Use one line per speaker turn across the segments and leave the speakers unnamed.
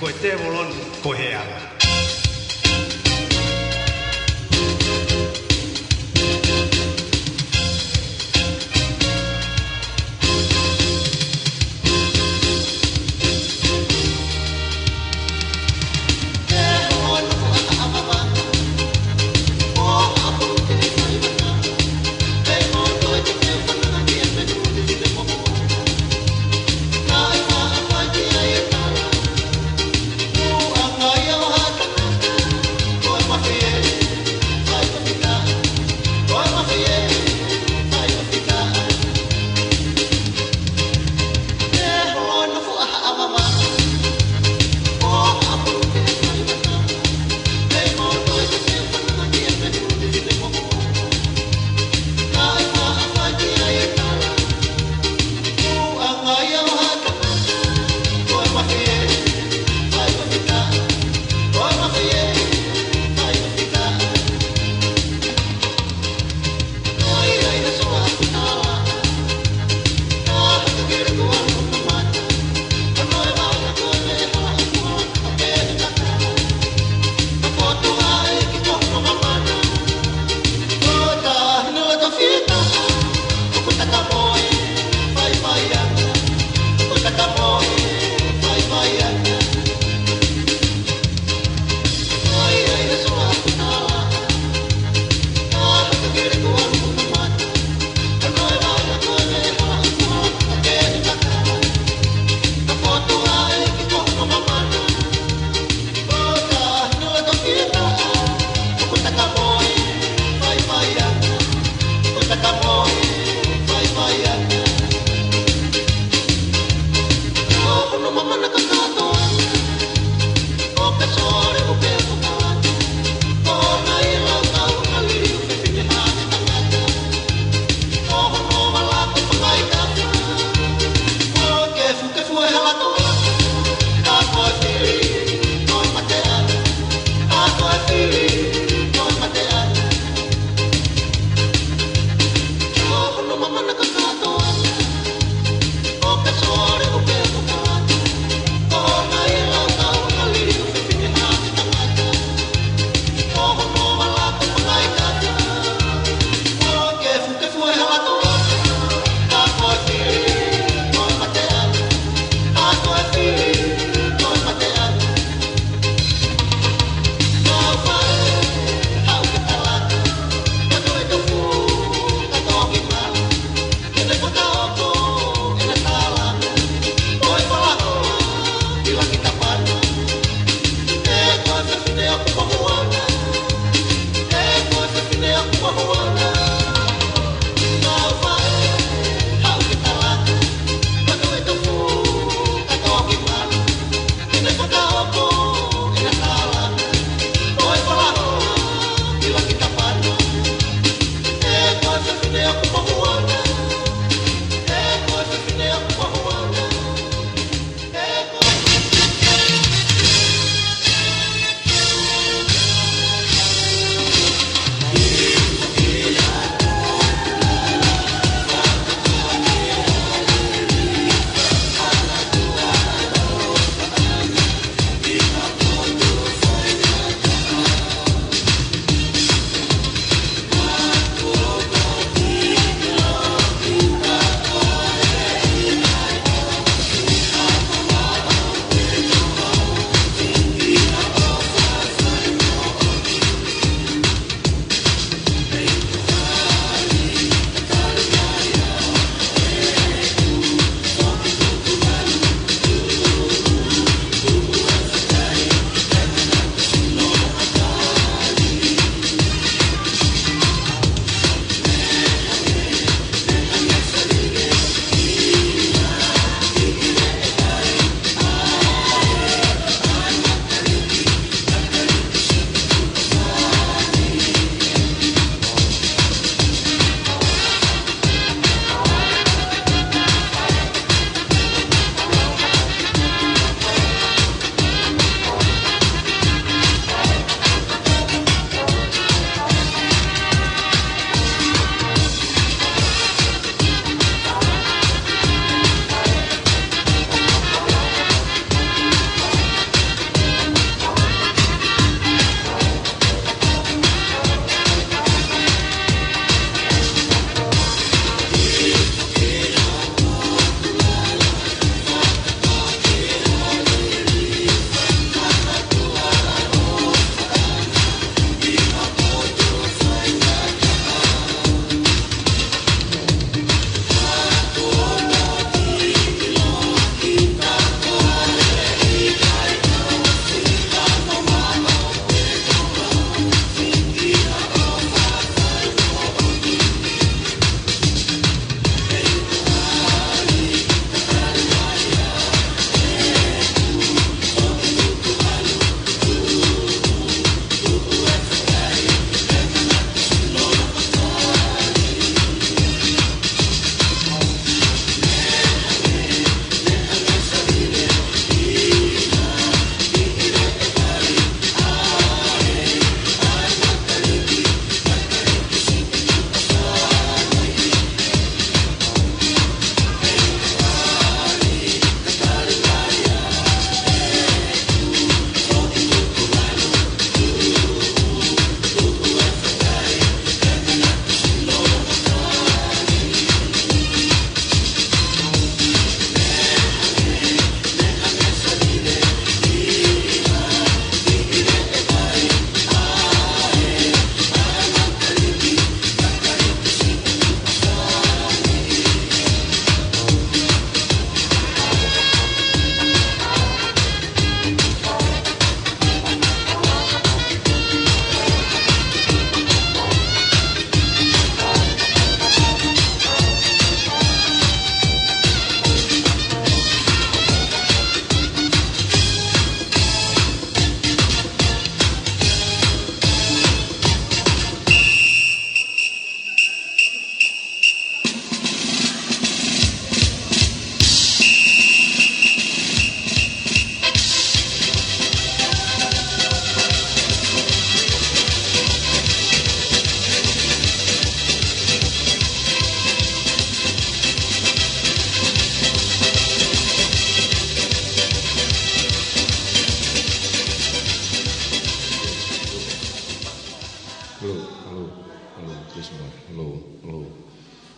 过这无论过下啊。
Ang ayaw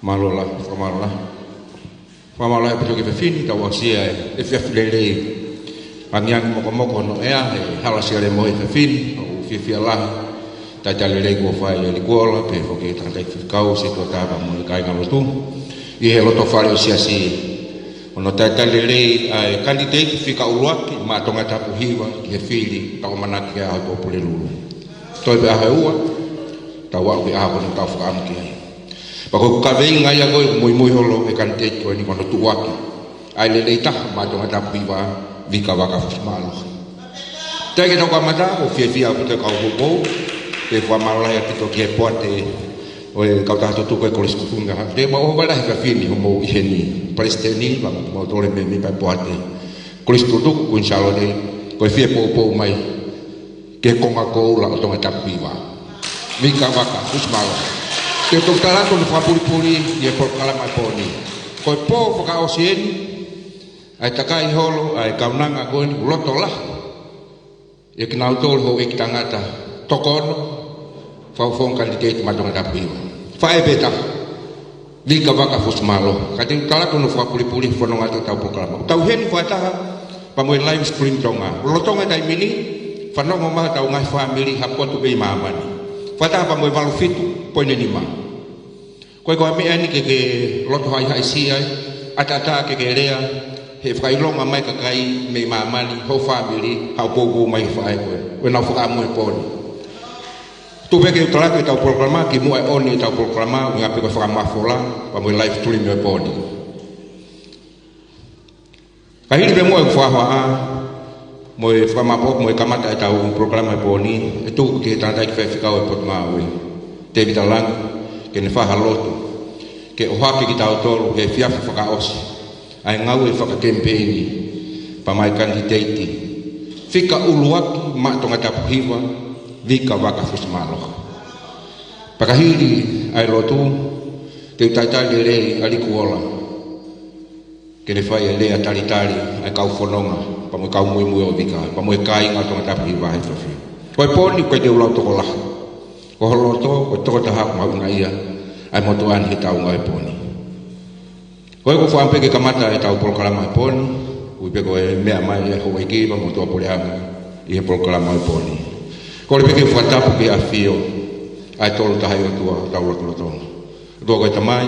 malola famala pe ke fini ta wasia e fe lele pangiang moko no ea hala sile mo e fini o fi la ta lele go fa le gola pe fo ke ta kau se to ta ba mo kai ngalo tu i he loto fale sia si ono ta lele ai candidate fika uruaki ma tonga ta puhiwa ke fili ta manaki a to pole lulu to be a ua ta wa be a ko ta fa am ki pa ko ka vei ngai go moi holo e candidate ko ni kono tuaki ai lele ta ma tonga ta puhiwa vika waka fumalo te ke to ka mata o fia ko te ka go pe fa mala ya to ke pote o kau tahu tu kau kolis kutunga dia bawa bala hika fini homo iheni presteni ba mo tole me mi pa poate kolis tu ku inshallah de ko fie po mai ke konga ko la to ngata piwa mi ka waka usmala te to kala ko fa puli ye por kala mai poni ko po ka osien ai takai holo ai kaunanga ko ni loto la ye kna tol ho ik tangata tokono fong candidate madong dapiwa fae beta lika baka fusmalo kati kala kono fa puli fono ngata tau proklama tau hen fa ta pamoy live stream tonga lotonga dai mini fano mama tau ngai family hapo tu be mamani fa ta pamoy valu fitu poine ni ma ko mi ani ke loto hai si ai atata ke rea he fa ilonga mai ka kai me mamani ho family ha pogo mai fa ai ko na fa mo poni tu beke utala ke tau programa ki mo ai oni tau programa ngapi ko fama fola pa mo live stream me podi kahili be mo fa ha mo fama pok mo kamata tau programa poni itu ke tanda ki fika o pot mawe te bitalang ke ne fa haloto ke o haki ki tau tolo ke fia fa os ai ngawe fa campaign pa mai candidate fika uluaki ma tonga tapuhiwa vika waka fusmalo pakahili ai lotu te tata lele ali kuola ke le fai le atali ai kau fononga pa mo kau mui o vika pa mo kai ngato ngata priva ai trofi ko poni ko te ulau to kola ko loto ko to ta hak ma una ia ai mo to an hitau ngai poni ko fa ampe ke kamata ai tau proklama poni u be ko me mai ho iki pa mo to polianga i proklama poni ko le peke fatapu ke afio ai tolu ta hayo tua tau lo tong do ko tamai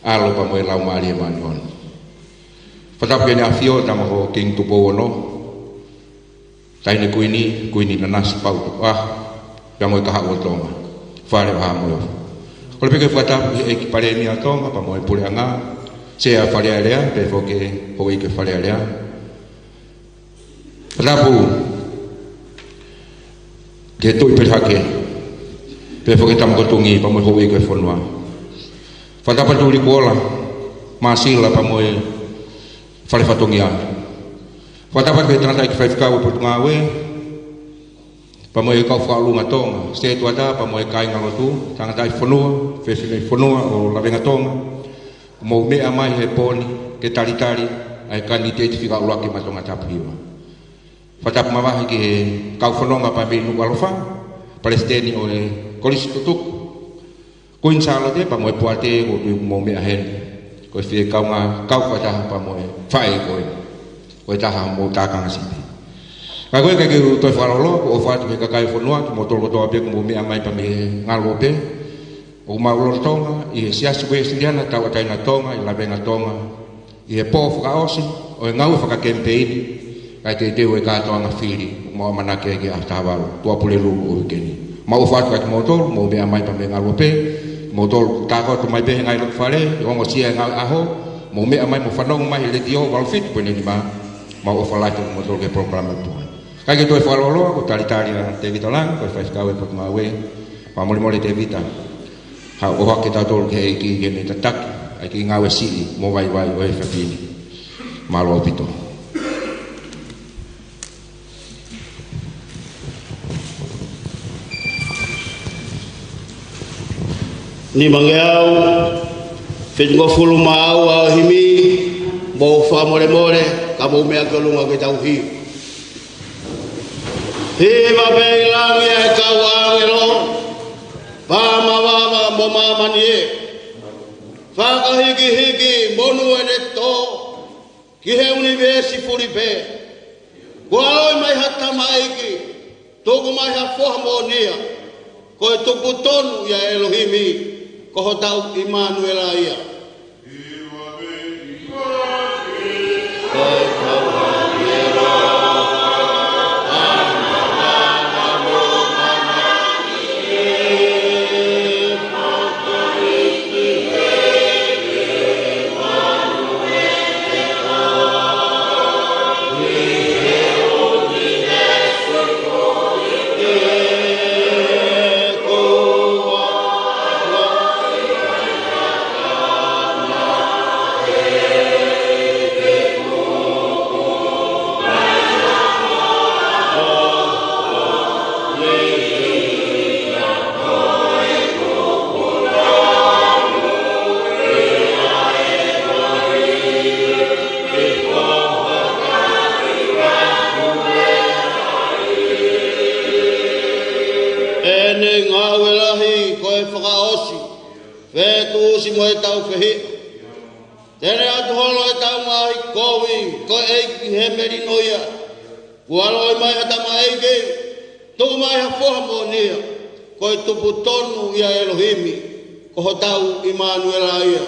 alo pa mo la mali manon fatapu ke afio ta mo king tu bono tai ne kuini nanas pau ya mo ka ha tonga fare ha mo ko le peke fatapu ke pare ni tonga pa mo pule anga se a fare alea pe fo ke ho ke fare alea fatapu ke toi pe hake pe fo ke tam ko tungi pa mo ho ke fonwa fa ta pa tu ri kola masila pa mo fale fatongia fa ta pa ke tanta ke fa ka o ngawe pa mo ka fa lu ngatonga se tu ata pa mo kai ngalo tu tanga dai fonua fe se fonua o la venga tonga mo me amai he poni ke tali ai candidate fika lu ke matonga tapiwa fatap mawah ke kau fononga pa binu walofa palestini o kolis tutuk ko inshallah de pa mo puate o mo me ahen ko fi kau kau fata pa mo fai ko ta ha mo ta kang si ka ko ke to falolo o fat me ka kai fonua mo to to be mo me amai pa me ngalope o ma lo tonga e sia sube sindiana ta ta na tonga la benga tonga e po ka osi o ngau fa ka campaign kai te te we ka to nga fili mo mana ke ata wal to pule lu o keni mau fat ka motor mo be mai pa benga lope motor ta ko to mai be ngai lo fale o mo sia ngai aho mo me mai mo fanong mai le dio wal fit po ni ma mau fala to motor ke program po kai ke to falolo ko tali na te vitolang ko fa ka we po ma we pa mo le te vita ha o ha ke ta to ke ki ni tatak ai ki ngawe si mo vai o fa fini malo pito
ni mangeau fit ngo fulu mau a himi bo fa more ka bo me ko lunga ke tau hi ba be lang ye ka wa ngelo pa ma wa ma mo ma manie Whakahiki monu ene tō ki he universi puripe. Kua oi mai hata maiki, tōku mai ha whahamonia, ko e tupu tonu ia Elohimi, ko ho tau Immanuela ia. Si mo tau fehi tere atu holo e tau mai kowi ko e he merinoia kualo mai hata mai ke to mai ha foha monia ko e tupu tonu ia Elohimi ko ho tau Immanuela ia.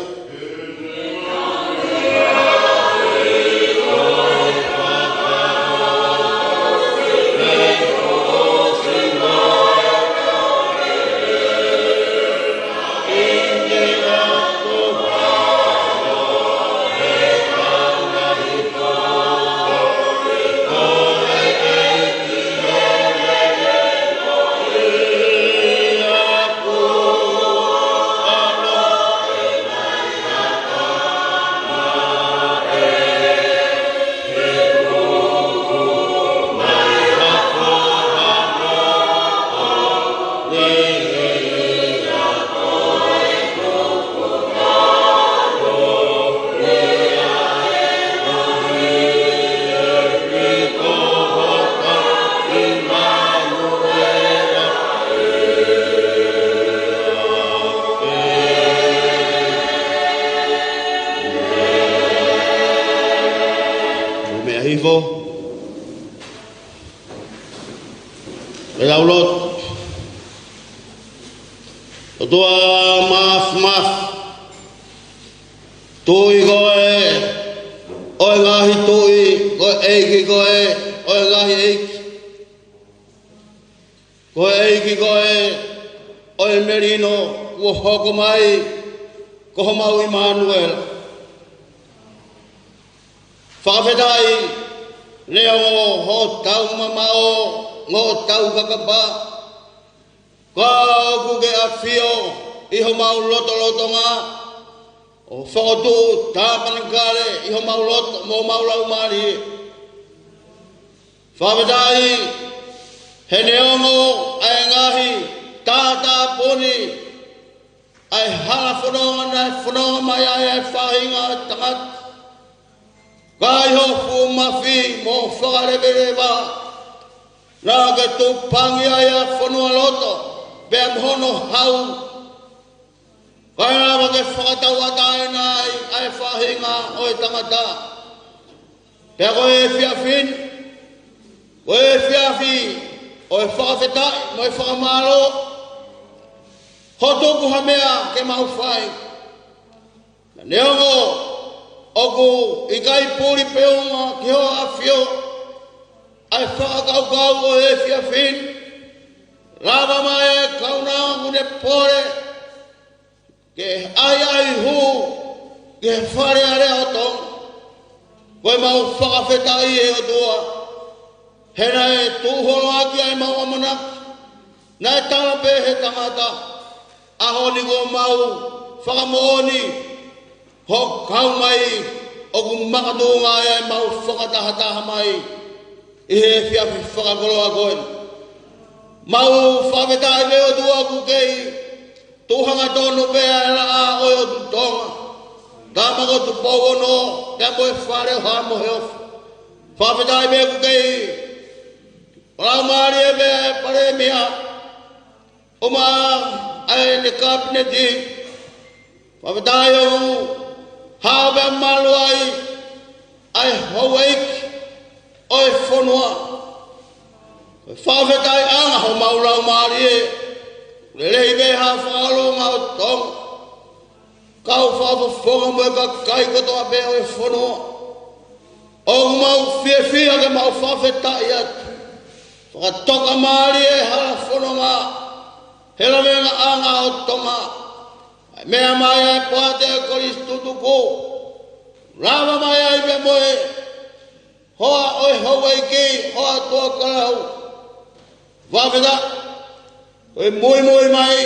Laulot tua maaf tui koe oi ngahi tui koe eiki koe oi ngahi eiki koe eiki koe oi merino ua hoko mai koho mau Immanuela whakawhetai leo ho tau mamao ngo tau kakapa kau kuke afio iho mau loto nga o whakotu tāpanangkare iho mau loto mo mau lau mari whawedai he neongo ai ngahi tātā poni ai hala whanonga mai ai whahinga tangat kai ho fu mafi mo whakarebereba na ke tu pangi aya fonua loto be hono hau kaya ba ke fata watai nai ai fahinga oi tangata pe ko e fiafin o e fiafi o e fafeta mo e famalo hoto ku hamea ke mau fai neongo oku ikai puri peunga ke ho afio ai whakakau o e fiafin lava mai kauna mune pore ke ai hu ke whare are o tong koe mau whakawhetai e o tua hena e tūholo aki ai mau amana na e tala pe he tangata aho ni ko mau whakamooni ho kau mai o ku makatunga ai mau whakatahataha mai e fia whakakoloa koe mau whawetai leo tua ku kei tuhanga tono pea e la a oi o tu tonga kama ko tu powono kia koe whare hamo heof whawetai me ku kei Walau mari e pea e pare mea o ma ai ne kabineti Wapatayo habe maluai ai howeik oi fonua. Whawetai anga ho maulau marie lelei beha whalo ngau tong. Kau whawafonga mo ka kai kotoa beha oi fonua. O mau fia ke mau whawetai atu. Whakatoka marie hala fononga. Hela venga anga o tonga. Mea mai ai poate e koristutuku. Rama mai ai me moe. Hoa oi hawaiki, hoa tua karau. Waweda. Oi mui mai.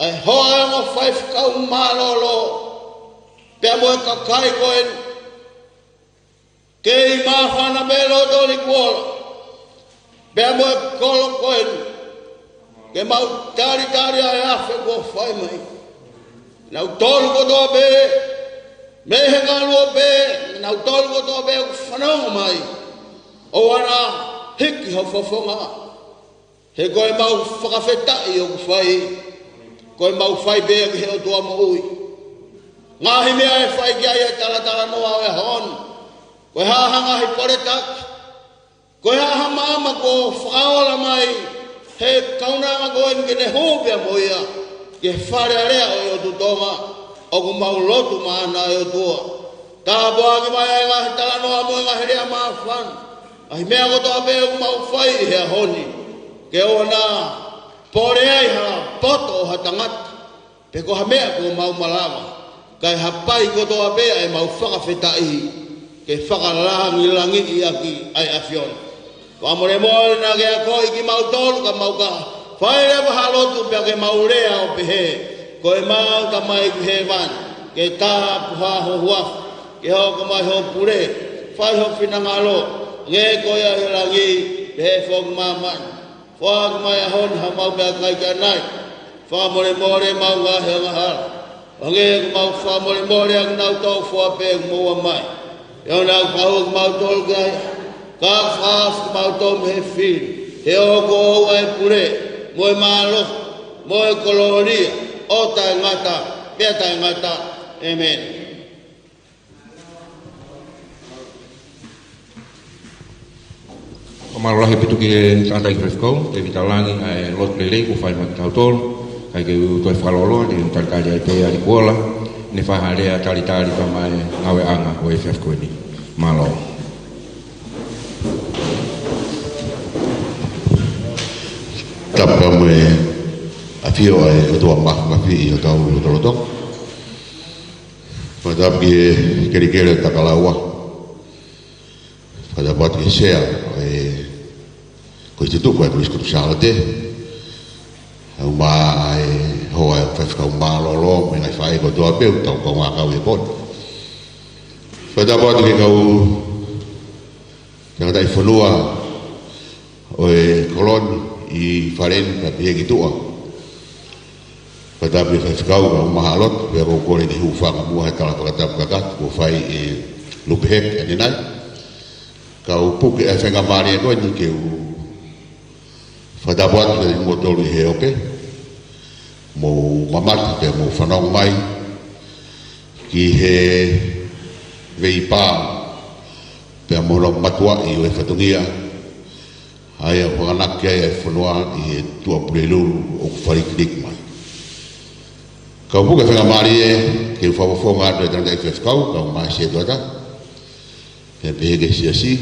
Ai hoa anga whaif kau malolo. Pea moe kakai koen. Kei mawhana melo doli kuola. Pea moe kolo koen. Ke mau tari ai afe ko whai mai. Nau tolu kotoa be, mehe ngalua be, nau tolu kotoa be o whanonga mai. O ana hiki hau whafonga. He koe mau whakawhetai o whai. Koe mau whai be ki heo tua mo ui. Ngahi mea e whai ki ai e talatala noa o e hon. Koe haha ngahi poretak. Koe haha maama ko whakaola mai. He kaunanga koe ngene hōpea moia. Ke whare area o eo tutonga, o ku mau lotu maana eo tua. Tā boa ki mai ai ngahi talanoa mo ngahi rea maa whan. Ahi mea kotoa pe ku mau whai hea honi. Ke o na pore ai hala poto o ha tangata. Pe ko ha mea ku mau malama. Kai hapai kotoa pe ai mau whakawhetai. Ke whakalangi langi i aki ai awhiona. Wa more more na ke a koi ki mau tolu ka mau ka. Whai rewa halotu pia ke maurea o pehe. Koe mau ka mai ki he wan. Ke tā puha ho huaf. Ke ho ka mai ho pure. Whai ho whinangalo. Nge koe a hirangi. Pehe whok maman. Whai ka mai a hon ha mau pia kai ka nai. Whai more mau ngā he ngahara. Nge ka mau whai more ak nau tau whai pe mua mai. Yau nau kahu ka mau tolu kai. Ka whaaf ka mau tau me he whiri. He o ko o ai pure. Moe malo, moe koloria, o tai ngata, pia tai ngata, amen.
O marolahi pitu ki tātai krefkou, te vitalangi ai lot lelei ku whai maki tautolo, kai ke utoi whalolo, te utarikari ai pea di kuola, ne whaharea tali pa mai ngawe anga o FF koeni, malo.
Tapa moe a fio ai o tua mafi i o tau o toloto. Patapi e kerikere takalaua. Patapat ke sea e ko te tuku e ko iskutu salate. Au ma e hoa e whawhika o malolo me ngai whae ko tua peu tau kau ngā kau e pot. Patapat ke kau tangatai whanua o e koloni i wharen ka pia ki tua. Patapi whawhikau ka umahalot, pia ko kore ni huwhanga mua he kala whakatapu kakat, ko whai e lupehek ane nai. Ka upuke e whenga maari e koe ni ke u whatapuat ka mua tolu i he ope. Mo mamati pe mo whanong mai ki he vei pā pia mo rong matua i o e whatungia. Ai a whanganake ai e whanua i e tua pureluru o wharikrik mai. Kau puka whenga maari e ke whawafonga atu e tanda i whewhkau, kau mai se tuata. Pea peheke siasi.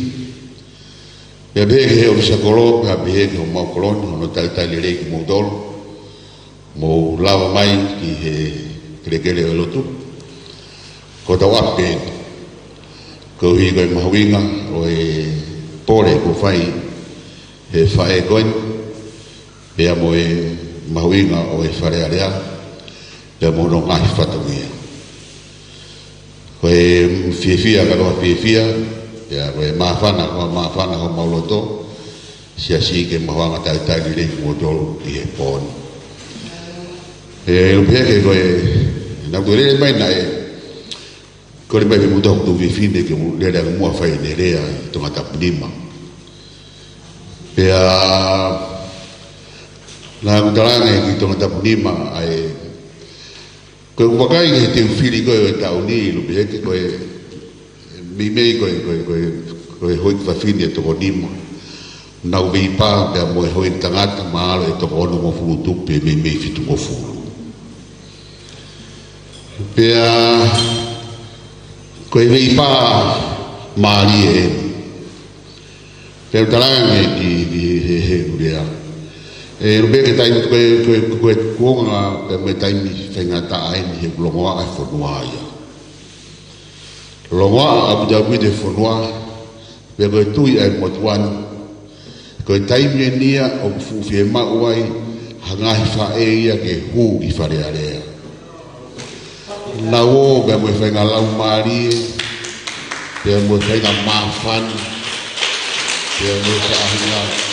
Pea peheke he o risa kolo, pea peheke o mau koloni, ono tali rei ki mau tolo. Mo lava mai ki he kerekere o lotu. Ko tau ape, kau hi koe mahawinga o e pore ko whai he whae koen, pea mo e mahuinga o e whare area, pea mo no ngahi whatungia. Koe whiawhia ka roha whiawhia, pea koe maawhana ho mauloto, siasi ke mahuanga tai ni rei mo tolu i he pōni. E upea ke koe, nau koe rere mai na e, koe mai me muta hukutu whiwhine ke mo rere ang mua whai ne rea i tonga tapunima. Pea na ngutarange ki tonga tapunima ai Koe wakai ke te whiri koe o tau ni lupi heke koe mimei koe hoi whawhini e toko nima. Nau vei pā pia moe hoi tangata maalo e toko ono mo furu tupe e mimei fitu mo furu. Pia koe vei pā maali e Pia utaranga e ki he urea. E rube ke taimi koe kuonga pe me taimi whaingata aini he longoa e whanua ia. Longoa abu jabu de whanua pe koe tui e motuani. Koe taimi e nia o fufi e mauai hangahi whae ia ke hu i wharearea. Na o pe me whaingalau maari pe me whainga mawhani pe me whainga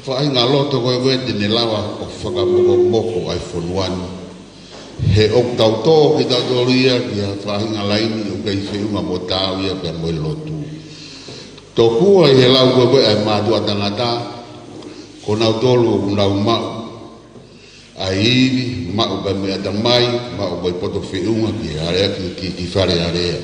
Whainga loto koe koe tene lawa o whakamoko moko ai whanuani. He ok tau tō ki tau tōria ki a whainga laini o kei whiunga mo tāu ia pia moe lotu. Tō kua i he lau koe koe ai mātua tangata ko nau tōlu o nau mau. Ai iwi, mau kai mea tamai, mau kai poto whiunga ki area ki whare area.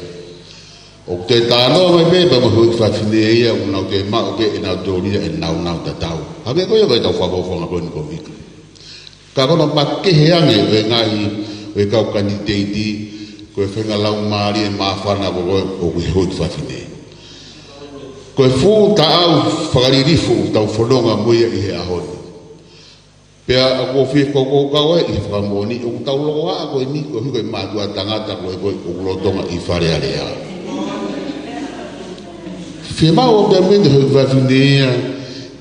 O te tāno mai pe pa mo hui whawhine ia o nau te mau pe e nau tōria e nau tatau. Hake koe koe tau whawawhonga koe ni komika. Ka kono makehe ange e ngai e kau kani teiti koe whenga lau maari e mawhana koe o koe hui whawhine. Koe fu ta au whakaririfu tau whanonga muia i he ahoni. Pea a koe whia koko kawe i whakamoni o tau loko a koe ni koe hikoe mātua tangata koe koe o kulotonga i whare area. Whia mau o pia mende hui whawhinea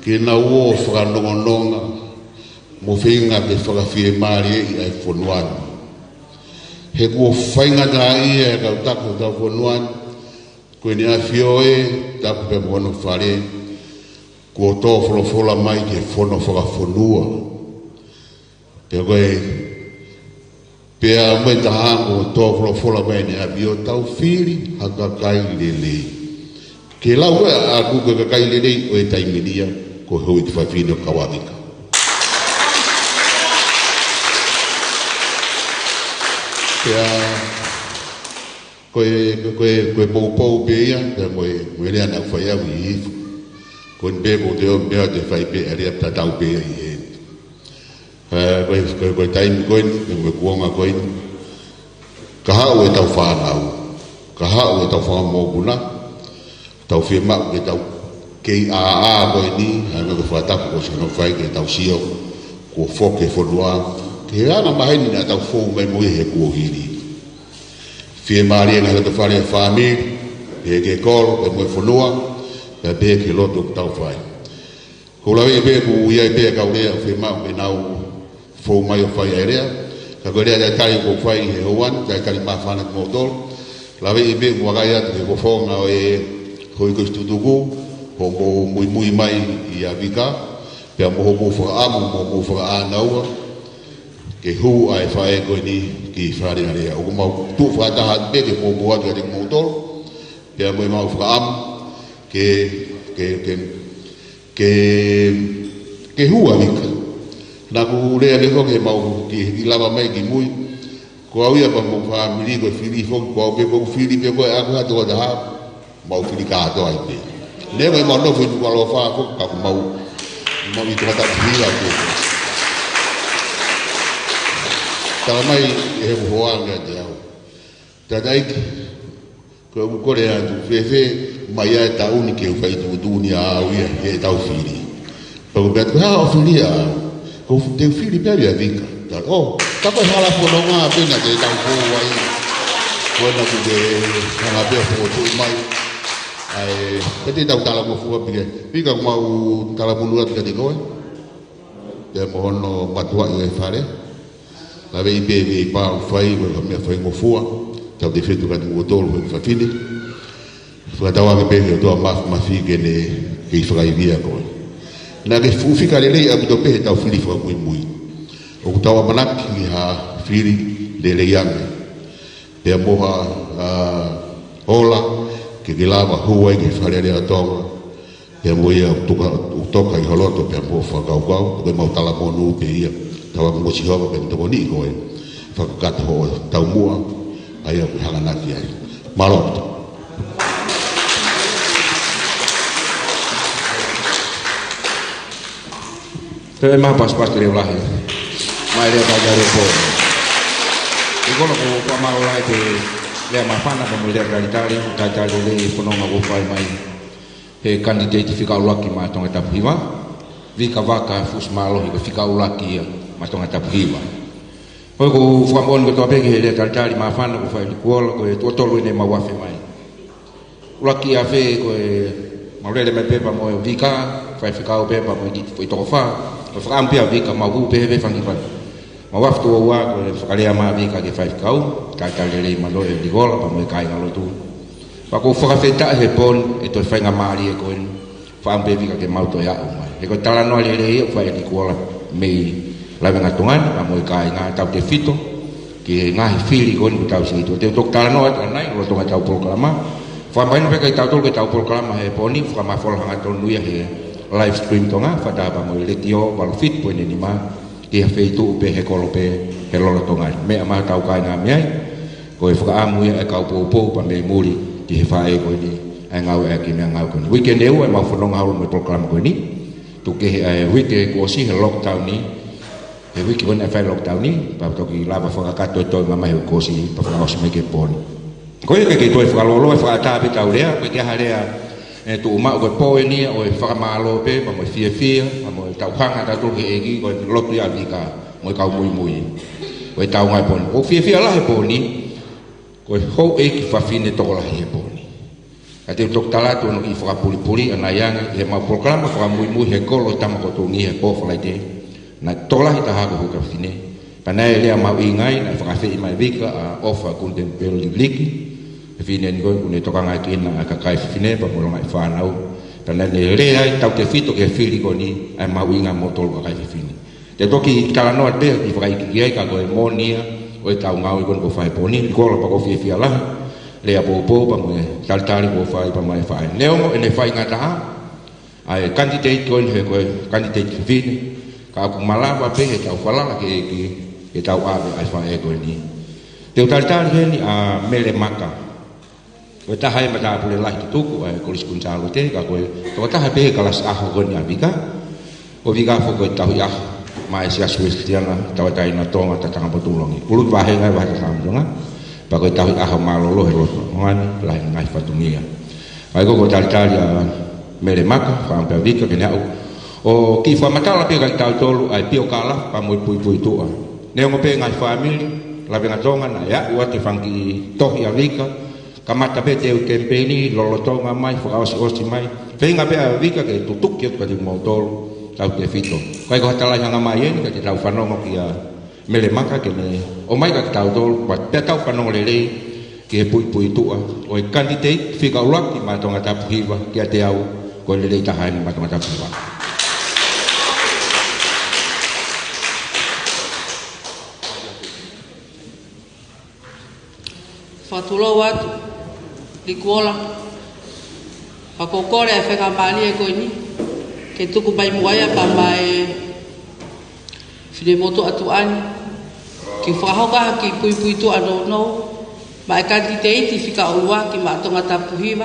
ke na uo whakanongononga mo whinga pe whakawhie maari i ai whanuani. He kua whainga ngā ia e kau tako tau whanuani koe ni a whioe tako pe mohono whare kua tō wholofola mai ke whono whakawhanua. Pea koe pea mweta hango tō wholofola mai ni a bio tau whiri haka kai lelei. Ke lau e a kuka kakai lelei o e taimiria ko hui te whawhino kawawika. Pea koe pou pe ia, pea moe rea na whaiau i hifu. Koe nbebo te o mea te whai pe area tatau pe ia i e. Koe taimi koe ni, koe kuonga koe ni. Ka hao e tau whanau, ka hao e tau whangamokuna, tau whia mau ke tau kei a koe ni, hanga ke whatapu ko sino whai ke tau sio, ko whoke whanua. Ke ana maheni na tau whou mai moe he kua hiri. Whia maari nga hata whare whamiri, he ke koro, ke moe whanua, pe pe ke loto tau whai. Ko lawe e pe ku ia e pe kau rea, whia mau ke nau whou mai o whai area, ka koe rea te tari ko whai he hoan, te kari mawhana ki motol, lawe e pe ku wakai atu ke whonga o e hoi koe stutuku, ho mo mui mai i a vika, pia mo mo whakaamu, mo whakaanaua, ke hu ai whae koe ni ki whaarea rea. O mau tu whataha pe ke mo mua ki a te motol, pia mo mau whakaamu, ke hu a vika. Nā ku rea le hoke mau ki lava mai ki mui, ko au ia pa mo whaamiri koe whiri hoki, ko au pe mo whiri pe koe aku hatu o te haa, mau whiri kātoa i pe. Nea mai mau nofu i tukua loa whaa ko, kaku mau i tukata hira ko. Tala mai e he muhoanga te au. Tata iki, koe umu kore atu, whewhe, mai ai ta uni ke uwhai tuutuni a au ia, he tau whiri. Pako pia tuku, haa o whiri a au. Ko te whiri pia ria vika. Tala, oh, tako e hala whanonga pena te tau kōwai. Koena ku te hanga pia whotui mai. Ai, te tau tala mo fua pike. Pika mau tala munua tika te koe. Te mohono matua i e whare. Lawe i bebe i pāu whai, wai mea whai mo fua. Tau te whetu kati mua tolu wai whawhine. Whakatawa me bebe o toa mawhi kene kei whakaivia koe. Nā ke fuwhika lelei abu to pehe tau whiri whakamui mui. O kutawa manaki ha whiri lelei ange. Pea moha ola, ke lawa huai ke wharearea tonga, pia mo ia utoka i haloto, pia mo whakaukau, koe mau tala monu pe ia, tawang mo si Hova ben tawani ko whakakat ho tau mua ai au hanganaki ai malot
Te ma pas le ulah. Mai le pagare po. Ikono ko pa maula te le ma fana pa mo le realitari ta le fono ma go fai mai. He candidate fika ulaki ma tonga tapuhiwa. Vika vaka fus malo hi fika ulaki ma tonga tapuhiwa. Ko ko famon ko to pegi le realitari ma fana ko fai ko to tolu ne ma wafe mai. Ulaki ave ko ma le me pepa mo vika fai fika o pepa mo di foi to fa. Whakampia vika mahu pehe whangipan. Mawaftu o wā ko le whakalea maa vika ke whai whakau, tātalele i maloe di gola pa moe kai ngalo tu. Wako whakawheta he pon e toi whainga maari e koen, whaampia vika ke mauto e au mai. He ko tala noa le rei o whai di gola mei lawe ngatungan, pa moe kai ngā tau te fito, ki ngahi whiri koen ku tau si itu. Te tok tala noa tanai, lo tonga tau polkalama. Whamaino peka i tau tolu ke tau polkalama he poni, whakamawhola hanga tonu nuia he live stream tonga fata ba mo letio wal fit po ni ma ki fe tu pe he kolope he lolo tonga me ama tau kai nga me ko e fa amu e ka po pa me muri ki he fa e ko ni ai ngau e ki me ngau ko ni weekend e o ma fono ngau me program ko ni tu ke weekend ko si he lockdown ni e weekend e fa lockdown ni pa to ki la ba fa ka to ma ko si pa fa os me ke pon ko e ke to e fa lolo e fa ta pe tau rea pe ke harea e tu uma ko poe ni o e whakamalo pe pa mo fia pa mo tau hanga ta tu ke egi ko lotu ya vika mo ka mui o tau ngai pon o fia la he poni ko ho e ki fa fine to la he poni ate tok tala tu no ki fa puli ana yang e ma programa fa mui he ko lo tam ko tu ni he ko fa te na to la ta ha ko ka fine pa na ele ma ingai na fa fe mai vika ofa kunten pel liki fine ngo ne toka ngai kina ka kai fine pa mo ngai fa nau tana le re ai tau te fito ke fili ko ni ai ma winga motol ka kai fine te toki kala no te i fa ki ai ka go monia o tau ngau ko ko fa poni ko pa ko fi la le a po pa mo taltari ko fa pa mai fa ne o ne fa ngata ai candidate ko he ko candidate fine ka ku malava pe he tau fala ke tau ai fa e ko ni te taltari ni a mele maka o tahai mata pule lah tuku ai kolis kuncalo te ka ko to tahai pe kelas aho gon ya bika o bika fo ko tahu ya mai sia suestiana tawa tai na tonga tatanga potulongi ulut bahe ngai bahe samjonga pa ko tahu aho malolo hero ngan lai ngai fatumia ai ko tal ya mele maka fa ampe bika ke o ki fa mata la pe ka tau tolu ai pio kala pa mo pui tu ne ngo pe ngai family la venga tonga na ya wa te fangi toh ya bika kamata bete o kempeni lolotonga mai osi mai venga pe vika ke tutuk ke ka di motor tau te fito kai ko tala hanga mai en ka te tau fanongo kia mele maka ke ne o mai ka tau tol pa te tau fanongo le ke pui tu o candidate fika ulak ki ma tonga tapu hiwa ki te au ko le tahan ma tonga tapu hiwa
fatulowat di kuola pakokore e wheka mali e koe ni ke tuku pai muaya pa mai whine moto atu ani ki whahoka ki pui tu ano no mai kanti te iti whika olua ki maatonga tapuhiwa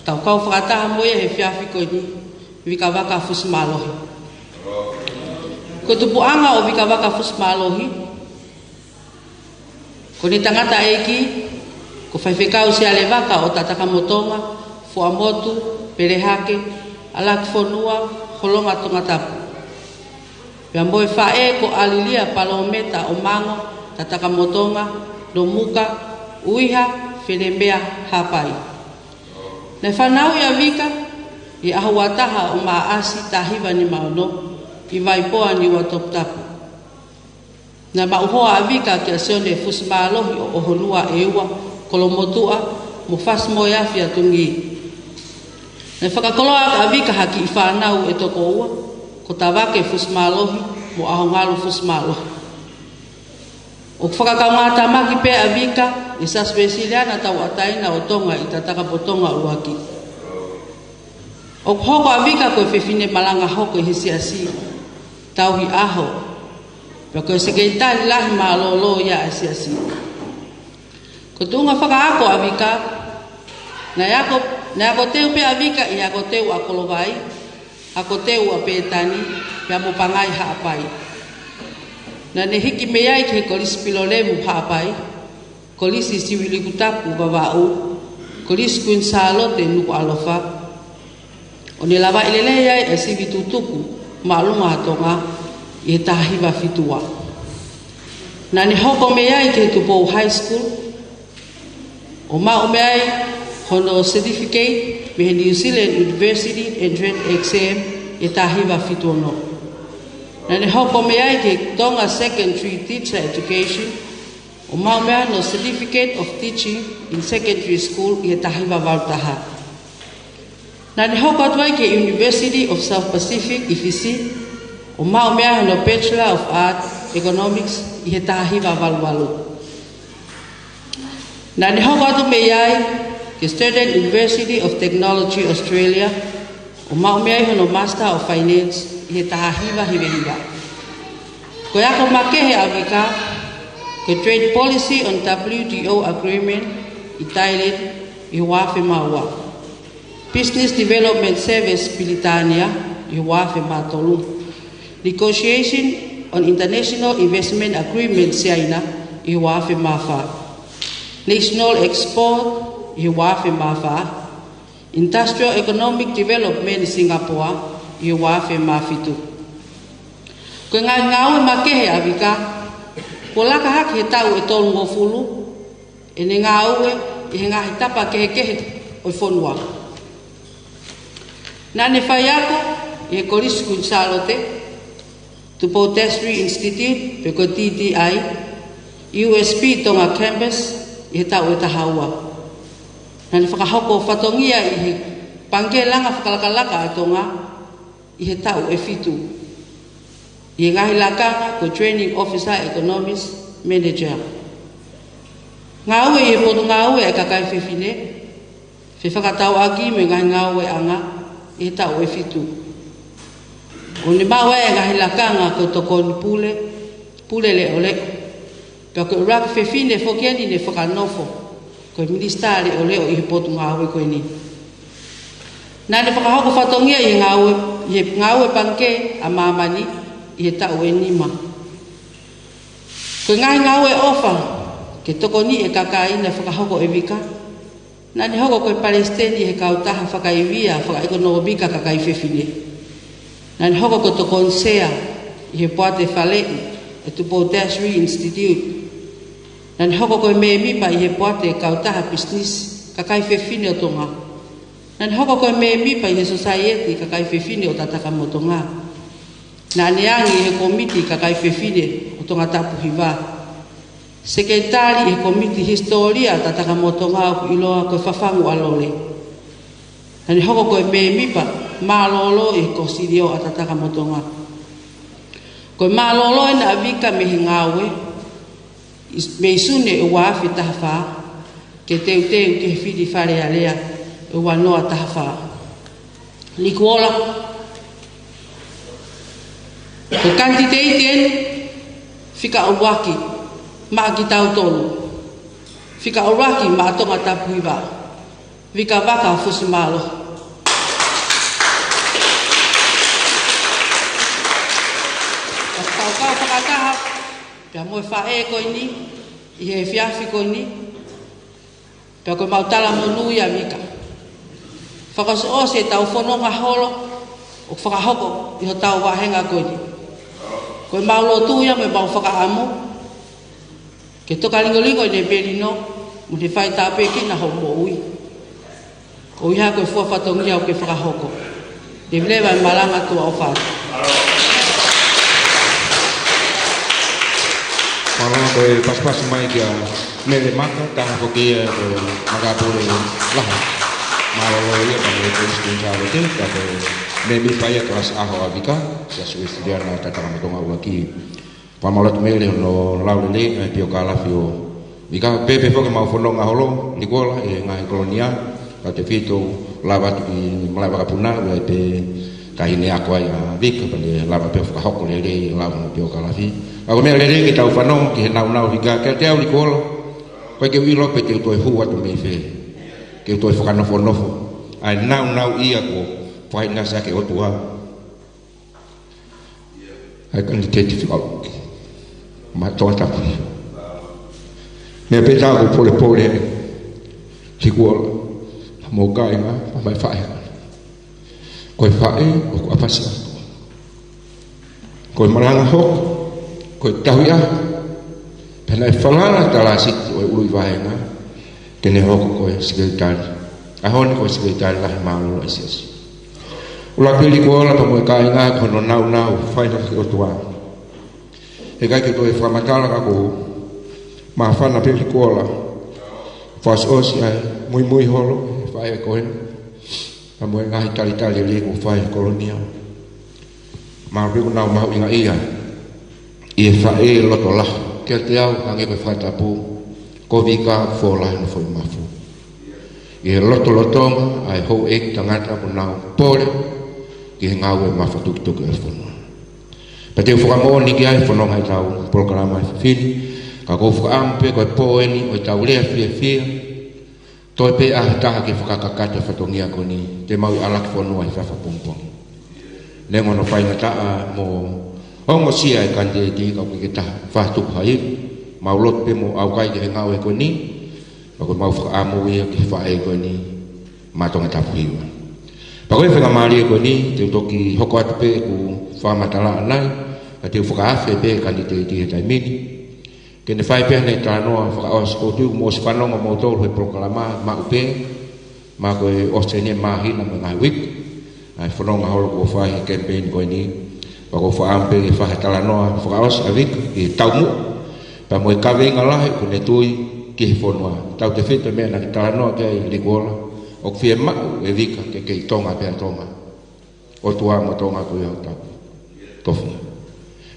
tau kau whakataha moia he whiawhi koe ni wika waka fus malohi ko tupu anga o wika waka fus malohi ko ni tangata eki ko whaiwhekau se ale waka o tataka motonga, fua motu, perehake, alaki fonua, holonga tonga tapu. Pea moe whae ko alilia palometa o mango, tataka motonga, no muka, uiha, whenembea, hapai. Ne whanau ia wika, i ahawataha o maasi tahiwa ni maono, i vaipoa ni watop tapu. Na mauhoa avika kia seone fusmalohi o honua eua, kolomotua mo fas mo ya fia tungi ne whakakoloa ka avika haki i whanau e toko ua ko tawake fusmalohi mo ahongalu fusmalohi o whakakaungata maki pe avika i saswesiliana tau ataina o tonga i tataka potonga uaki o hoko avika ko e whewhine malanga hoko i hisiasi tau hi aho Pea koe sekretari lahi malolo ia asi. Ko tunga whakaako avika, na ako teu pe avika i ako teu akolovai, ako teu a petani, pea mo pangai haapai. Na ne hiki meiai ke kolisi pilolemu haapai, kolisi siwili kutapu vavau, kolisi kuin salo te nuku alofa. O ne lava ilele iai e sivi tutupu, maalunga hatonga, i tahiwa fitua. Na ne hoko meiai ke tupou high school, o ma o meiai hono certificate me New Zealand University entrance exam i tahiwa fitua no. Na ne hoko meiai ke tonga secondary teacher education, o ma o meiai no certificate of teaching in secondary school i tahiwa valtaha. Na ne hoko atuai ke University of South Pacific ifisi, o ma o mea no Bachelor of Arts Economics i he tahiwa waluwalu. Na ne hoko atu me iai ke Student University of Technology Australia, o ma o mea no Master of Finance i he tahiwa hiwehiwa. Ko ako makehe avika, ko Trade Policy on WTO Agreement i Thailand i wafe maua. Business Development Service Pilitania i wafe matolu. Negotiation on International Investment Agreement China i wafe mafa. National Export i wafe mafa. Industrial Economic Development Singapore i wafe mafitu. Ko ngau makehe avika, ko laka haki he tau e tolu ngofulu, e ne ngau e he ngahi tapa kehe o fonua. Na ne whai ako, i he korisi kun salote, Tupou Tertiary Institute, pe ko TTI, USP tonga campus, i he tau e tahaua. Na ne whakahoko whatongia i he pange langa whakalakalaka atonga, i he tau e fitu. I he ngahi lakanga ko Training Officer Economics Manager. Ngau e potu ngau e kakai whewhine, whi whakatau aki me ngahi ngau e anga, i tau e fitu. O ne maua e ngahi lakanga ko toko ni pule le ole. Pea ko uraki whewhine whokiani ne whakanofo, ko minister le ole o i he potu ngau e koe ni. Nā ne whakahoko whatongia i he ngau e panke a mamani i he tau e nima. Ko ngahi ngau e ofa, ke toko ni e kakaina whakahoko e vika. Nā ne hoko koe Palestine he kautaha whakaiwia whakaekonomika kakai whewhine. Nā ne hoko ko toko nsea i he poate whalei e Tupou Tertiary Institute. Nā ne hoko koe me mipa i he poate kautaha business kakai whewhine o tonga. Nā ne hoko koe me mipa i he society kakai whewhine o tataka mo tonga. Nā ne angi i he komiti kakai whewhine o tonga tapu hiwa. Sekretari e komiti historia tataka motonga o iloa koe whawhangu alole. Nani hoko koe me mipa, malolo e kosirio a tataka motonga. Koe malolo e na avika me hingawe, me isune e waafi tahawha, ke teu ke he whiri whare alea e wanoa tahawha. Likuola, ko kanti teiten, whika o waki, maa ki tau tolu. Whika oraki maa tonga tapu iwa. Vika waka fusi malo. Tau kau whakataha, pia moe whae koe ni, i he whiawhi koe ni, pia koe mautala monui a vika. Whakaso o se tau whanonga holo, o whakahoko i ho tau wahenga koe ni. Koe maulo tuia me mau whakaamu, ke toka lingolingo i ne berino, mo te whai tāpe ki na homo ui. O iha koe fua whatongia o ke whakahoko. Te vlewa i malanga tua o whātu.
Malanga koe paspasu mai kia mele maka, taha kokia koe magapore laha. Malolo ia pa me koe skun sālo te, ka koe me mi paia kelas aho avika, sia sui studiana tataka matonga uaki. Pamala tu mele no laulele e pio kala fio vika pepe foke mau fononga holo likola e ngai kolonia ka te fito lava tu i malava kapuna e pe Kahine ako ai vika pale lava pe fa hoko le le lava pe o kalafi ako me le le ki tau fano ki na higa ke te au ni kolo ko ke wi lo pe te to hu atu me fe ke to fa no no ai na ia ko fa na sa ke o tua ai kan te ti fa ma to ta me pe ta ko pole si ko mo ga ina mai fa koe whae o kua pasi atu. Koe maranga hok, koe tahuia, pena e whalana tala siti o e ului vahenga, tene hoko koe siketari. Ahoni koe siketari lahi maulolo isiasi. Ula pili kuola pa moe kai ngā kono nau, whaina ki o tua. E kai ke toe whamatala kako, maa whana pili kuola, whas osi ai, mui holo, whae koe, a moe ngahi tali le ko fai kolonia ma riu na ma inga ia e fa e loto la ke te au kange ko fa tapu ko vika fo la no fo mafu e loto ai ho e tangata ko na pole ke ngawe ma fa tuk tuk e fo pa te fo mo ni ke ai fo no mai tau programa fin ka ko fo ampe ko poeni o tau le fie toi pe a taha ke whakakakata whatongia ko ni te mau alaki whanua i whawhapompong. Nengo no whainga taa mo ongo sia e kante e ti kau ke taha whahtuk hai mau lot pe mo au kai ke ngau e ko ni pako mau whakaamu ia ke whae ko ni matonga tapu hiwa. Pako e whakamari e ko ni te utoki hoko atu pe ku whamatala anai ka te whakaafe pe kante te ti he taimini ke ne fai pe ne tanoa os o tu mo spanonga mo tol he proklama ma upe ma ko Australia ma hina ma week ai fononga holo ko fai campaign ko ni pa ko fa ampe fa talanoa fa os avik e taumu pa mo ka venga la ko ne tui ki fonwa tau te fete me na talanoa ke le gola o fie ma e vika ke tonga pe tonga o tua mo tonga ko yo ta tofu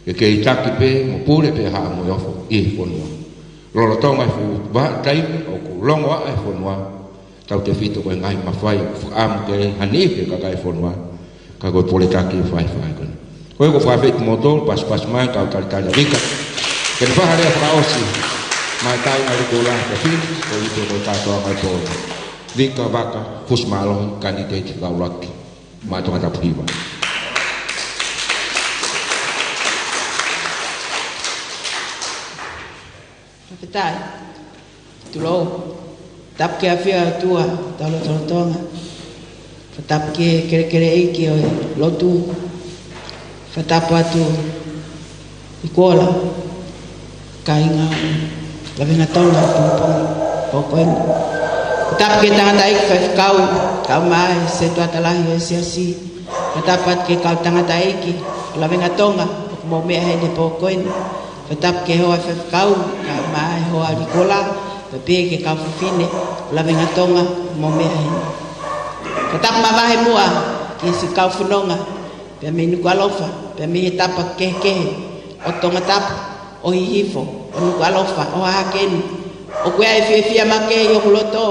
e ke itaki pe mo pure pe ha mo yofo e fonua lolo tonga fu ba tai o ku longo a e fonua tau te fito ko ngai mafai fu am ke hani ke ka kai fonua ka go pole taki fai kon ko fa fe motor pas mai ka ka rika ke fa hale fa osi mai tai na ko la ke fin ko ito ko ta to ka to vika vaka fus malo kanite ka ulaki ma to ta priva
Petai, tu lo, tap ke afia tua, talo tonga, tap ke kere iki o lo tu, tap atu ikola, kainga, la venga tonga, pokon, tap ke tanga taik kau mai se tu atalahi si, tap ke kau tanga taiki, la venga tonga, mo me hene pokon. Petap ke hoa kau ka mai hoa likola pe ke kau fine la venga tonga mo me ai petap ma vai mua ke si kau funonga pe me ni kwalofa pe me tapa ke o tonga tap o hifo o ni kwalofa o haken o kwa e fia ma ke yo loto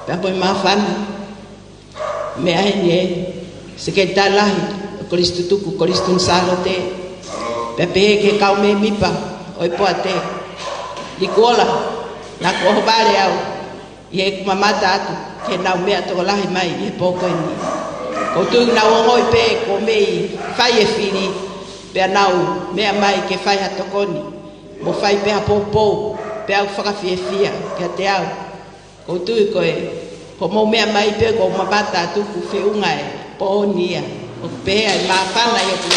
pe po ma fan me ai ne se ke talahi Kristo tuku Kristo salote pepe ke kau me mipa oi poate di kola na ko bare au ye mamata atu ke na me ato lahi mai e poko ni ko tu na o oi pe ko me fai e fini pe nau me mai ke fai ato koni mo fai pe popo pe au faka fia ke te au ko tu ko e ko mo me mai pe ko mamata atu ku fe unga e po nia o pe ai ma fana yo ko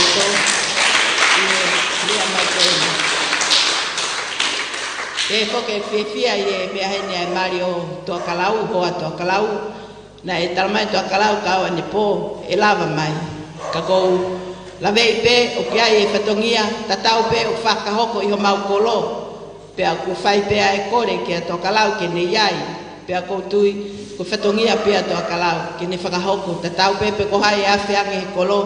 e foke fefia ye me hene Mario to kalau ho to kalau na e talmai to kalau ka ni po e lava mai ka go la vei pe o kia e fatongia tatau pe o faka hoko i ho mau kolo pe a ku fai pe a e kore ke to kalau ke ne yai pe a ko tui ku fatongia pe to kalau ke ne faka hoko tatau pe ko hai a fe ange kolo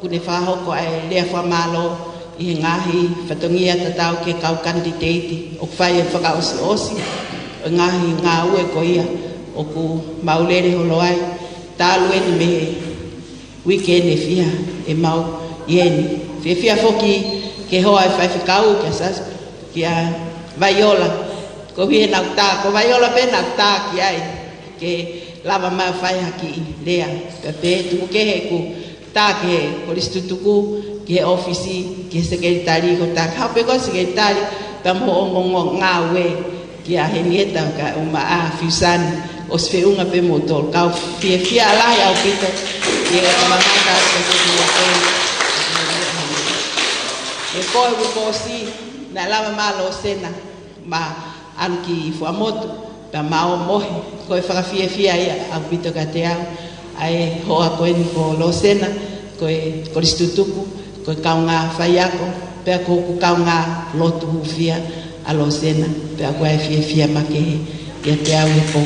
ku ne fa hoko e le fa malo i ngahi fatongia tatau ke kau kandidate o fai e whaka osi ngahi ngā ue ko ia o ku maulere holo ai tālu eni weekend e fia e mau ieni fia foki ke hoa e whaiwhikau ke sas ki a vaiola ko hie nauta ko vaiola pe nauta ki ai ke lava mai whai haki lea pe tu ke he ku ta ke koristutuku ke ofisi ke sekretari ko ta ka pe ko sekretari tam ho ngongo ngawe ki a henieta ka uma a fisan os feunga pe motor ka fia la ya pito ki e mamata ke e ko si na lava malo sena ma anki fuamoto pa mao mohe ko e fia ia a pito ka te au ai ho a ko ni ko lo sena ko e koristutuku ko kaunga faiako pe ko kaunga lotu fia a lo sena pe ko e fia make ya te au e ko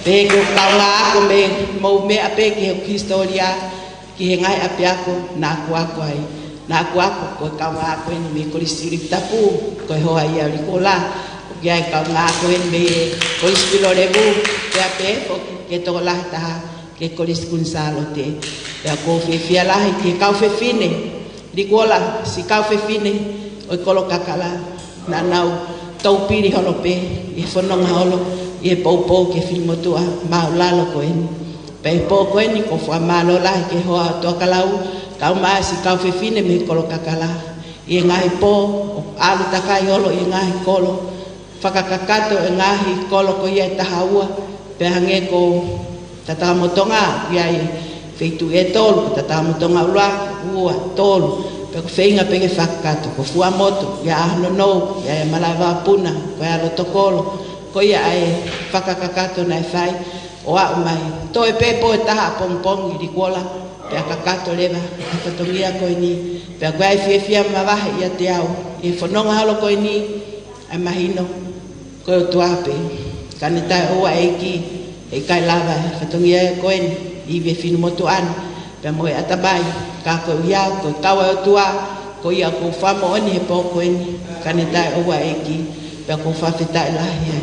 pe ko kaunga ko me mo me ape ki historia ki ngai ape ako na ko ai na ko ko kaunga ko ni me koristiri tapu ko ho ai ali ko la ki ai kaunga ko ni me koristiro rebu pe ape ke to la ta ke koris kunsalo te ya ko fia la ke kau fe fine di kola si kau fe fine o kolo kakala na nau tau piri holo pe e fononga holo e popo ke filmo tua ma lalo ko en pe po ko en ko fa malo la ke ho to kalau kau ma si kau fe fine me kolo kakala e ngai po alu takai holo e ngai kolo fakakakato e ngai kolo ko ye tahaua pe hange ko tata motonga ia feitu e tolu tata motonga ua tolu pe ko feinga pe ke fakato ko fua moto ya no ya malava puna ko ya lo tokolo ko ya ai fakakakato na fai o a mai to e pepo e taha pompong di kola pe kakato leva ka tongia ko ni pe ko ai fia mava ia te au e fononga halo ko ni ai mahino ko tuape kanita o aiki e kai lava fatongia ko en i ve finu motuan pe mo atabai ka ko ia ko kawa tua ko ia ko famo oni e po ko en kanita o aiki pe ko fa fita la ia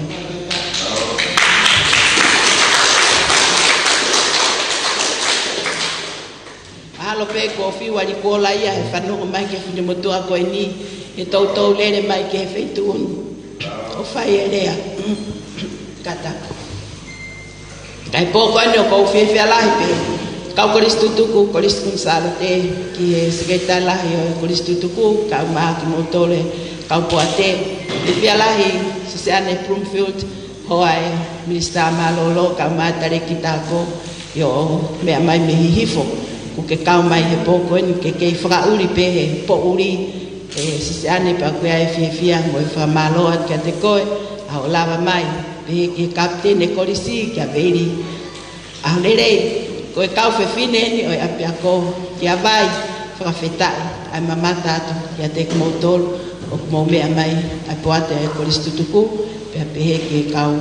alo pe ko fi wa di ko la ia e fanu mai ke finu motua ko ni e to lele mai ke feitun o fai elea kata kai po ko no ko fi la pe ka koristutuku koristun te ki e segeta la yo koristutuku ka ma ki motole ka poate e fi la se ane Plumfield hoai minister malolo ka ma tare kitako yo me mai me hifo ku ke ka mai he po ko ni ke fra uri pe he po uri e se ane pa ku ai fi mo fra malo at ka te ko a lava mai pe ke captain e korisi ki averi a lere ko e kau fe fine ni o apia ko ki avai fra feta ai mamata ya te motor o mo me mai a poate e koristutuku pe pe ke kau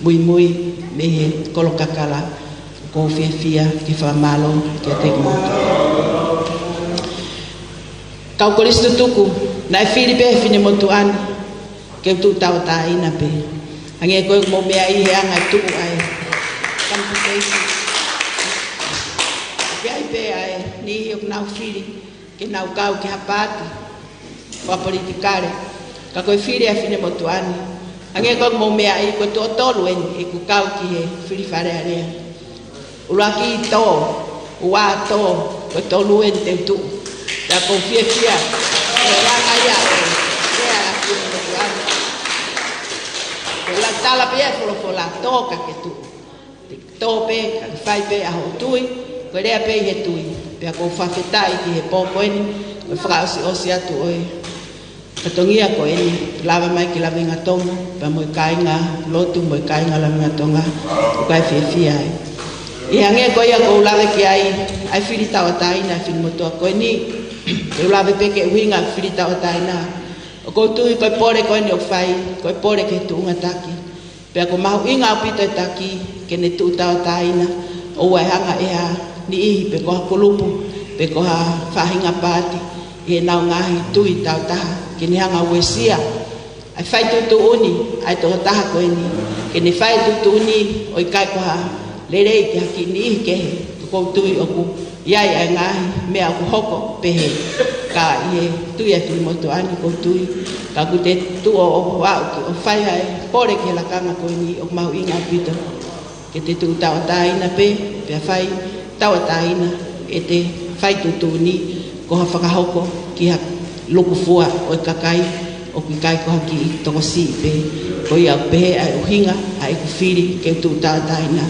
muy me kolokakala ko fia ki fra malo ki te motor kau koristutuku na filipe fine motuan ke tu tau ta ina pe ange ko mo me ai hanga tu ai complication ai pe ai ni yo nau fili ke nau kau ke hapati pa politikare ka ko fili a fine motuani ange ko mo me ai ko to tolu en e ku kau ki e fili fare are ulaki to wa to ko tolu en te tu ta ko fia la kaya la tala pe fo la toka ke tu tope ka fai pe a hotui ko le pe he tui pe ko fa fetai ki he po ko en fra o sia tu oi katongia ko en lava mai ki lava nga tonga pa mo kai nga lotu mo kai nga lava nga tonga ko kai fi ai e ange ko ya ko lava ki ai filita o tai na fin mo to ko ni ko lava pe ke winga filita o tai na ko tu ko pore ko ni o fai ko pore ke tu nga taki pe ko mau inga pito taki ke ne tu ta taina o wa hanga e ha ni I pe ko kolupu pe ko ha fahinga pati e na nga hi tu ta ta ke ni hanga wesia ai fai tu uni ai to ta ko ni ke ni fai tu uni o kai ko ha le ki ni ke tui oku iai ai ngahi mea oku hoko pehe ka ie tui atu moto ani ko tui ka ku te tu o wau ki o whai ai pore ke la kanga ko ni o mau inga pito ke te tu tau taina pe pe whai tau taina e te whai tutu ni ko ha whakahoko ki ha luku fua o kakai o ki kai ko ki toko si pe ko ia pe ai uhinga ai ku firi ke tu tau taina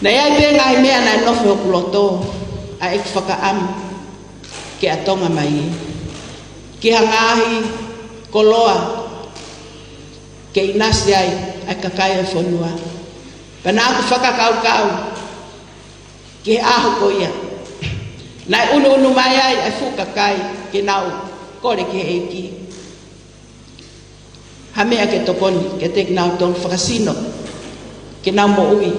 na ia pe ngai mea na nofe o kuloto ai ku whakaam ke atonga mai ki hangahi koloa ke inasi ai kakai e whanua pana aku whakakau ke aho ko ia nai unu mai ai fukakai ke nau kore ke eiki hamea ke tokoni ke tek nau tong whakasino ke nau mo ui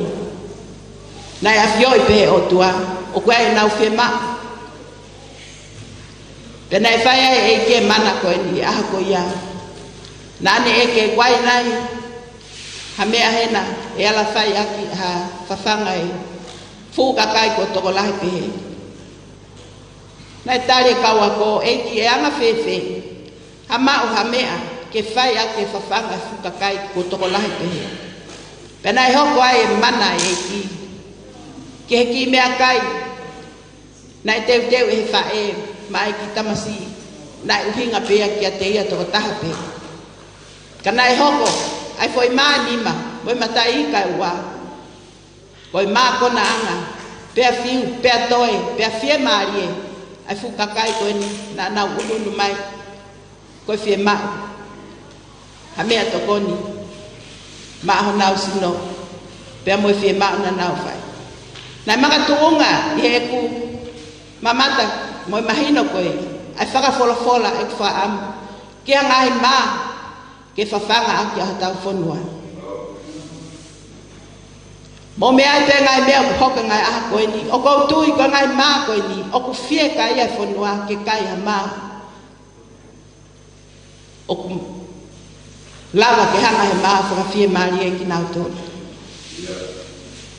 nai afioi pe o tua o kuai nau whiema pena e whai ai e ke mana koe ni aha ko ia nane e ke kuai nai hamea hena e ala whai aki ha whawhanga e fukakai ko toko lahi pehe nai tare kaua ko e ki e anga fefe hamau hamea ke whai ake whawhanga fukakai ko toko lahi pehe pena e hoko ai mana e ki he ki mea kai nai teu e whae mai ki tamasi nai uhinga pea ki a te ia toko taha pe ka nai hoko ai foi maa nima moi matai kai ua koi maa kona anga pea fiu pea toe pea fie marie ai fukakai koe ni na nau ulunu mai koi fie maa hamea tokoni maa ho nau sino pea moi fie maa na nau fai nai maka tuunga i he ku mamata moi mahino koe ai whaka fola e ku whaam kia ngai maa ke whawhanga aki a hatau whanua mo me ai te ngai mea ku hoka ngai aha koe ni o kou tui ko ngai maa koe ni o ku fie kai a whanua ke kai ha maa o ku lava ke hanga he maa whaka fie maari e ki nau tōna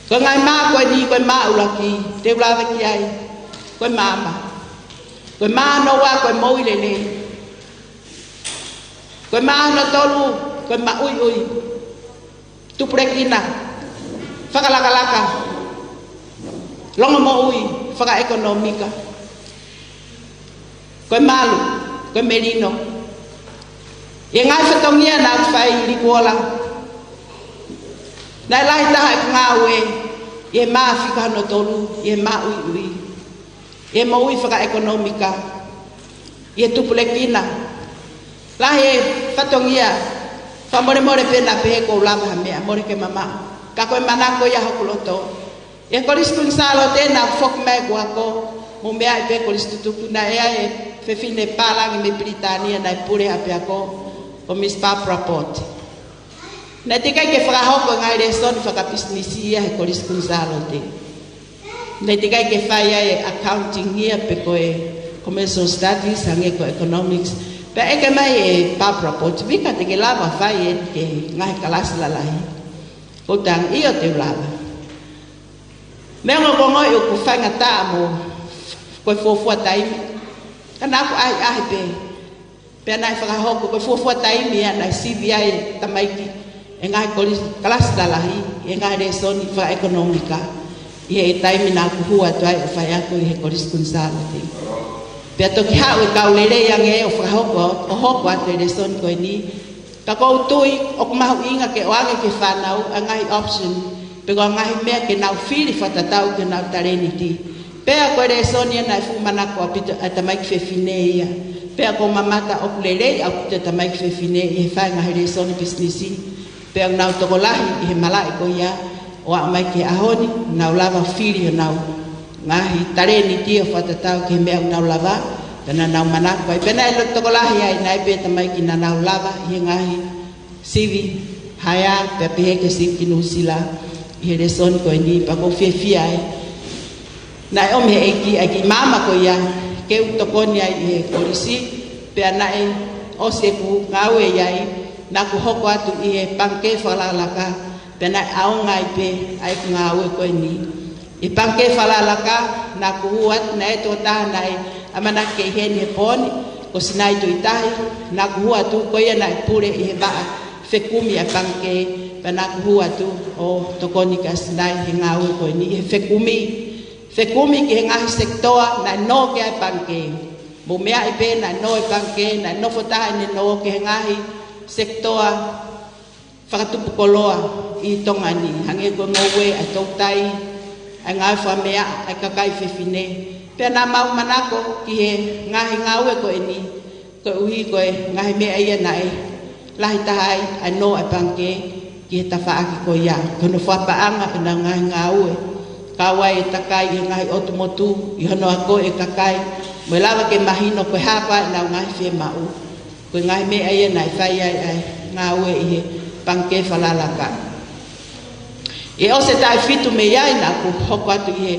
ko ngai maa koe ni koe maa ulaki te ulava ki ai koe maama koe maa no wa koe moilele koe maa no tolu koe maa ui tuprekina whakalaka longa mo ui whaka ekonomika koe malu koe merino e ngai whatongia na whai likuola nai lai taha e ngawe e maa whika no tolu e maa ui e mo ui whaka ekonomika e tuprekina lahe whatongia whamore pena pehe kou lava hamea more ke mama ka koe manako ia hokuloto e koriskun salo tēnā whok mai guako mo mea i pe koristutuku na ea e whewhine pālangi me Britania na i pure hape ako o Miss Barbara Port na tikai ke whakahoko ngai reson whakapisnisi ia he koriskun salo te na tikai ke whai e accounting ia pe koe commercial studies hange ko economics pe eke mai e Barbara Port vika te ke lava whai e ke ngai kalasi lalahi o tang iyo te lava mea ngoko ngoi o ku whainga taa mo koe fōfua taimi kana aku ai pe pea nai whakahoko koe fōfua taimi ia nai sivi ai tamaiki e ngai kalasi lalahi e ngai resoni wha ekonomika i he taimi na aku hua tuai o whai aku i he koriskun sāla te pea toki hau e kaulere yang e o whakahoko o hoko atu e resoni koe ni ka kou tui o kumahu inga ke oange ke whanau a ngai option pe ko ngai mea ke nau whiri whatatau ke nau tareniti pea koe resonia na fu manako a pita a tamai ki whewhine ia pea ko mamata o kulelei a pita tamai ki whewhine i he whai ngahi resoni businessi pea nau tokolahi i he malai ko ia o a mai ke ahoni nau lava whiri o nau ngahi tareniti o whatatau ke mea nau lava tana nau manako ai pena ilo tokolahi ai nai pe tamai ki na nau lava i ngahi sivi haya pe pehe ke sivi ki nusila i he resoni ko ni pa ko fia ai nai o me eki aki mama ko ia ke utokoni ai i he polisi pe nai o se ku ngawe ai na ku hoko atu i he panke whalalaka pe nai aonga i pe ai ku ngawe ko ni I pangke falalaka na kuhuat na ito tahanay amana ke hen he poni ko sinai tu itahi na kuhuat tu ko ya na pure he ba fekumi a pangke na kuhuat tu o tokoni ka sinai he ngau ko ni he fekumi ke ngahi sektoa na no ke pangke mo mea ibe na no pangke na no fota ni no ke ngahi sektoa fakatu pukoloa I tongani hange ko ngowe atotai ai ngai fa mea ai kakai fefine pe na mau manako ki he ngahi ngawe ko eni ko uhi ko ngahi mea ia nai lahi tahai ano ai pangke ki ta fa aki ko ya kono fa paanga na ngahi ngawe kawai takai ngahi otomotu I hono ako e kakai mo lava ke mahino ko hapa na ngahi fe mau ko ngahi mea ia nai fa ai ngawe I pangke falalaka E o se tai fitu me iai na ku hoko atu I he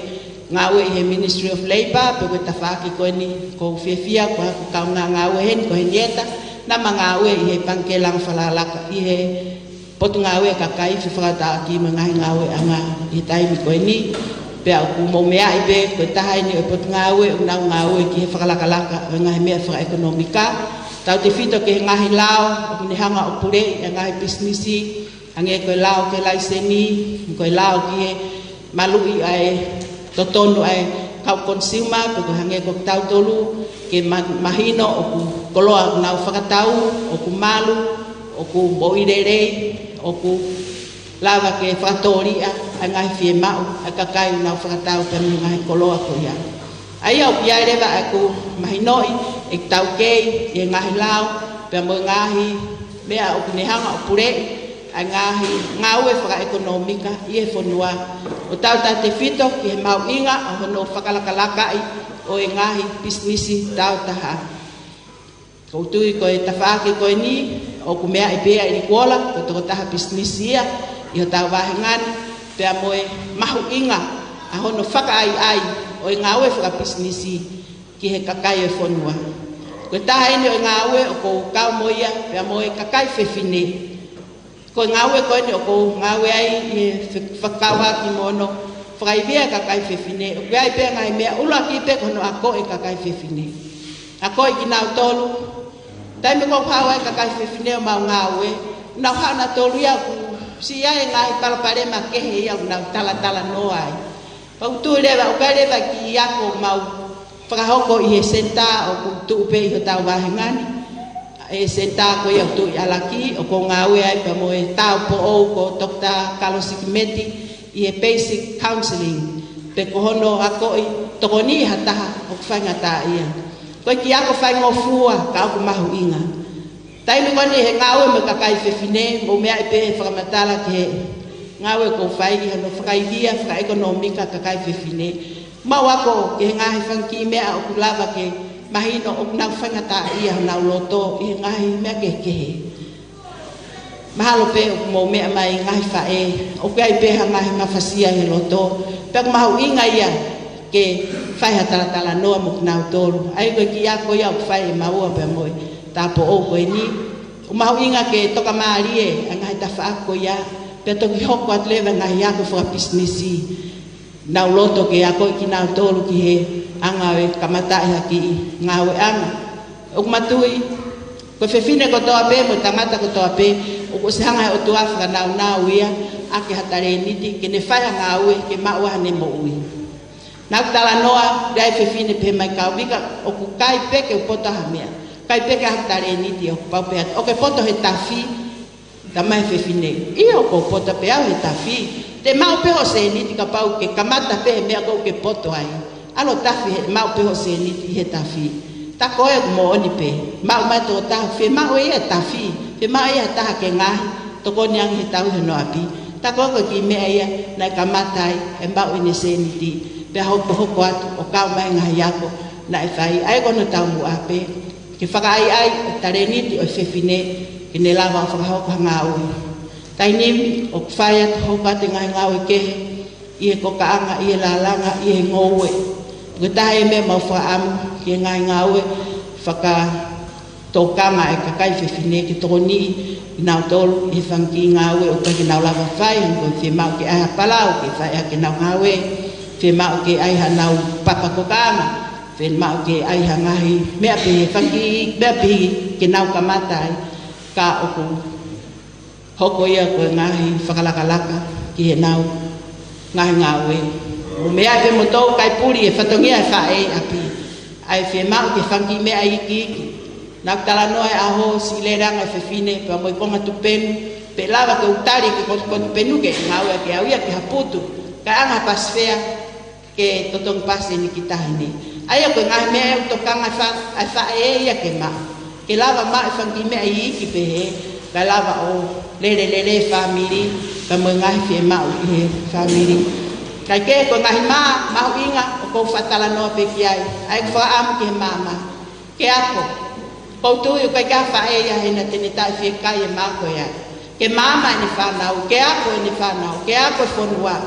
ngawe I he Ministry of Labour pe ko tafaki ko ni ko fiafia ko ka ngawe hen ko henieta na ngawe I he pangkelang falalaka I he potu ngawe ka kai fi frata ki ngawe anga I tai mi ko ni pe aku mo mea ibe ko tahai ni potu ngawe ngawe ki he falalaka ngahe mea fra ekonomika tau te fito ke ngahi lao ni hanga opure ngahi bisnisi ange ko lao ke laiseni ko lao ki malui ai totono ai kau consumer ko hange ko tau tolu ke mahino o ku koloa na fakatau o ku malu o ku boirere o ku lava ke fatoria angai fie mau akakai na fakatau ke ngai koloa ko ya ai au ya reba aku mahinoi ek tau ke e ngai lao pe mo ngai mea o ni hanga opure ngahi ngawe fra ekonomika I fonua o tau te fito ki mau inga o no fakalakalaka o ngahi bisnisi tau taha ko tui ko tafaki ko ni o ku mea ibe I kuola ko to taha bisnisia I tau wahengan pe moe mahu inga a hono faka ai o ngawe fra bisnisi ki he kakai fonua ko taha ni o ngawe o ko ka moia pe moe kakai fefine ko ngawe ko ni ko ngawe ai fakawa ki mono fraibia ka kai fefine o gai pe ngai me ula ki pe ko no ako e ka kai fefine ako ki na tolu dai me ko hawa ka kai fefine ma ngawe na hana tolu ya ku si ai ngai para pare ma ke he ya na tala no ai pa tu le ba o ka le ba ki ya ko mau fra hoko I senta o ku tu pe I ta wa ngani e senta ko ia tu alaki o ko ngawe ai pa mo e tau po o ko Dr. Carlos Kimeti I basic counseling pe ko hono ako I tokoni hata o fanga ta ia ko ki ako fanga fua ka ko mahu inga tai me koni he ngawe me ka kai fefine mo me ai pe framatala ke ngawe ko fai I no fai dia fra ekonomika ka kai fefine ma wako ke ngahi fanki me o kulava ke mahino o nang fangata ia na loto I ngahi me ke mahalo pe mo me mai ngahi fa o kai pe ngahi mafasia he loto pe mau inga ia ke fai hatala no mo na tolu ai ko ki ako ia fai mau pe mo ta po o ko ni o mau inga ke toka marie ngahi ta fa ko ia pe to ki hoko atleva ngahi ako for business na loto ke ako ki na tolu ki he angawe kamata ki ngawe anga o matui ko fefine ko toa pe mo tangata ko toa pe o ko sanga o toa fra na wia ake hatare niti ke ne faya ngawe ke mawa ne mo ui na tala noa dai fefine pe mai ka vika o ku kai pe ke pota hamia kai pe ka hatare niti o pa pe o ke poto he tafi da mai fefine io ko pota pe a he tafi te mau pe o se niti ka pau ke kamata pe me ko ke poto ai alo tafi mau pe ho se ni he tafi ta ko e mo ni pe mau ma to ta fe mau e tafi fe mau e ta ke nga to ko nyang he tau no api ta ko ki me ia na kamatai e mau ni se ni ti pe ho ko o ka mai nga ya ko na e fai ai ko no tau mu ape ke faka ai tare ni ti o fe fine ke ne lava fa ho ka nga o tai ni o fai ho ka te nga o ke i ko ka anga i la langa i ngowe Gutahe me mau fa am ki ngai ngawe faka tokanga e kakai fefine ki toni na tol I fanki ngawe o ka na lava fai ko fi mau ki a palau ki fai ki na ngawe fe mau ke ai hanau papa ko kama fe mau ke ai hangahi me pe fangi be pe ke nau kamata ka oku hoko ia ko ngahi whakalakalaka ki he nau ngahi ngawe o mea pe motou kai puri e whatongia e whae api ai whe mau ke whangi mea iki nau tala noe aho si le ranga e whewhine pa moi konga tupenu pe lava ke utari ke kontu penu ke ngawe ke au ia ke haputu ka anga pasfea ke totong pasi ni kita ini ai ko ngahi mea e utokanga ai whae ia ke maa ke lava maa e whangi mea iki pe he ka lava o lele family ka mo ngahi fe mau i family kai ke ko ngahi mau inga o ko fatala no pe kiai ai fa am ke mama ke ako ko tu yo kai ka fa e ya hena teni ta fe kai e ma ko ya ke mama ni fa nau ke ako ni fa nau ke ako fonua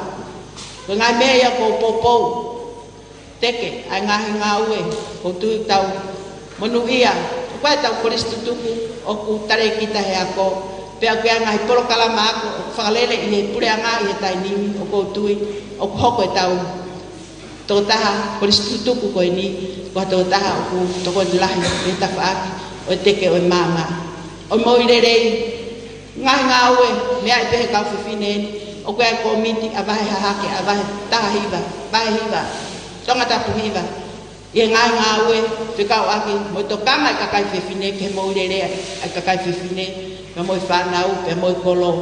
ko ngai me ya ko popo teke ai ngahi ngawe ko tu tau monu ia ko tau Kristo tuku o ku tare kita he ako pe aku ngai polo kala ma ko falele i pure anga i tai ni o ko tui o hoko tau to taha Kristo tuku ko ni ko to taha ku to ko lahi e ta fa o teke o mama o mo ile ngai ngawe me ai pe ka fine o ko ko miti abai ha ke abai taha hiva bai hiva tonga ta hiva ye ngai ngawe te ka aki mo to kama ka kai fine ke mo ile ai ka kai fine ka mo fa nau pe mo kolo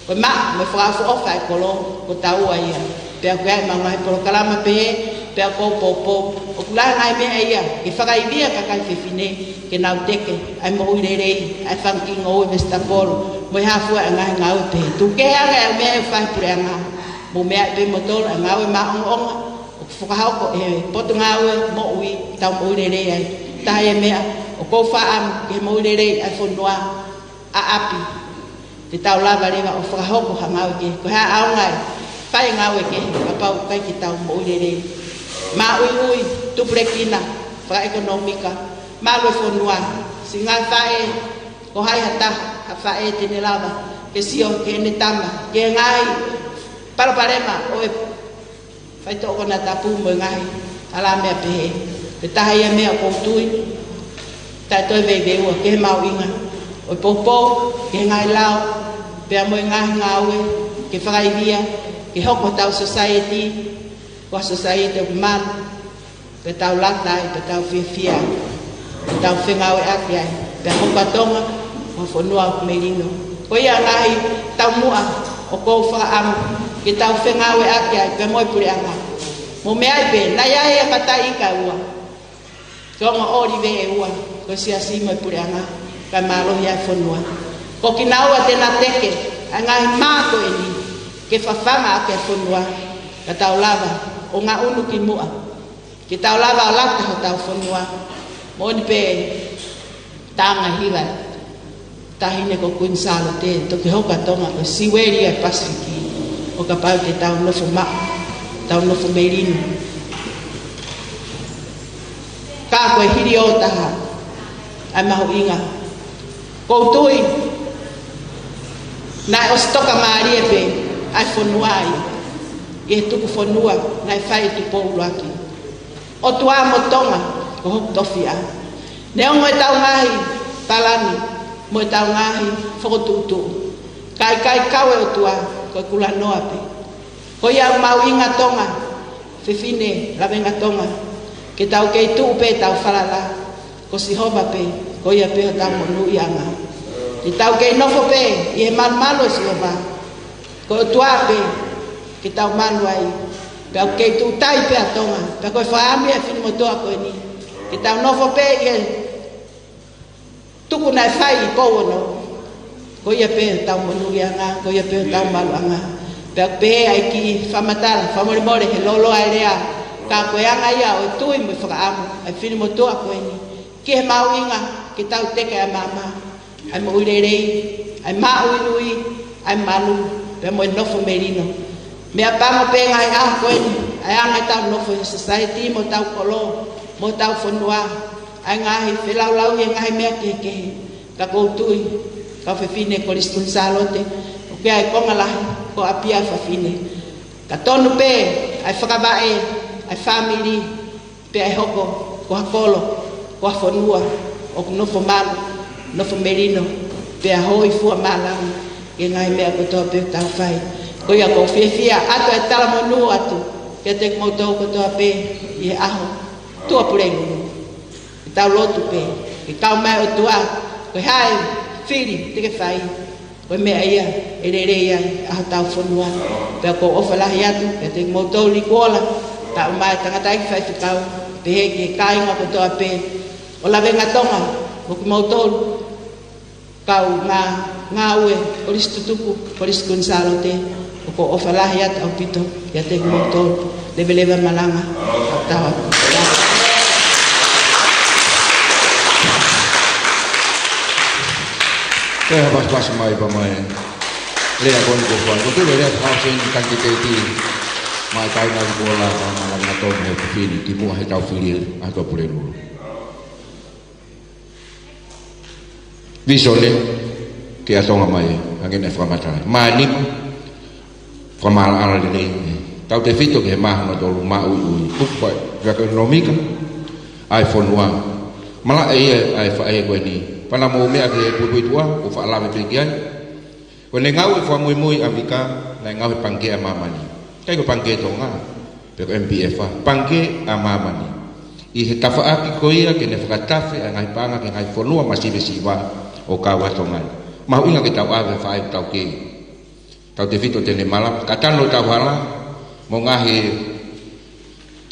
ko ma mo fa fu ofa kolo ko tau ai pe ko ai ma ngai por kalama pe pe ko popo o kula ngai me ai ke fa kai dia ka kai fine ke nau teke ai mo ile ai fa ki ngo e sta por mo ha fu ngai ngau pe tu ke ai me fa pure nga mo me pe mo to ngau ma ong fukahau ko e potu ngawe mo ui tau mo ile ai tai me o ko fa am ke mo ile ai fonua a api te tau lava leva o fukahau ko ngau ke ko ha au ngai pai ngau ke ka pau kai ki tau mo ile ma ui tu prekina fa ekonomika ma lo fonua singai fae ko hai hata fa e te lava ke sio ke ne tama ke ngai para parema o fai to ko na tapu mo ngai ala me pe te tahi me ko tui ta to ve o ke mau inga o popo ke ngai lao pe mo ngai ngawe ke fai dia ke hoko tau society ko society man pe tau lata pe tau fia tau ngawe akia pe ko patonga o fonua melino ko ia ngai tau mua o ko fa am ke tau ngawe akia pe mo puri anga mo me ai pe na ia e patai ka ua ko mo ori ve ua ko sia si mo puri anga ka malo ia fonua ko kinaua te na teke anga ma ko ni ke fa fama ke fonua ka tau lava o nga unu ki mua ke tau lava la ka tau fonua mo ni pe tanga hiva tahine ko kunsalo te to ke hoka tonga ko siweri e pasiki o ka pau te tau no fuma tau no fumerino ka ko hiri o taha ai mahu inga ko tui na o stoka mari e pe ai fonuai e tu ko fonua na fai tu po laki o tua motonga ko hok tofia ne o e tau ngai talani mo tau ngahi fotutu kai kawe o tua ko kula noa pe ko ia mau inga tonga fifine la venga tonga ke tau ke tu pe tau falala ko si hoba pe ko ia pe tau mo ianga ke tau ke no fo pe e mal malo si hoba ko tua pe ke tau malu ai pe ke tu tai pe tonga pe ko fa ami e fin mo toa ko ni ke tau no fo pe e tuku na fai pono ko ia pe tau mo ianga ko ia pe tau malu anga pe ai ki famatala famore more he lolo ai rea ka ko anga ia o tui mo fa am ai fini mo to ko ni ke mau inga ki tau te ka mama ai mo ire ai ma ui ai malu pe mo no fo merino me apa mo pe ngai a ko ni ai anga tau no fo society mo tau kolo mo tau fonua ai ngai fe lau ngai me ke ka ko tui ka fe fine ko responsalote ke ai konga la ko apia fa fine ka tonu pe
ai whakawae, ai family, pe ai hoko, ko hakolo, ko hafonua, o ku nofo malu, nofo merino, pe a hoi fua malang, e ngai mea kotoa pe tau whai. Ko ia ko whiawhia, ato e tala monua atu, kia te kumautou kotoa pe, i he aho, tua purengunu. I tau lotu pe, i tau mai o tua, ko hai, whiri, te ke whai, ko mea ia, e re ia, aho tau whanua, pe ko ofalahi atu, kia te kumautou li kuola, tau mai tangata i whai whikau, pe heki e kāinga kotoa pe, o la venga tonga, o ki mautolu, kau ngā ue, polis tutuku, polis Gonzalo te, o ko ofalahi atu au pito, ia te ki mautolu, leve malanga, au tawa.
Kaya pas mai pa mai. Lea kon ko ko. Ko le pa sen kan ki ti. Mai tai na ko la pa ma na to me fini ti mo he tau fili a to pure lu. Visole ke a tonga mai angene fra mata. Ma ni fra mal ala le tau te fito ke ma no to ma u pu pa ga ko no mika iPhone 1 mala ai fa ai ko ni pana mo mea ke pui tua o fa la me pekian ko ne ngau fa muy avika na ngau pangke amamani kai ko pangke tonga pe ko MPF pangke amamani i he tafa aki ko ia ke ne fa tafe ngai panga ke ngai fonua masive siva o ka wa tonga ma inga ke tau ave fa tau ke tau te fito te ne mala katano tau hala mo ngahi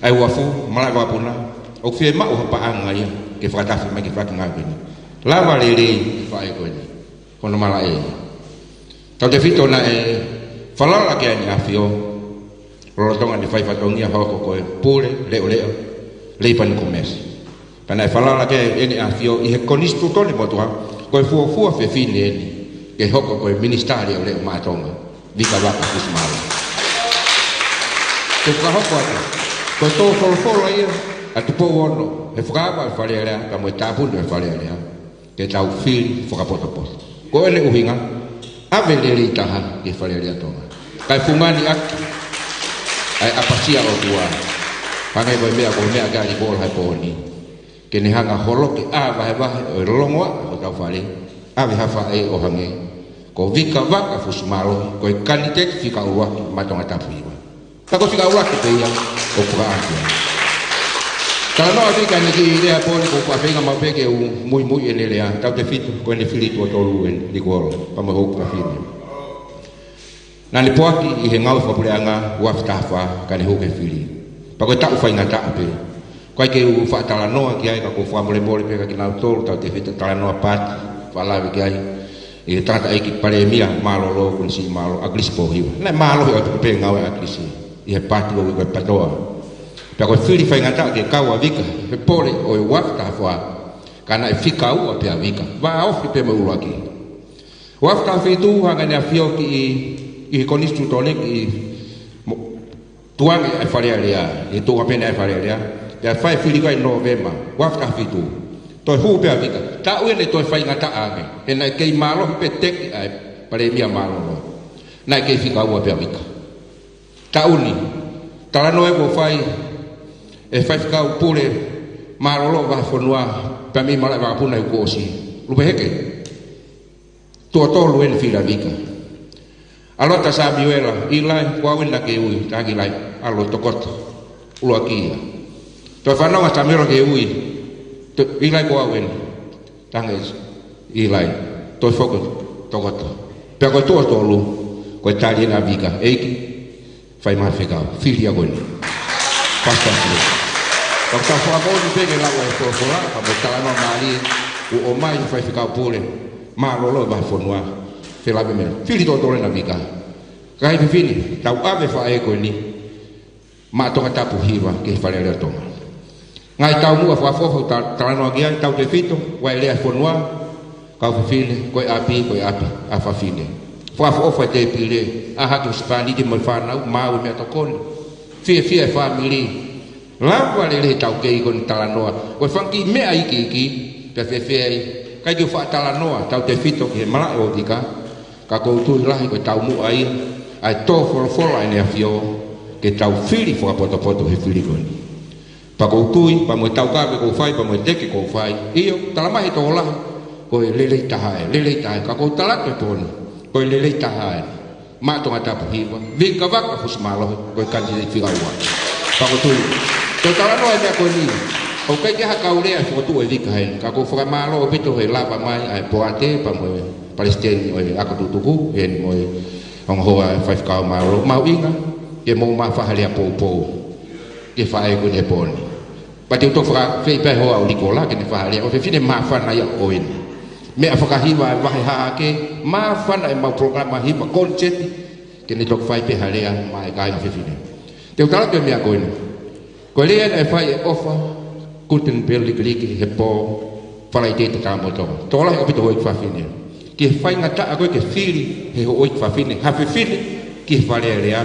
ai wafu mala wa puna o fie ma o pa anga ia ke fa tafe ma ke fa ngai lava lele fai ko ni kono mala e tau te fito na e fala la ke ani afio lo tonga ni fai fatongia ha ko pure le pan comes pana fala la ke ani afio i he konistu tole motua ko fu fe fine ni ke hoko ko ministerio le ma tonga vika va ku smala ko ka hoko ko to folo ia atu po wono e fukaba fale ala ka mo tapu de fale ala ke tau fili whakapotapoto. Ko ele uhinga, ave lere taha ke whalerea tonga. Kai fungani aki, ai apasia o tua, pangai koe mea gari bol hai pohoni. Ke ne hanga holo ke vahe o longoa o tau whale, ave hafa e o hange. Ko vika waka fusumalo, koe kanitek fika uwaki matonga tapu iwa. Tako fika uwaki pe ia, o pura akia. Kalau no Afrika ni ki idea pole ko pa penga mapeke u muy enelea tau te fitu ko ne filito tolu en di gol pa mo ko fini na ni poaki i he ngau fa pule anga wa ftafa ka ne ho ke fili pa ko ta u fa ngata pe ko ke u fa tala no ki ai ka ko fa mole pe ka ki na tolu tau te fitu tala no pat fa la ki ai e tata ai ki pare mia malo lo kun si malo aglispo hiwa na malo o pe ngau aglisi i he pat lo ko patoa Pako fili fai ngata ke kawa vika pe pole o e wafta fwa kana e fika ua pe vika va ofi pe mo uaki wafta fitu hanga na fio ki i konistu tole ki tuange e fare alea e to apena e fare alea pe fai fili kai novemba wafta fitu to hu pe vika ta uele to fai ngata age e na ke malo pe tek ai pare mia malo na ke fika ua pe vika ta uni tala no e go fai e fai kau pule marolo va fonua pa mi mala va puna ko si lu beheke to lu en fila vika alota sa biwela ilai kwa wenda ke ui tagi lai alo tokot lu akia to fa no sta mero ke ui to ilai kwa wen tanges ilai to foko tokot pe ko to lu ko tali na vika eki fai ma fika filia gon pasta Kau tahu apa ni pergi lawa itu pola, kamu tahu nama mali, o mai fai ficar pule, malolo vai fonua, fela bemel, fili totore na vika, kai fini, tahu ave fai ko ni, ma tonga tapu hiva ke fale le tonga, ngai tahu mu afa fofo tahu no agian tahu te fito, wai le fonua, kau fili, koi api, afa fili, fofo te pile, aha tu spani di malfana, mau me tokon, fie family. Lava le tau ke kon talanoa ko fanki me ai ki pe fe ai kai ke fa talanoa tau te fito ke mala o dika ka ko tu la ko tau mu ai to for ai ne afio ke tau fili fo poto he fili ko ni pa ko tui pa mo tau ka ko fai pa mo teke ko fai io talama i to la ko lele tahai ka ko tala ko pon ko lele tahai ma to ngata hiwa vi ka vaka fus malo ko kan di figa wa pa ko tui to tala no ya ko ni o kai ke ha ka ule fo tu e vi ka hen ka ko fra malo pe to he la pa mai ai po ate pa mo palestine o ako tutuku en mo ong hoa 5 ka malo mau inga ke mo ma fa halia po ke fa e ko ne pon pati to fra fe pe ho au likola ke ne fa halia o fe fine ma fa na ya oin me afaka hiwa wa ha ke ma fa na ma programa hiwa concert ke ne to fa pe halia ma ga na fe fine te utala ke me ko ni ko le e fa e ofa kuten pel liki he po fala ite ta mo to la ko pito ho fa fine ke fa ngata ko ke fili he ho fa fine ha fe fine ke fa le ya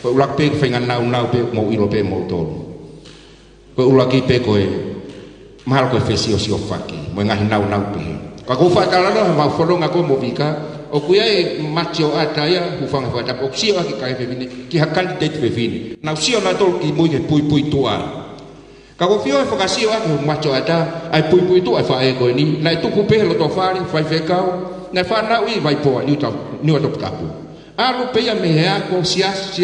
ko ulak pe fa nau pe mo ilo pe mo to ko ulaki pe ko e mal ko fe si o faki mo ngahi nau pe ka ko fa kala no ma folonga ko mo bika o kuya e macho ata ya hu fa fa ta oksio ki ka fe fine ki hakal de fe fine na sio na tol ki mo ke pui tua ka ko fio e fa kasio a ko macho ata ai pui tua fa e ko ni na tu ku pe lo to fa fe ka na fa na ui vai po ni to kapu alu pe ya me ha ko sias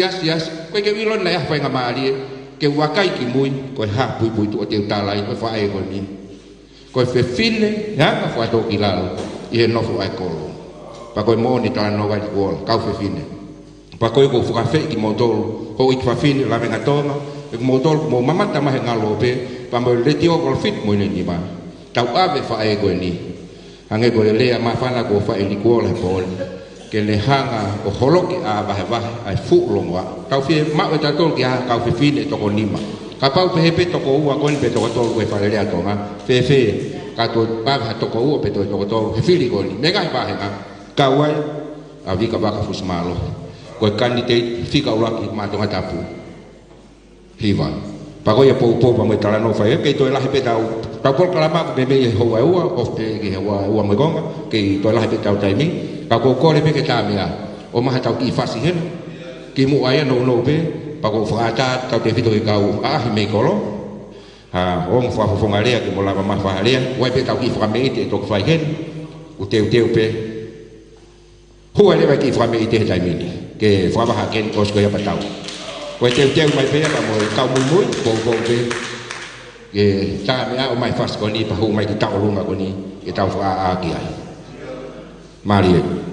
ko ke wilo na ya fa nga mali ke wakai ki mui ko ha pui tu te talai ko fa e ko ni ko fe fine ya ka fa to kilalo e no fu ai ko pa ko mo ni ta no ga ko ka fe fine pa ko fa fe ki mo do ko i fa fine la venga toma e mo do mo mama ta ma nga lo pe pa mo le tio ko fit mo ni ba tau ave fa e ko ni ange ko le ma fa na ko fa e ni ko le po ke le hanga o holoki a va ai fu longa ka fi ma o ta tol ki a ka fi fine to ko nima ka pa pe pe to ko u ko ni pe to ko tol ko fa le ato nga fe ka to pa ha to ko u pe to ko to he fili ko ni me ga ba nga ka wai a vi ka ba ka fus malo ko candidate fi ka ula ki ma to nga tapu hiva pa ko ya po pa mo ta no fa ke to la he pe ta ta ko kala ma be be ho wa of te ki wa mo gonga ke to la he pe ta tai mi ka ko le pe ke ta mea o ma ta ki fasi hen ki mu aya no pe pa ko fa ta te fito ki ka u a me ko lo ha o mo fa fo ngale ki mo la ma fa ale wa pe ta ki fa me te to fa hen u te pe ho ale ba ki fa me te ta mi ke fa ba ha ken ko sko ya pa tau ko te mai pe pa mo ka mu po pe ke ta mea o mai fas ko ni pa ho mai ki ta lu ma ko ni ki ta fa a ki ai Maria.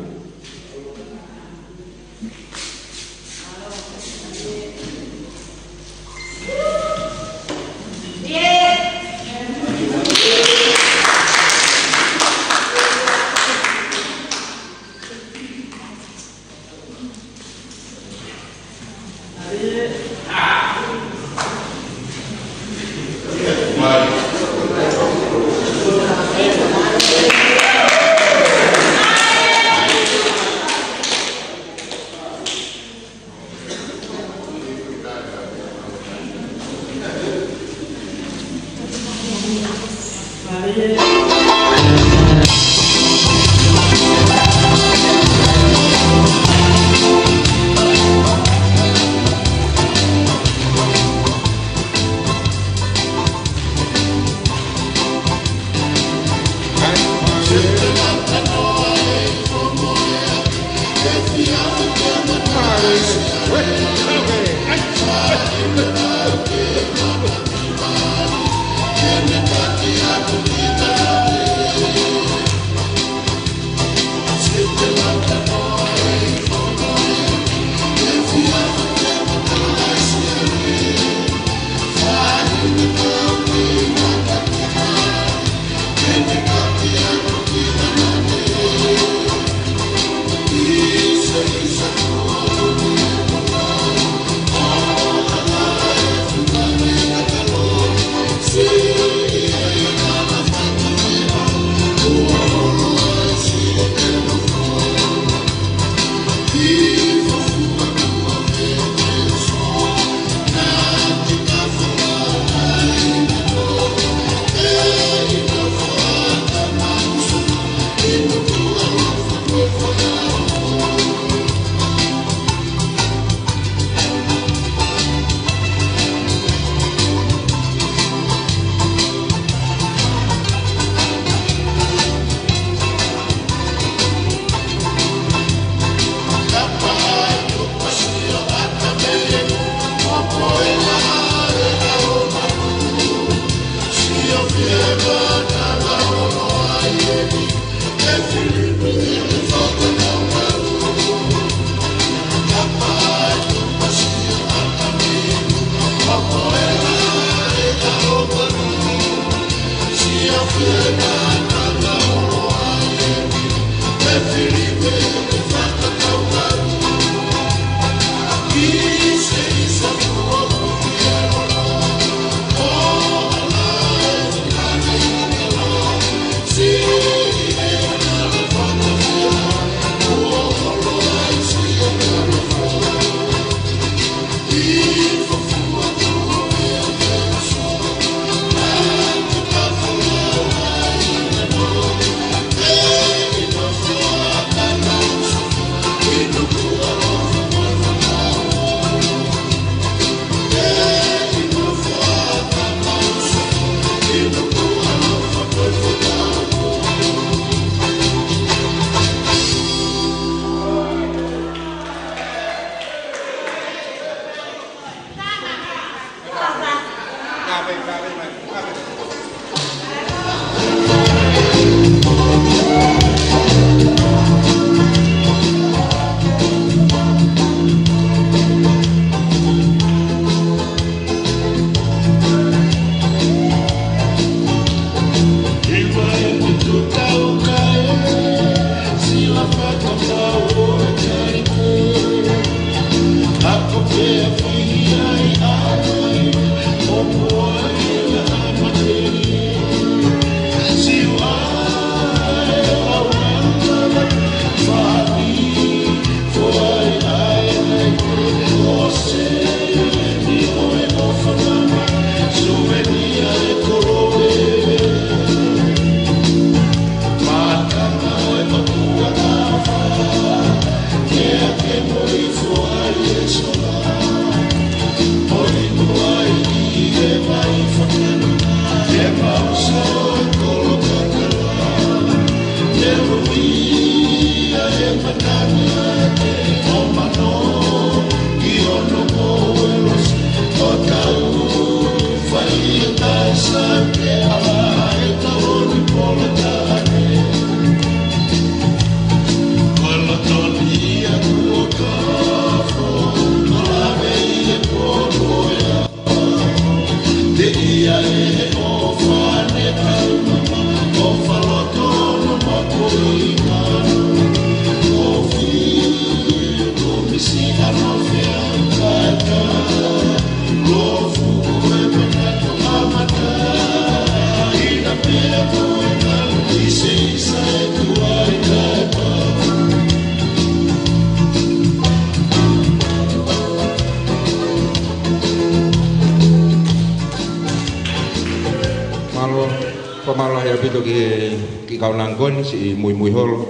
Pamalah ya pito ki kaunangkon si muy hol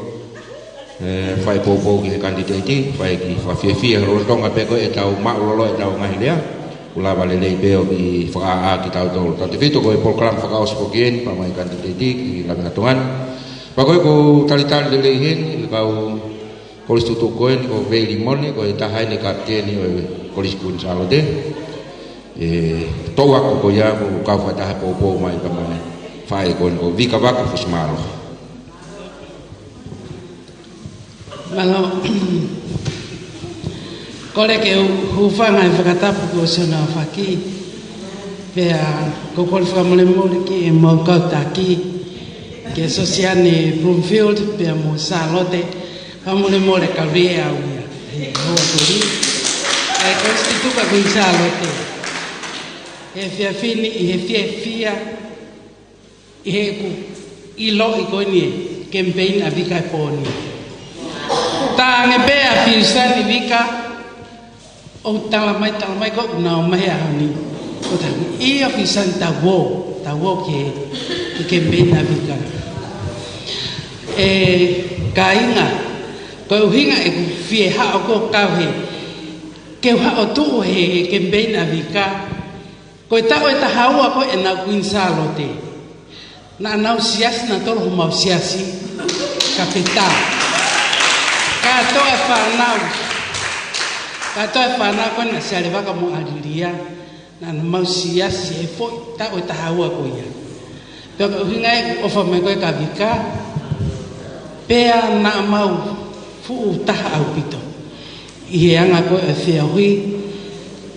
fai popo ki kandidati fai ki fa fie rotong ape ko etau ma lolo etau ngahilea ula vale lei beo ki fa ki tau tol tapi pito ko program fa kaos pokien pamai kandidati ki laminatungan pakoy ko tali-tali lehin kau kolis tutukoen ko ve limon ko tahai ni kapten ni kolis kun salode towa ko ya ko ka fa ta popo mai pamai fai kon ko vika vaka fusmalo
malo kole ke ufanga fakatapu ko sona faki bea ko kol fa mole ki mo ka taki ke sosiane Bloomfield bea mo salote fa mole ka ria u ho tori e constituka ko salote e fia fini e fia Iheku ilo ikonie campaign avika poni ta ngebe afirsan vika o talamai ko na mai ani o ta I afirsan tawo ke campaign avika kainga ko hinga e fie ha ko ka he ke ha o tu he campaign avika ko ta hawa ko ena kuinsalote na nau siasi na tolo mau siasi kapita kato e whanau ko na siale waka mo ariria na mau siasi e fo ta o tahaua ko ia pero hinga o fa me ko ka vika pea na mau fu taha au pito I anga ko e fea hui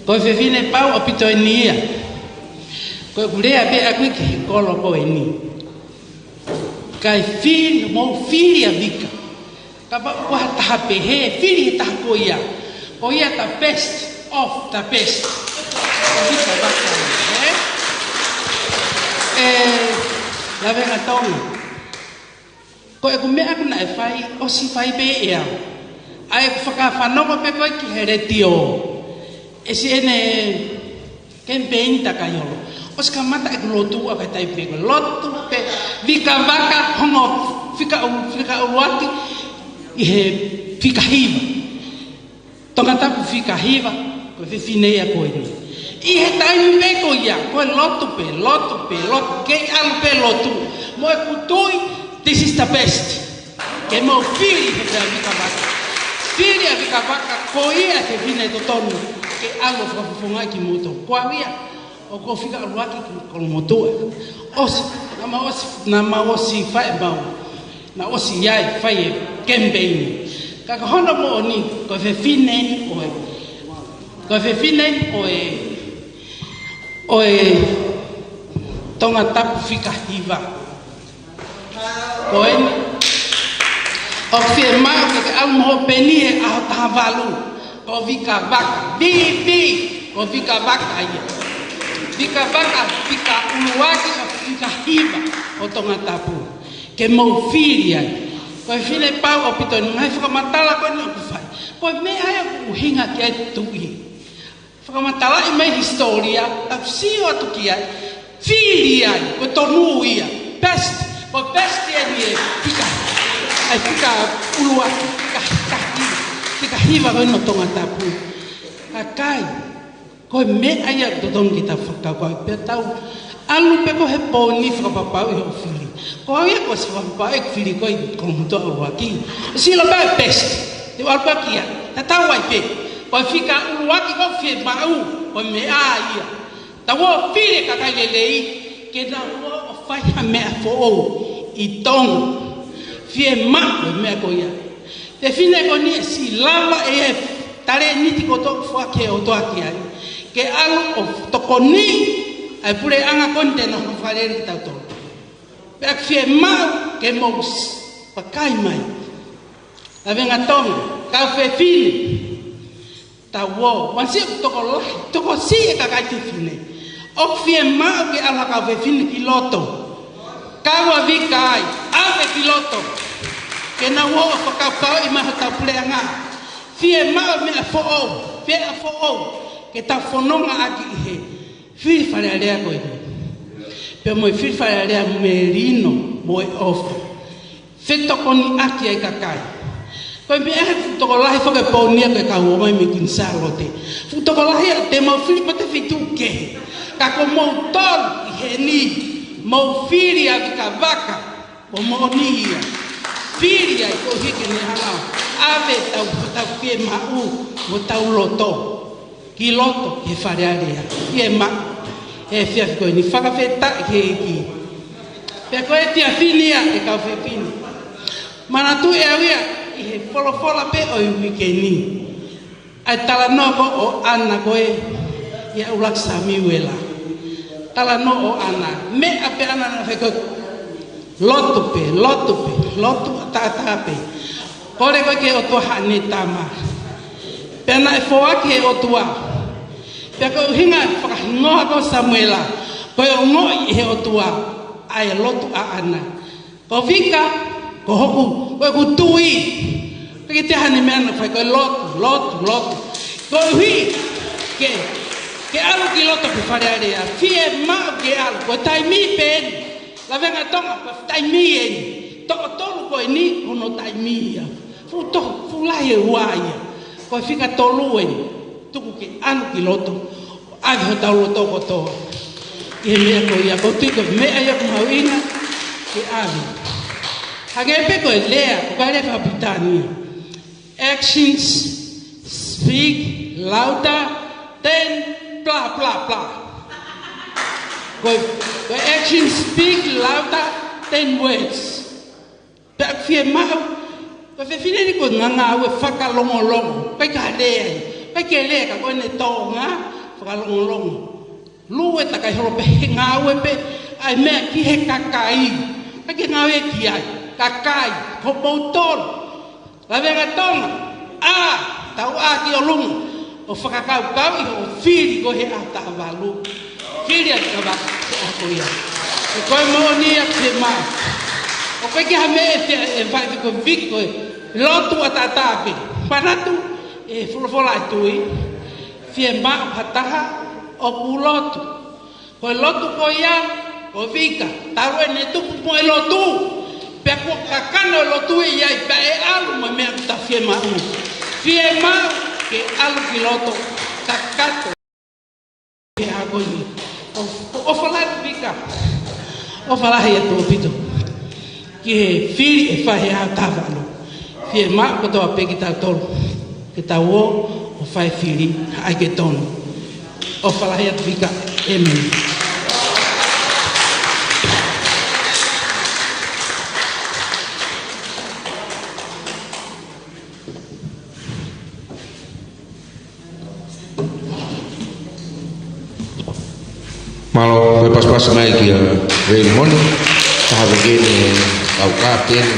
ko fe fine pau o pito nia ko kulea be aku ki kolo ko ni kai fil mo filia vika kapa wa ta he fili ta ko ia ta best of the best vika baka la venga tona ko e kume aku na e fai o si fai be ia ai faka fanoma pe ko ki heretio esi ene campaign ta kayolo os kamata e lotu aka tai pe lotu pe vika vaka hono fika uwati he fika hiva tongata fika hiva ko fineia ko ni he tai me ko ya ko lotu ke al pe lotu mo e kutui this is the best ke mo fili he vika vaka fili vika vaka ko ia ke fine to tonu ke alo fonga ki moto kwa via o ko fika alwaki ko motoa na osi fai bau na osi yai fai campaign ka hono mo ni ko fe finen o tonga tapu fika hiva ko en
O fie mau ke al mo penie a tavalu. O vika baka. Bi. O vika baka ia. Vika baka vika uluaki o vika hiva o tonga tapu. Ke mo filia. Ko file pau o pito ngai fika matala ko no fai. Ko me ai ku hinga ke tuhi. Fika matala i me historia, si o tu kia. Filia ko tonu ia. Best. Ko best ia vika. Ai fika ulua fika hiva ko no tonga tapu kakai ko me aya do don kita faka ko petau alu pe ko he poni fika papa o fili ko ia ko se papa e fili ko ko to aqui si lo ba best de alpa kia tata wai pe ko fika ulua ki ko fe mau ko me aya ta wo fili kakai lei ke na wo fai me fo o i tong fie ma me ko ya te fine ko ni si lava e tare ni ti ko to fa ke o to aki ai ke alu o to ko ni ai pure anga konte no fa le ta to pe fie ma ke mo pa kai mai la venga tong ka fe fine ta wo ma si to ko si ka ka ti fine o fie ma ke ala ka fe fine piloto kawa vikai ave piloto ke na wo ka i ma ta pleanga fie ma me fo o ke ta fononga aki he fi fa le ko pe mo fi fa le merino mo off feto con aki ai kakai ko me e to la fo ke po ni ke ka wo mai mi kinsalo te fu to la te mo fi pa te fitu ke ka ko mo ton he ni mo filia ka vaca o mo nia filia ko hike ni hala ave ta fie mau mo ta loto ki loto ke farearea e ma e fia ko ni faka feta ke ki pe ko e tia finia e ka fe fini mana tu e awia e folo pe o weekeni ai tala no o ana ko e ya ulak samiwela tala no o ana me ape ana na feko lotu ta pe kore ko ke o to hani tama pena e fo ke o tua pe ko hinga fa no ko samuela ko ngo e o tua ai lotu a ana ko vika ko hoku ko tui ke te hani me ana fa ko lotu ko hi ke alu ki loto pe fare area fie ma ke alu ko tai mi pen la venga tonga ko tai mi en to ko ni ono tai mi ya fu la ye waia ko fika tolu en tuku ke alu ki loto ave ho ta loto ko to e me ko ya ko tiko me aya ko hawina ke alu hage pe ko lea ko le kapitani actions speak louder than blah blah blah. Go actions speak louder than words. Tak fie mau. Ko fe fine ni ko nganga we faka longo. Pe ka le. Pe ke le ka ko ne tonga faka longo. Lu we ta ka horo pe ngawe pe ai me ki he kakai. Pe ke ngawe ki ai. Kakai ko botol. La venga tonga. Tau ki o lungo. O whakakau i o whiri ko he ata avalu. Whiri a ka waka ako ia. E koe mo ni a te maa. O koe ki ha me e whai ko viko e lotu a tatape. Panatu e wholofola e tui. Fie maa pataha o ku lotu. Koe lotu ko ia ko vika. Taru e ne tupu mo e lotu. Pea ko kakano e lotu e iai. Pea e alu ma mea ta fie maa. Fie maa ke alu piloto kakato ke agoni o falar vika o falar ya to pito ke fili e fa ya tavalo fie ma ko to pe kita tol kita wo o fa fili ai ke ton o falar ya vika amen.
Malo pas-pas mai kia Raymond tahap begini kau kapten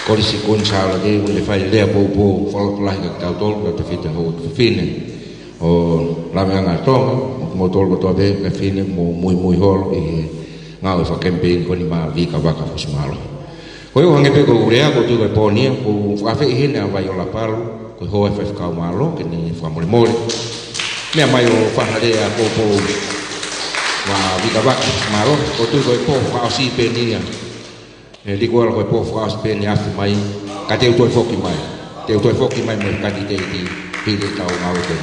Kolisi kun sa la ke le fai le po po fol la ka ta tol ka fita ho fine o la me nga tonga mo tol ko to be ka fine mo muy hol e nga fa campaign ko ni ma vika vaka fos malo ko yo hange pe ko urea ko tu ko ponia ko fa fe hina va yo la palo ko ho fa ka malo ke ni fa mo mo me ma yo fa hare a ko po wa vika vaka malo ko tu ko po fa si pe ni di kuala ko po fas pe ni afi mai ka te to foki mai mo ka di te di tau ngau te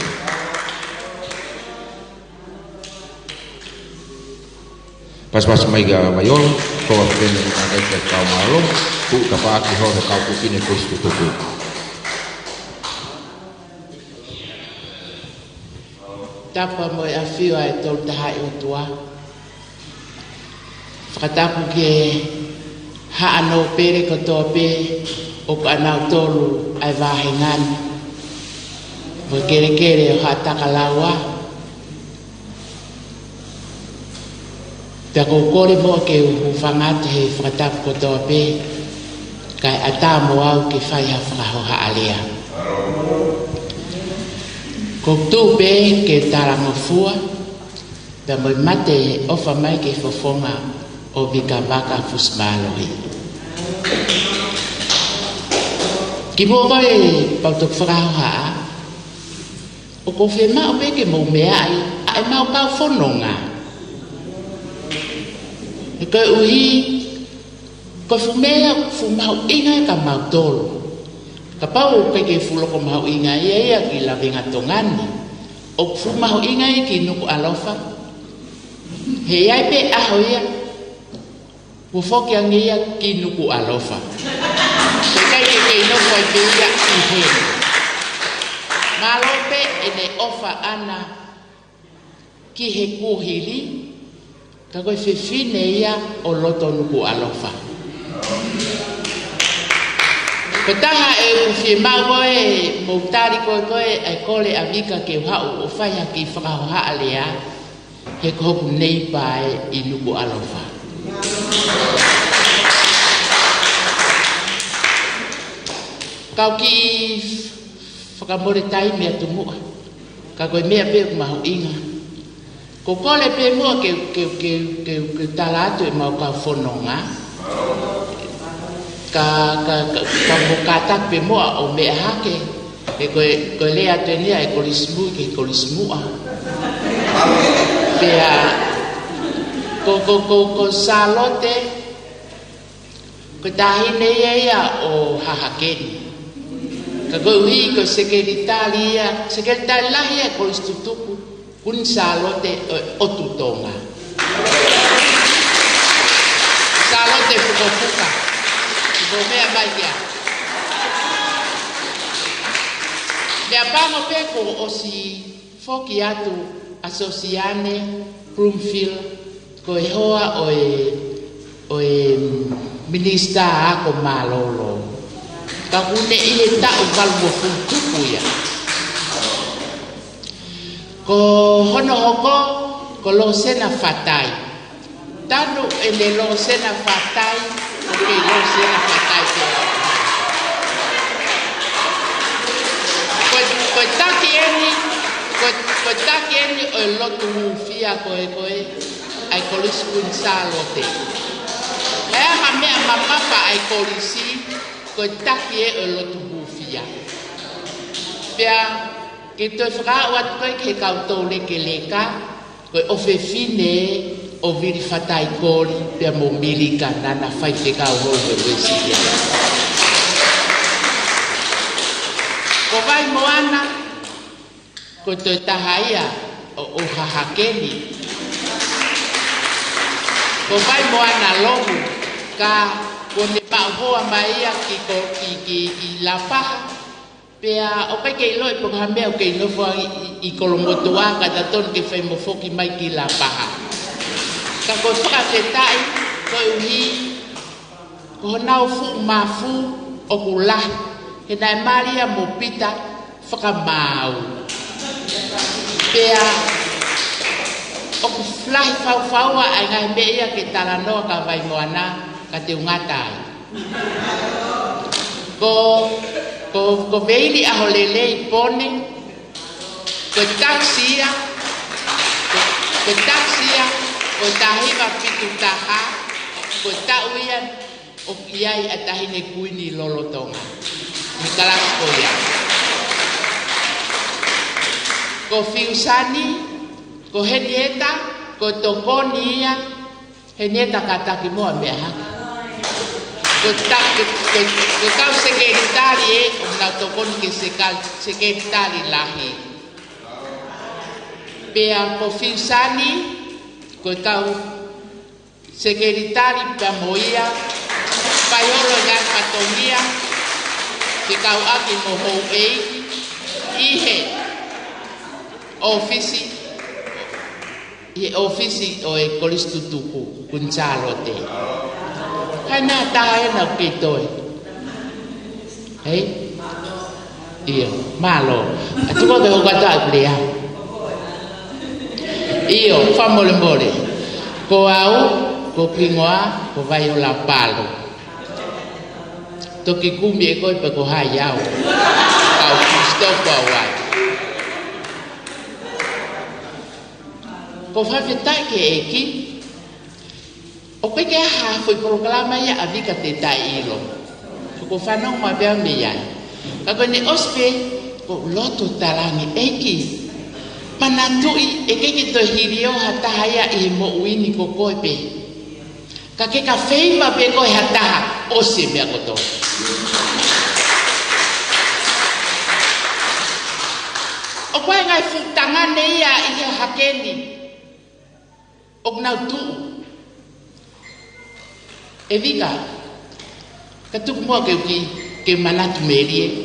pas mai ga mayor ko pe ni ka te tau malo ku ka pa ki ho ka ku pine ko stu to ku
tapa mo afi ai tol ta o tua fatapu ke ha ano pere ko tope o kana tolu ai vahengan mo kere ha takalawa ta ko kore mo ke u fangate he fatap ko tope kai atamo au ke fai ha fa ha alia ko tupe ke taramafua da mo mate o fa mai ke fofonga o vika vaka fusmaloi ki mo vai pautok fraha o ko fe ma o ke mo me ai ma ka fononga e ko ui ko fumea fumau inga ka mautolo ka pau ke fulo ko mau inga ia ki la venga tongani o fumau inga ki nuku alofa he ai pe ahoia o foki angia ki nuku alofa kai ke no ko be ya ihe malope ene ofa ana ki he kuhili ka ko fe fine ya o loto nuku alofa kataha e ufi mago e mutari ko e kole avika ke ha o faya ki fa ha alea he ko nei pai inuku alofa kau ki whakamore tai mea tumua ka koe mea pe mahu inga ko kole pe mua ke talatu e mau ka whanonga ka mukata pe mua o mea hake e koe lea tuenia e kolismu ke kolismua pea ko salote ko tahine ia o hahakeni ko ui ko sekretari lahia ko istutuku kun salote o tutonga salote fuka ko mea baia le apamo pe ko osi foki atu asociane Broomfield ko hoa o minista ako malolo kakune ile ta uvalmo futuku ya ko hono hoko ko lo sena fatai tano ele lo sena fatai ke lo sena fatai ko takieni o lo tu fia ko ai kolis kun salote ha me mama pa ai kolisi ko takie o lo tu bufia pia ke to fra wat ko ke ka to le ke leka ko o fe fine o viri fatai koli pia mo milika nana fai te ka o ho wesi ko vai moana ko to tahaya o hahakeni ko vai moana lomu ka kone pa'uhoa mai ki la paha pea o kai kei loi po hamea o kei nofo i kolomotoa ka taton ke whai mofoki mai ki la paha ka koe whakatetai koe uhi ko honau fu mafu o kulahi he nai maria mo pita whakamau pea o ku flahi whauwhaua ai ngai mea ke talanoa ka vai moana ka te ungatai ko veili a holele pone ko taksia ko tahiva pitu taha ko tauian o iai atahine kuini lolotonga ni kalas ko ya ko fiusani ko henieta ko tokonia henieta kataki mo meha ko kau sekretari o na tokon ke sekretari lahi pea ko fiusani ko kau sekretari pamoia payolo ya patongia ke kau aki mo ho ihe ofisi o e kolistutuku kuncalote hana tae na kitoi hey iyo malo atuko ke kata blia iyo famole ko au ko pingoa ko vai o la palo to ki kumbi ko pe ko hayao au stop away ko favetai ke eki o pe ke ha foi programa ya avika te tailo ko fanong ma be me ya ka ko ni ospe ko loto talangi eki panatui e ke to hirio hata haya e mo wini ko kope ka ke ka feima pe ko hata o se me akoto o kwa ngai futangane ya i hakeni Ognau tu, evika, katuk mo ke manat merie,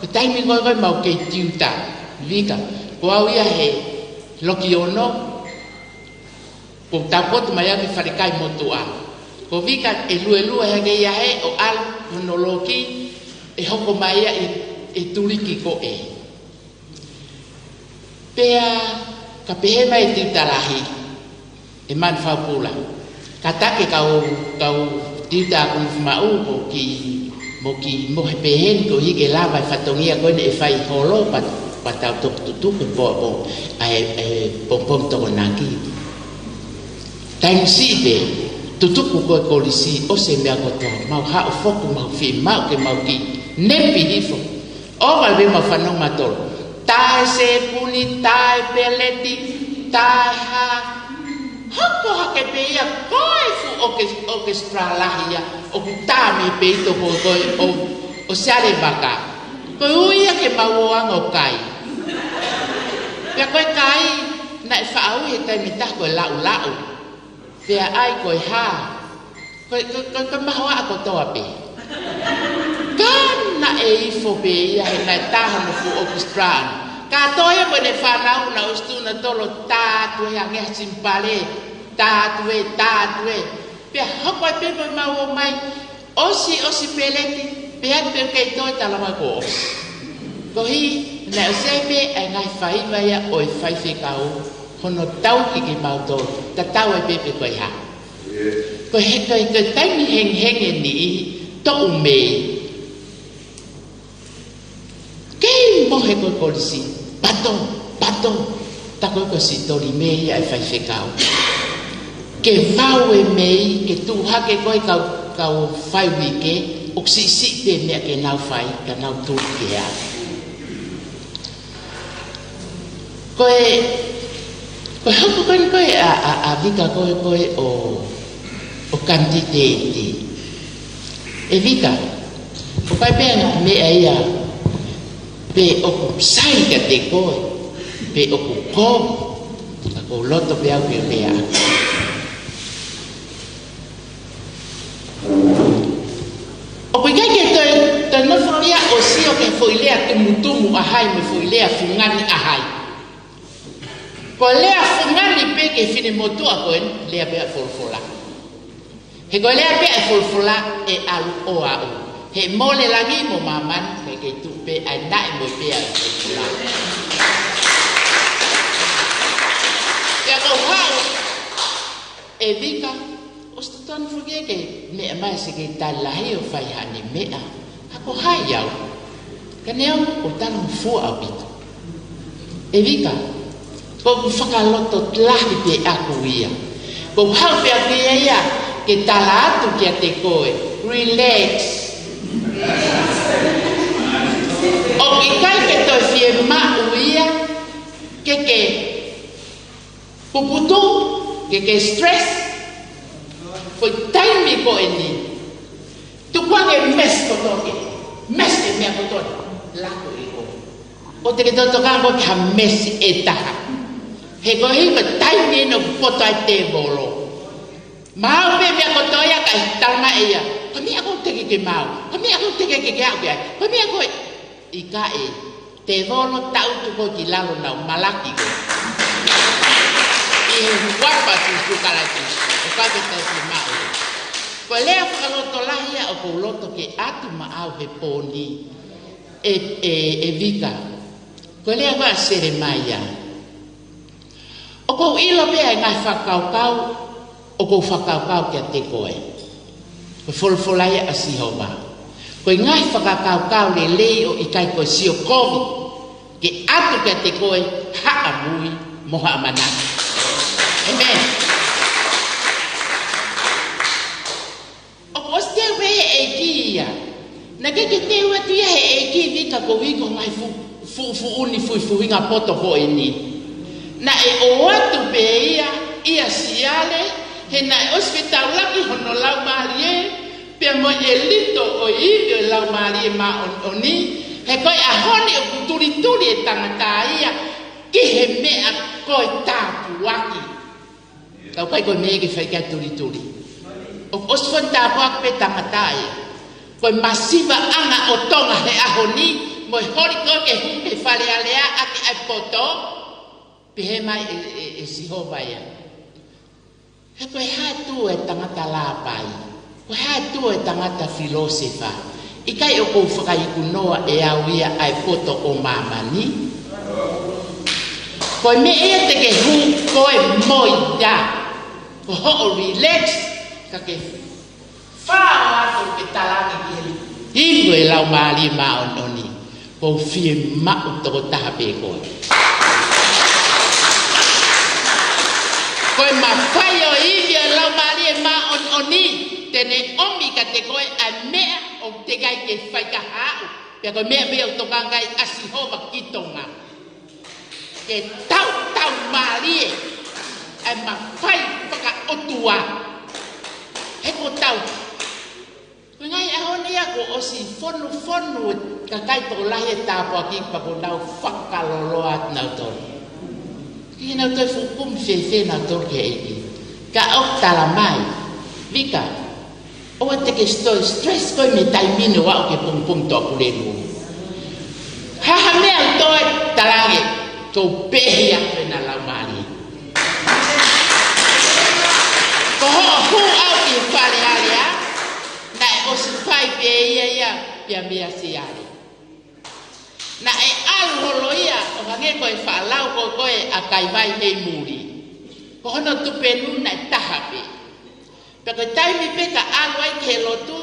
ketai mi goi mau ke tiuta, vika, kau ia he lokiono, kau tapot maya ke farikai motua, kau vika elu he ke ia he o al monologi, hoko maya tuliki ko pea kapehe mai tiuta lahi. Iman fapula kata ke kau tidak aku mau moki pehen ko hige lava fatongia ko ne fai holo patau tutu po ai pom to naki tensi de tutu ko polisi o se me agoto mau ha foku mau fi mau ke mau ki nepi difo o va be ma fanong matol tai se puni tai peleti tai ha hako hake peia koi fu orchestra lahia o tami peito ko o sale baka ko uia ke mauanga o kai ya koi kai na fa'au he tai mitah ko lau pea ai ko ha ko mahoa ko toa pe kan na e fo peia he na taha no fu orchestra katoya mo ne fanau na ustu na tolo tatu ya nge simpale tatu pe hapa pe mau mai osi peleti pe ke to tala ma ko hi na sepe ai ngai fai va ya oi fai fe kau hono tau ki mau to ta tau e pe ko ya ko he ko tai ni heng ni to me ke mo he ko polisi pato tako ko si tori me ai fai fe kau ke mau e mei ke tu ha ke koi kau fai wike oksi pe me ke nau fai ka nau tu ke ya koe hapu kan koe a vika koe o kantiteti e vika o pai pena me aia pe o sai ka te koe pe o ko ko loto pe au pe pea o pe ke te no fia o si o ke foi lea te mutumu a hai me foi lea fungani a hai ko lea fungani pe ke fine motua ko en lea pe folfola he ko lea pe folfola e al o a o he mole lagi mo maman ke tu pe ai nai mo pe a folfola ya ko hao e vika o sto tan fuge ke me mai se ke talahi o fai hani mea Ako hayau. Kaneo o tala fu abito. E vika. Ko whakaloto lahi pe aku ia. Ko hau pe aku ia ke tala atu kia te koe. Relax. O ki kai ke toi fie mau ia ke puputu ke stress foi taimi ko eni tu kwange mes ko toke mes ke me ko toke la ko iko o te to to ka ko ka mes eta he ko iko taimi no poto te bolo mau be me ko toya ka tama ia kami ako te ke mau kami ako te ke aku kami ako ikae te volo tau tu ko ki lalo na malaki ko e guarda tu kalaki o ka ke te mau ko lea fa lo to lahia o ko loto ke atu ma au he poni e vika ko lea va sere maya o ko ilo be ai ngai fa kau o ko fa kau ke te koe ko folfolai asihoma ko ngai whakakau le lei o ikai ko sio kovi ke atu ke te koe haa mui moha amanaki. Amen. O ko ste we e kia na ke te we tia e ki vika ko wiko ngai fu uni fu inga poto ho eni na e o atu pe ia siale he na hospital laki hono lau marie pe mo elito o i la mari ma oni he koi a honi o turi e tangata ia ki he me a koi tapu waki kau kai koi me ki fai ka turi o osfon tapu ak pe tangata ia koi masiva anga o tonga he a honi mo hori ko ke humpe fale alea aki ai poto pe he mai e sihova ia he koi hatu e tangata la pai ko ha tu e tangata filosofa ikai o ko whakai kunoa e au ia ai poto o mamani ko me e te ke hu ko e moi da ko ho relax ka ke fa ato ke talangi kili hingo e lau mali ma ononi ko fie ma uto ko tahape ko ko ma fayo ibi e lau mali ma ononi tene omi ka te koe a mea o te kai ke whai ka hau. Pea koe mea mea o toka ngai asihova kitonga. Ke tau marie ai ma whai whaka otua. He ko tau. Koe ngai ahone ako o si fonu ka kai toko lahi e tāpua ki pa ko nau whakaloloa at nau tonu. Ki nau toi fukum whewhe nau tonu ke eiki. Ka ok tala mai. Vika. O te ke stress koi me taimino wa o ke pum to kulelu. Ha mea toi talange to pehe a na la mari. Ko ho au ki fale alia na o si pai pe ia pia mea si ali. Na e al holoia o hange koi fa lau ko koe a kai vai hei muri. Ko hono tu penu na tahape. Peko taimi peka alwai ke lotu,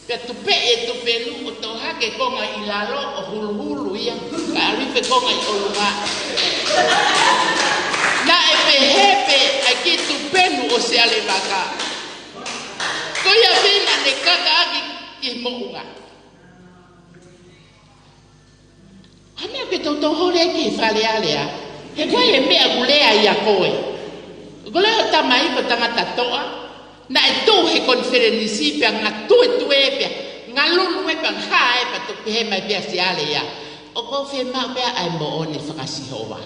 pe tupe e tupe lu o to hake konga i lalo o hulu ia, ka aripe konga i olunga. Na e pe hepe a ki tupe nu o se ale waka. Ko ia pina ne kaka aki ki mounga. Hame pe to hore ki fale alea, he koe e mea gulea ia koe. Gulea tamai ko tangata toa, na e tō he konferenisi pia ngā tue pia, ngā lulu e pia hae pa tō pehe mai pia si ale ia. O kou whi mau pia ai mo o ni whakasihowa.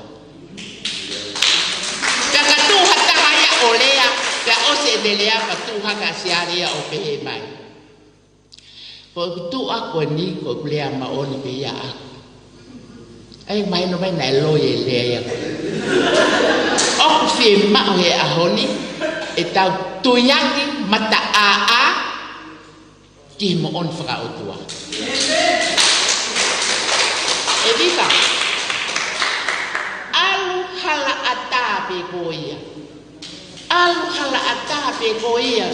Pia ka tū hataha ia o lea, pia o se ne lea pa tū haka si ale ia o pehe mai. Ko tū ako ni ko lea ma o ni pe ia ako. Ai mai no mai nai loe lea ia. O ku whi mau he ahoni, e tau tuyangi mata a ki mo on whaka otua. E vika, alu hala atape ko ia. Alu hala atape ko ia.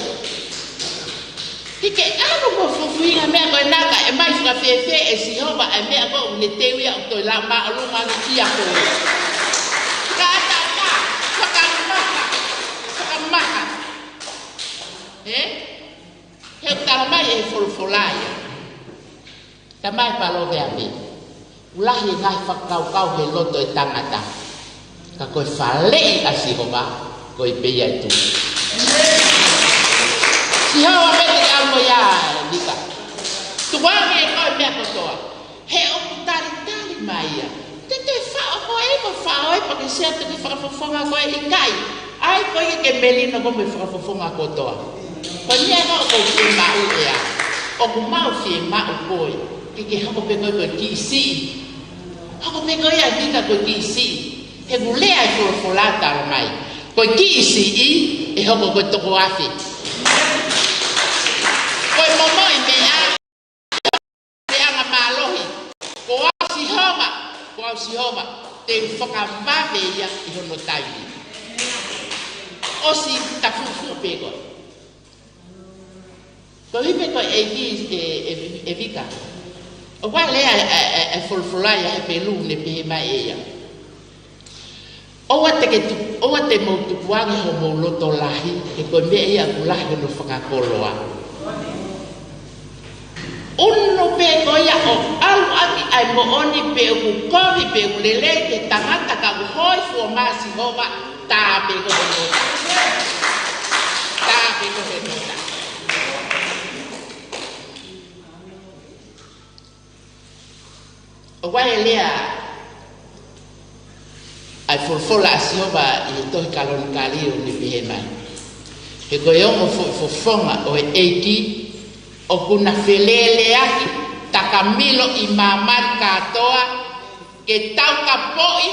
Hike alo mo fufuinga mea koe naka e mai whakawhewhe e Sihova e mea koe une tewia o toi la maa lunga ni ia koe. Ka ata ka, whakamaha. Heu tala mai e wholwholaia. Ta mai palo vea me. Ulahi ngai whakau he loto e tangata. Ka koe whalei a Sihova, koe peia e tu. Sihova me te almo ia nika. Tuwange e koe mea kotoa. He o tari mai ia. Te whao koe e mo whao e pake sea te whakafofonga koe i kai. Ai koe i ke melino ko me whakafofonga kotoa. Koe nia no ko ke mau ea. O ku mau fie mau koe. Ke hako pe koe ki si. Hako pe koe ia nika koe ki si. He gulea e wholawholata o mai. Koe ki si i e hoko koe toko afi. Koe momoi mea. Mea malohi. Ko au Sihova. Te whakamawe ia i hono taimi. O si tafufu pe koe. Koe hipe koe e vika. O kwa lea e wholawholai he pelu ne pehe mai e ia. Owa te mautupuangi ho mauloto lahi, e koe mea ia kulahi no whakakoloa. Uno pe koe ia o alu aki ai mooni pe o kukovi pe o lele ke tangata ka uhoi fua maa Sihova, taa pe koe nota. Taa pe koe nota. O wai lea ai forfola a Sihova i tohi kaloni kalio ni pihe mai. He koe ongo fofonga o e eiki o kuna felele aki takamilo i mamar katoa ke tau ka poi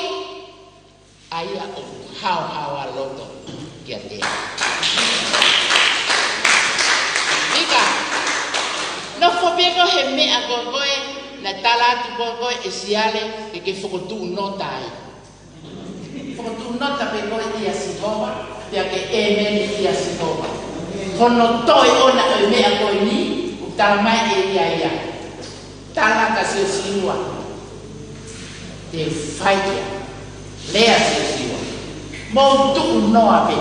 aia o hao a loto kia te. Ika, no fobego he mea koe na talatu koe e siale ke whakotu nota ai. Whakotu nota pe koe ia Sihova, pia ke emeni ia Sihova. Hono toi ona o mea koe ni, utala mai e ia. Tala ka se sinua. Te whaikia. Lea se sinua. Mou tu noa pe.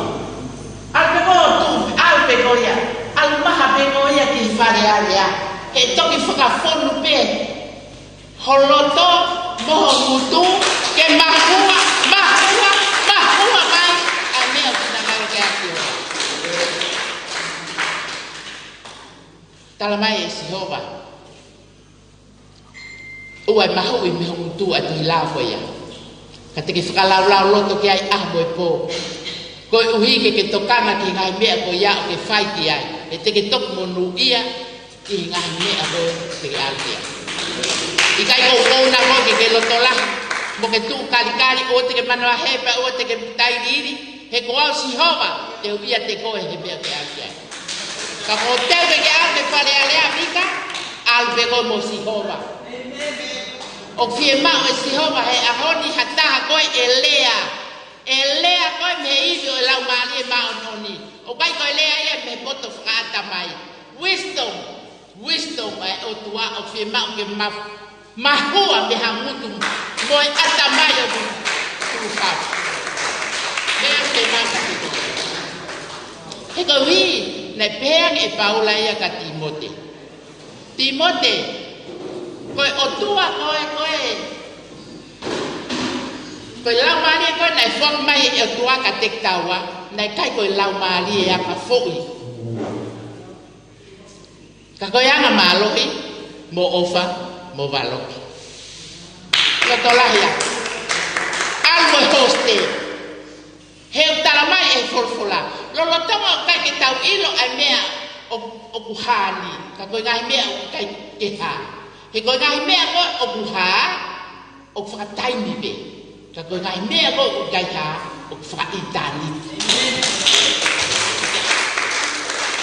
Alpe mou tu, alpe koea. Almaha pe koea ki whare alea. Ke toki whakafonu pe. Holoto, moho mutu, ke mahua mai, a mea kuna ngaro ke aki ora. Tala mai e Sihova. Uai mahu i meho mutu a tui lao koe ia. Ka te ke whakalau loto ke ai ahmo e pō. Koe uhike ke tokanga ki ngai mea koe ia o ke whaiti ai. E te ke toku monu ia ki ngai mea koe te ke alkia. I kai kou na koe ke loto lahi. Mo ke tu kari o te ke manoa hepa o te ke tairiri. He ko au Sihova te uia te koe he mea ke alkia. Ka ko tewe ke alke whare alea mika, alpe koe mo Sihova. O fie mau e Sihova he ahoni hataha koe e lea. E lea koe me iwi o lau maali e mao noni. O kai koe lea ia me poto whakaata mai. Wisdom o tua o fie mau ke mahua me hamutu. Moe ata mai o tukau. Mea te maka tiko. He koe hui, nei peang e paula ia ka Timote. Timote, koe o tua koe lau maali koe nei whong mai e o tua ka tektaua, nei kai koe lau maali e aka fōi. Ka koe anga mālohi, mo ofa, mo valoki. Koto lahia. Almo e hoste. Heu tala mai e folfola. Lolo tonga o kai ke tau ilo ai mea o kuhani. Ka koe ngai mea o kai ke ha. He koe ngai mea koe o kuha o whakataimi be. Ka koe ngai mea koe o kai ha o whakaitani.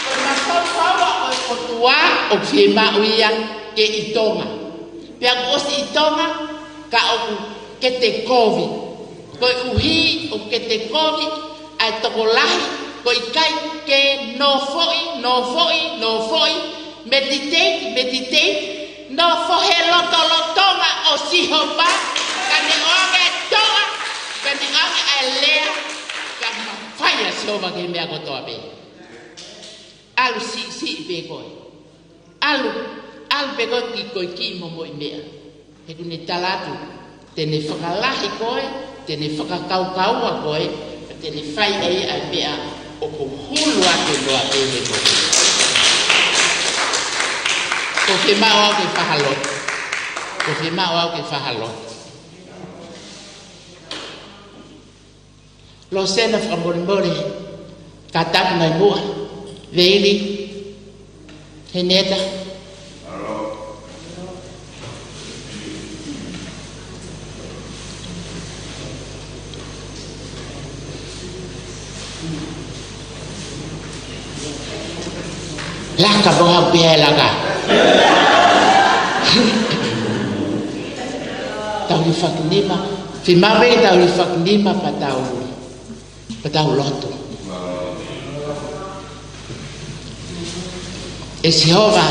Koe matau o tua o whiema uia ke itonga. Pea kosi itonga ka o ke te kovi. Koe uhi o ke te kovi ai toko lahi
ko ikai ke no foi meditate no fohe lotonga o sihoba kane onge toa kane onge alea kama fire sihoba ke mea kotoa be alu si be koi alu be koi ki mo mea he kune talatu tene whakalahi koe tene whakakau koe tene whai ai mea o ko hulu ake loa he koe ko ke mau ke whahalot lo sena whakamore ka tapu ngai mua veili he neta laka boha bia laka tau li whakinima fi mawe tau li whakinima patau loto e si hova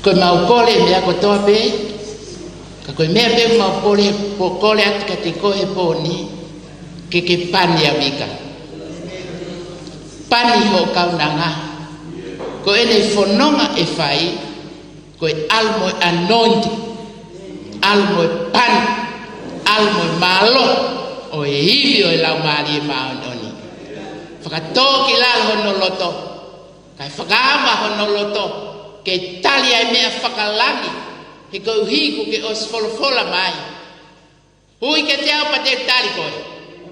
koe mau kole mea kotoa pe ka koe mea pe mau kole atu ka te kohe poni ke pani amika pani ho kaunanga ko ene fononga e fai ko almo anointing almo pan almo malo o e ibi o lau mari e maononi whakatoki la hono loto kai whakaama hono loto ke talia e mea whakalangi he ko uhiku ke os folofola mai hui ke te au pa te tali koe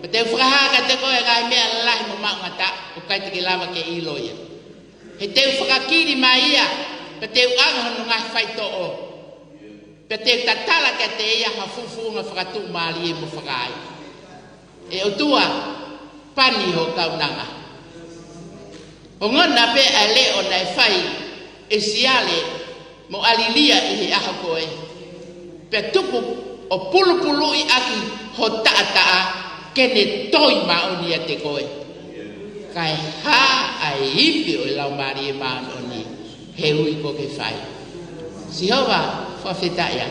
pa te whakahaka te koe ngai mea lahi mo maungata o kai te ki lava ke iloia he te whakakiri mai ia pa te anga hono ngai whaito o pa te tatala ke te ia hafufu nga whakatu maali e mo whakai e o tua pani ho kaunanga o ngona pe a leo nai whai e siale mo alilia i he aha koe pe tupu o pulu i aki ho taa kene toi maoni a te koe kai ha ai ipi o lau mari e maoni he ui ko ke whai Sihova whawheta ia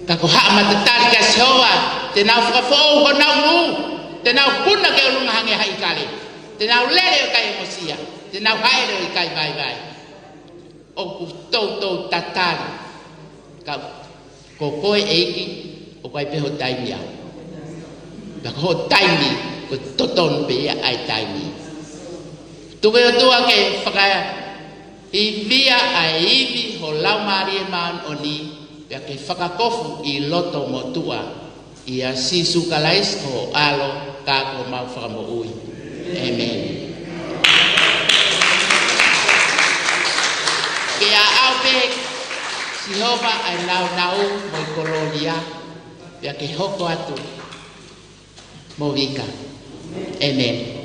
kako haa matatari ka Sihova te nau whakafou ho nau mu te nau puna ke o lunga hange hai kale te nau lere o kai emosia te nau haere o kai vai o ku tau tatari ka ko koe eiki o kai peho taimi au ka ho taimi ko toton pe ia ai taimi tuwe o tua ke whakaya i via ai iwi ho lau mari e maan oni pe ke whakakofu i loto mo tua i a sisu kalais ho alo ka ko mau whakamo ui amen ke a au pe Sihova ai nau mo i kolonia pe ke hoko atu mo vika amen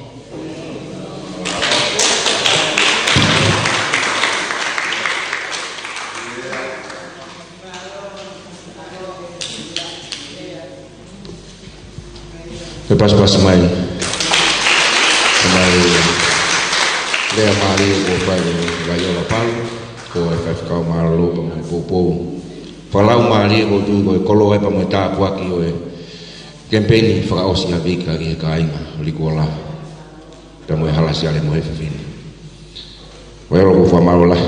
Lepas mai lea mari o pai gaio la pal ko e kau malu pa mo popo falau mari o tu ko kolo e pa mo ta kwa ki o e kempeni fa o sia vika ki kainga likola ta mo halasi ale mo hefin wero ko fa malu la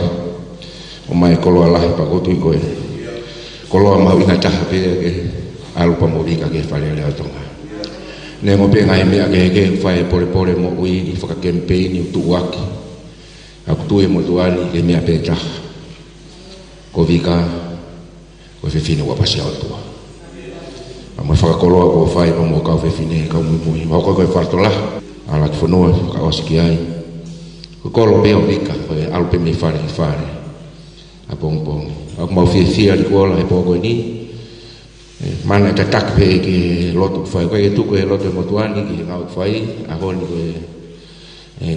o mai kolo la pa ko tu ko e kolo ma ina ta pe ke alu pa mo vika ki fa le tonga ne mo pe ngai mea ke fai pole mo ui i whaka campaign i tu waki aku tue mo tuani ke mea pe tah ko vika ko fefine wa pasi au tua mo whaka koloa ko fai pa mo kau fefine kau mui mo ko fartola ala ki whanua ka osiki ai ko kolo pe o vika ko alu pe me fare a pong aku mau fia di kuola e poko ni mana ta tak pe ki lotu fai ko tu ko lotu mo tuani ki ngau fai a hon ko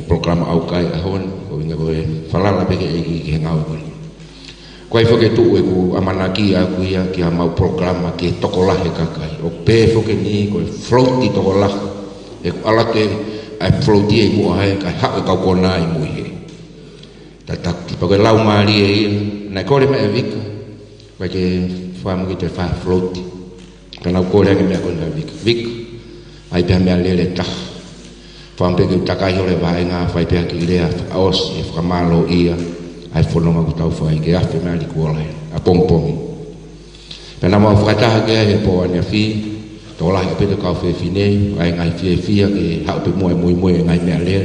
program au kai a hon ko nga ko falala pe ki ngau ko ko ai foke tu ku amanaki a ku ia ki mau program ki tokolah e kakai o pe foke ni ko float ti tokolah e ala ke ai floaty e mo ai ka ha ka kona i mo he ta tak ti pa ko lau mali e na ko le me vika pa ke fam ki te fa floaty kana ko le me ko na vika ai pe me le ta fam pe ke ta ka yo le vai nga fa pe ki le a os e fa malo ia ai fono ma ko tau fa ke a pe me li ko le a pompong pena mo fa ta ke e po ne fi to la ke pe ka fe fine ai ngai fi fi ke ha pe mo ngai me le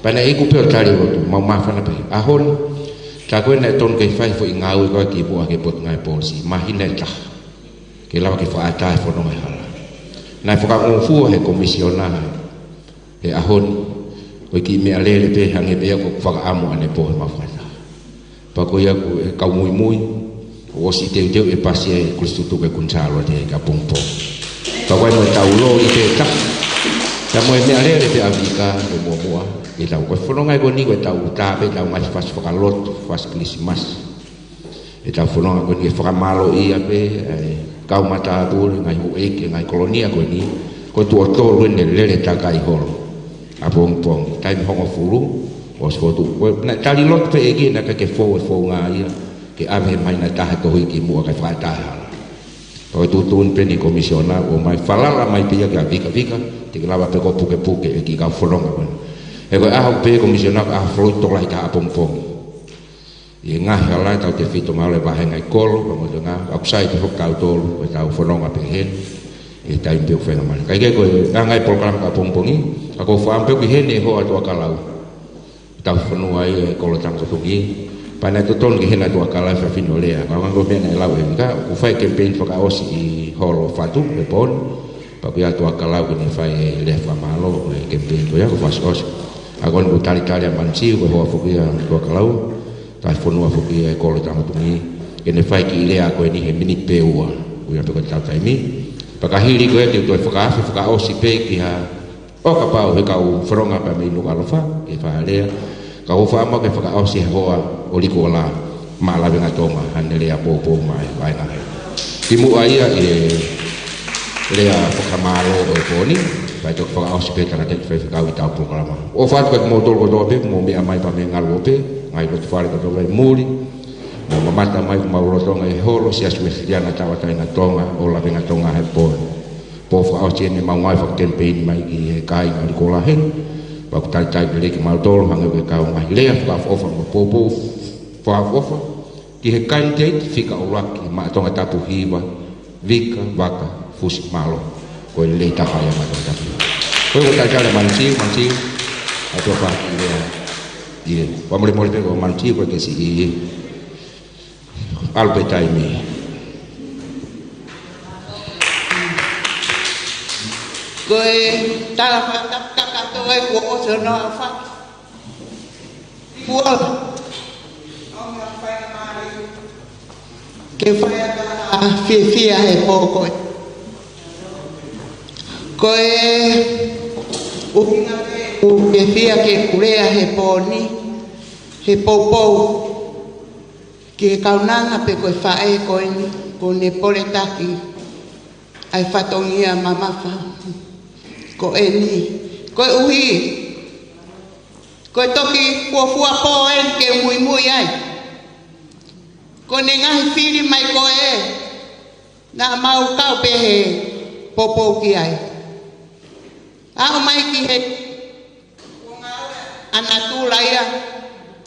pana e ku pe tali o tu ma fa na pe a hon ta ko ne ton ke fa fo ngau ko ki po ke pot ngai po si ma hi ne ta ke la ke fa ta fo no mai hala na fo ka o fu he komisiona e a hon ko ki me le pe hange pe ko fa ka amo ane po ma fa ta pa ko ya ku ka mui o si te e pasie Kristo tu ke kunsalo te ka pompo pa ko no ta ulo i te ta ta mo me ale te avika o mo e ta ko fono ngai ko ni ko ta uta pe ta ngai fas fa lot fas Christmas e ta fono ko ni fa malo i ape ka mata tu ngai ho e ke ngai kolonia ko ni ko tu to ru ne le ta kai hol a pompo ta mi ho fulu o so tu na tali lot pe e ki na ka ke fo ngai ke ame mai na ta ko ki mo ka fa ta o tutun pe ni komisiona o mai falala mai pia ka vika te lava pe ko puke e ki ka folonga ko e ko a pe komisiona a flo to lai ka pompong e nga hala ta te fito ma le ba ngai kol mo nga upside ho ka to o ta folonga pe hen e ta impe fe na mai ka ke ko ngai program ka pompongi ako fa ampe ki hen e ho ato ka lau ta fonu ai ko lo tang ko tungi pana to ton ke hena to akala fa fino lea ka ngo me na lau enga ku fai campaign fa os i holo fatu e pon pa ku ya to akala ku ni fai le fa malo e campaign to ya ku fas os agon ku tali manci ku ho fu ya to akala ta fonu fu ki e ko lo tang to ni ke ne fai ki lea ko ni he mini peua ku ya to ka ta mi pa ka hili ko e to fa os i pe ki ha o ka pa o ka u fronga pa me no ka lo fa ke fa lea ka o fa ma ke fa os i ho o liko la mala venga toma hanele a popo mai vai na timu aia e lea foka malo o poni vai to fa au speta na tek fa ka wita programa o fa ko mo tol ko do be mo me mai pa me ngal ope ngai ko fa ko do vai muri mo mata mai ma ro tonga e holo si asu cristiana tawa ta na tonga o la venga tonga he po fa au chene ma ngai fa campaign mai ki kai ngal ko la hen pa ko tai le ki mal tol hanga ke ka ngai lea fa ofa mo popo ofa ki he candidate fika ulaki ma tonga tapu hiwa vika waka fusi malo ko le ta kaya ma tonga tapu ko ta kala manci atau pa dia wa mo pe ko manci ko ke si albetai mi
ko ta fa ta to e ko so no fa que fai a fia he pouco koe o que fia que curea he poni he poupou que kaunanga pe koe fae koe ni ko ne pole taki ai fatongia mamafa koe ni koe uhi koe toki kuafua po en ke mui ai ko ne ngai fili mai ko e na mau kau pe he popo ki ai a mai ki he ana tu laia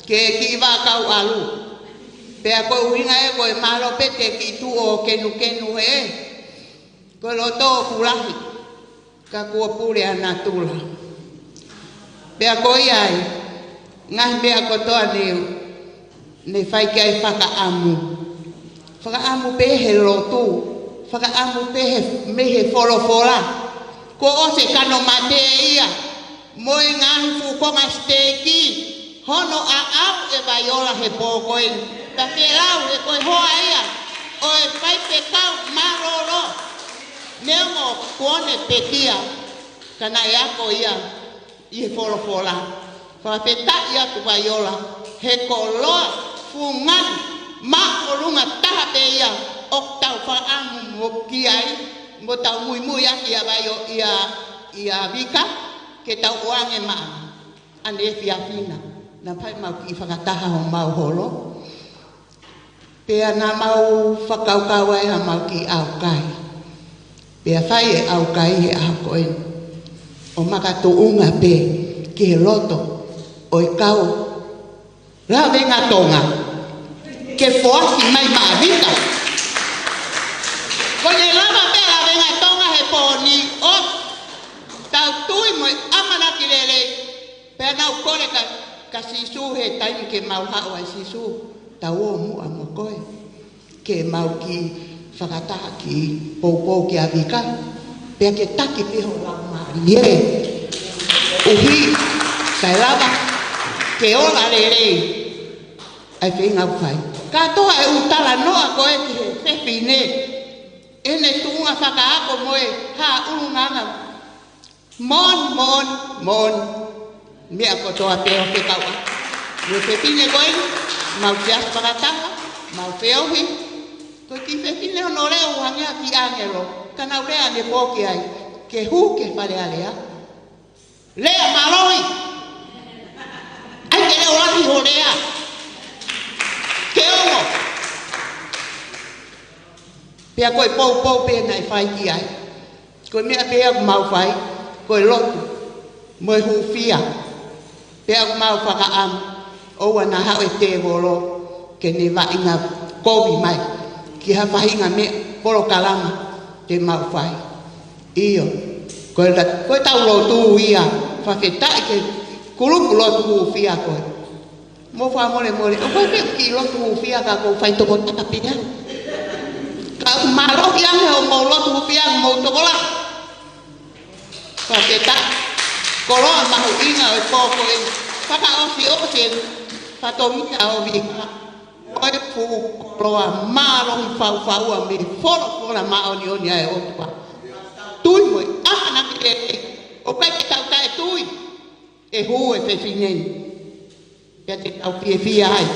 ke ki va kau alu pe ko winga e ko malo pe te ki tu o kenu he ko lo to kulahi ka ko pure ana tu la pe ko ai ngai be ko to ani ne fai kai faka amu pe he lotu faka amu pe he me he fora ko o se kano mate ia mo ngai fu ko masteki hono a au e vaiola he poko en ta ke lau e ko ho ia o e fai pe kau maroro nemo kuone pekia kana ya ko ia i fora fa pe ta ia ku vaiola he koloa fungan ma olunga taha pe ia oktau fa amu mo kiai mo tau mui ya kia bayo ia ia vika ke tau oange maa ane fiafina na pai mau ki whakataha o mau holo pea na mau whakaukau e ha mau ki au kai pea whai e au kai e au koe o makato unga pe ki loto o i kau la venga tonga ke foasi mai maa vika ko le lava pe la venga tonga he poni o tau tui mo amana ki lele pe na ukore ka sisu he taimi ke mau hao ai sisu tau o mu amo koe ke mau ki whakataha ki pou ki avika pe ke taki piho la marie uhi kai lava ke ola lele ai whinga whai katoa e utala noa koe ki he whewhine ene tunga whakaako moe ha urunganga mon mea kotoa peo ke kaua mo whewhine koe mau tias whakataha mau wheohi koe ki whewhine ono leo hangea ki angelo kana urea ne poke ai ke hu ke whare alea lea maloi ai ke leo ahi ho lea ke ongo pea koe pou pea nai whai ki ai koe mea pea mau whai koe lotu moe hu fia pea mau whakaam oua na hao e te wolo ke ne wainga kovi mai ki ha whahinga me poro kalama te mau whai iyo koe tau lotu ia whawhetai ke kurupu lotu hu fia koe mo wha mole o koe peo ki lotu hu fia ka koe whai toko taka pia ka maro iange o mo lotu hu fia mo tokola whawhetai koroa mahu inga o koko e whaka osi whatomia o vika oe fu koroa marohi whau a me whora maoni oni ai otua tui moe ahana ki e o kai ke tau tae tui e hu e whewhineni pia te tau pie fia ai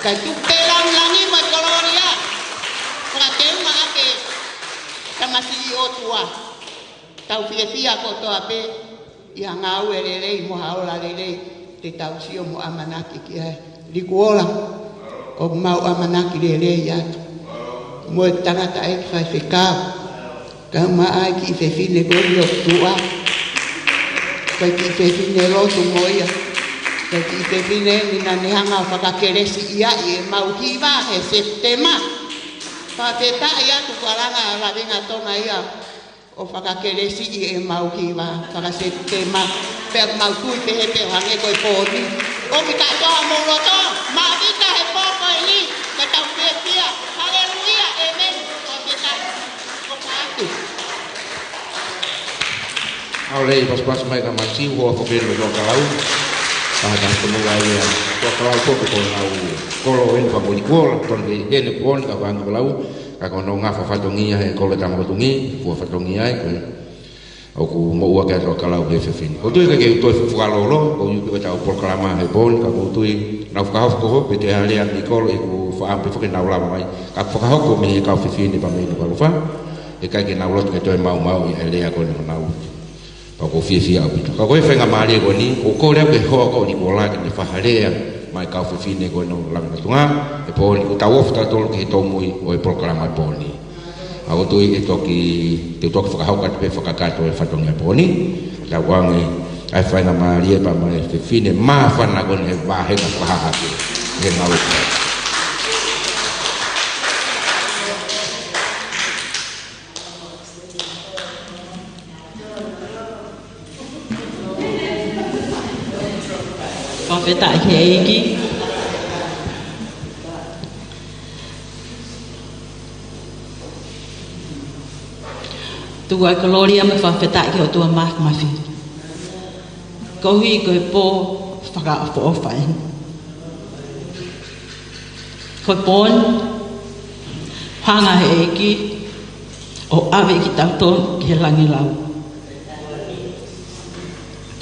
kai tu pe langi mai koloria whaka te uma ake tamasi i otua tau pie fia kotoa pe ia ngau e lelei mo haola lelei te tau sio mo amanaki ki ai likuola o mau amanaki lelei atu mo e tangata e ki whai whekau ka maa ki whewhine kori o tua kai ki whewhine lotu moia kai ki whewhine ni na nehanga whakakeresi ia i e mau hiwa he septema whawheta ia tu karanga la venga tonga ia o whakakeresi i e mau hiwa whakaseptema pe mau tui pe he pe hange koe pōni o mi ka toa mōroto ma vika he pōko e ni ka tau pēpia haleluia amen whawheta o kātu
au lei pas mai ka masi ho ko be lo ka lau ta ka ko mo ai ko ka lau ko lau ko lo en pa mo ko ton de ene pon ka ba ko lau ka ko no nga fa fatongia e ko le ta mo tungi fu fatongia e ko o ku mo wa ka ro ka lau be fin ko tu ke to fu ka lo ko yu ko ta proclama e pon ka ko tu na fa ko ho pe te ale an ko e ku fa am pe fo ke na ula mai ka fa ka ko me ka fin ni pa me ko fa e ka ke na lo ke to e mau e ale ko na u pa ko fia au ka ko fe nga mali ko ni o ko le ke ho ko ni ko la ni fa harea mai ka fi ne ko no la tunga e po ni ta wo fa to ke to moi o e programa po ni au to i to ki te to fa ka ka pe fa ka to fa to ni po ni la wang ai fa nga mali pa mai fi ne ma fa na ko ne ba he ka fa ha ke ke na lo
Phải tại hệ ki tu ai gloria me fa phải tại ki tu ma fi ko hi ko po fa ka po fa ko pon hanga hệ ki o ave ki ta to ki langi lau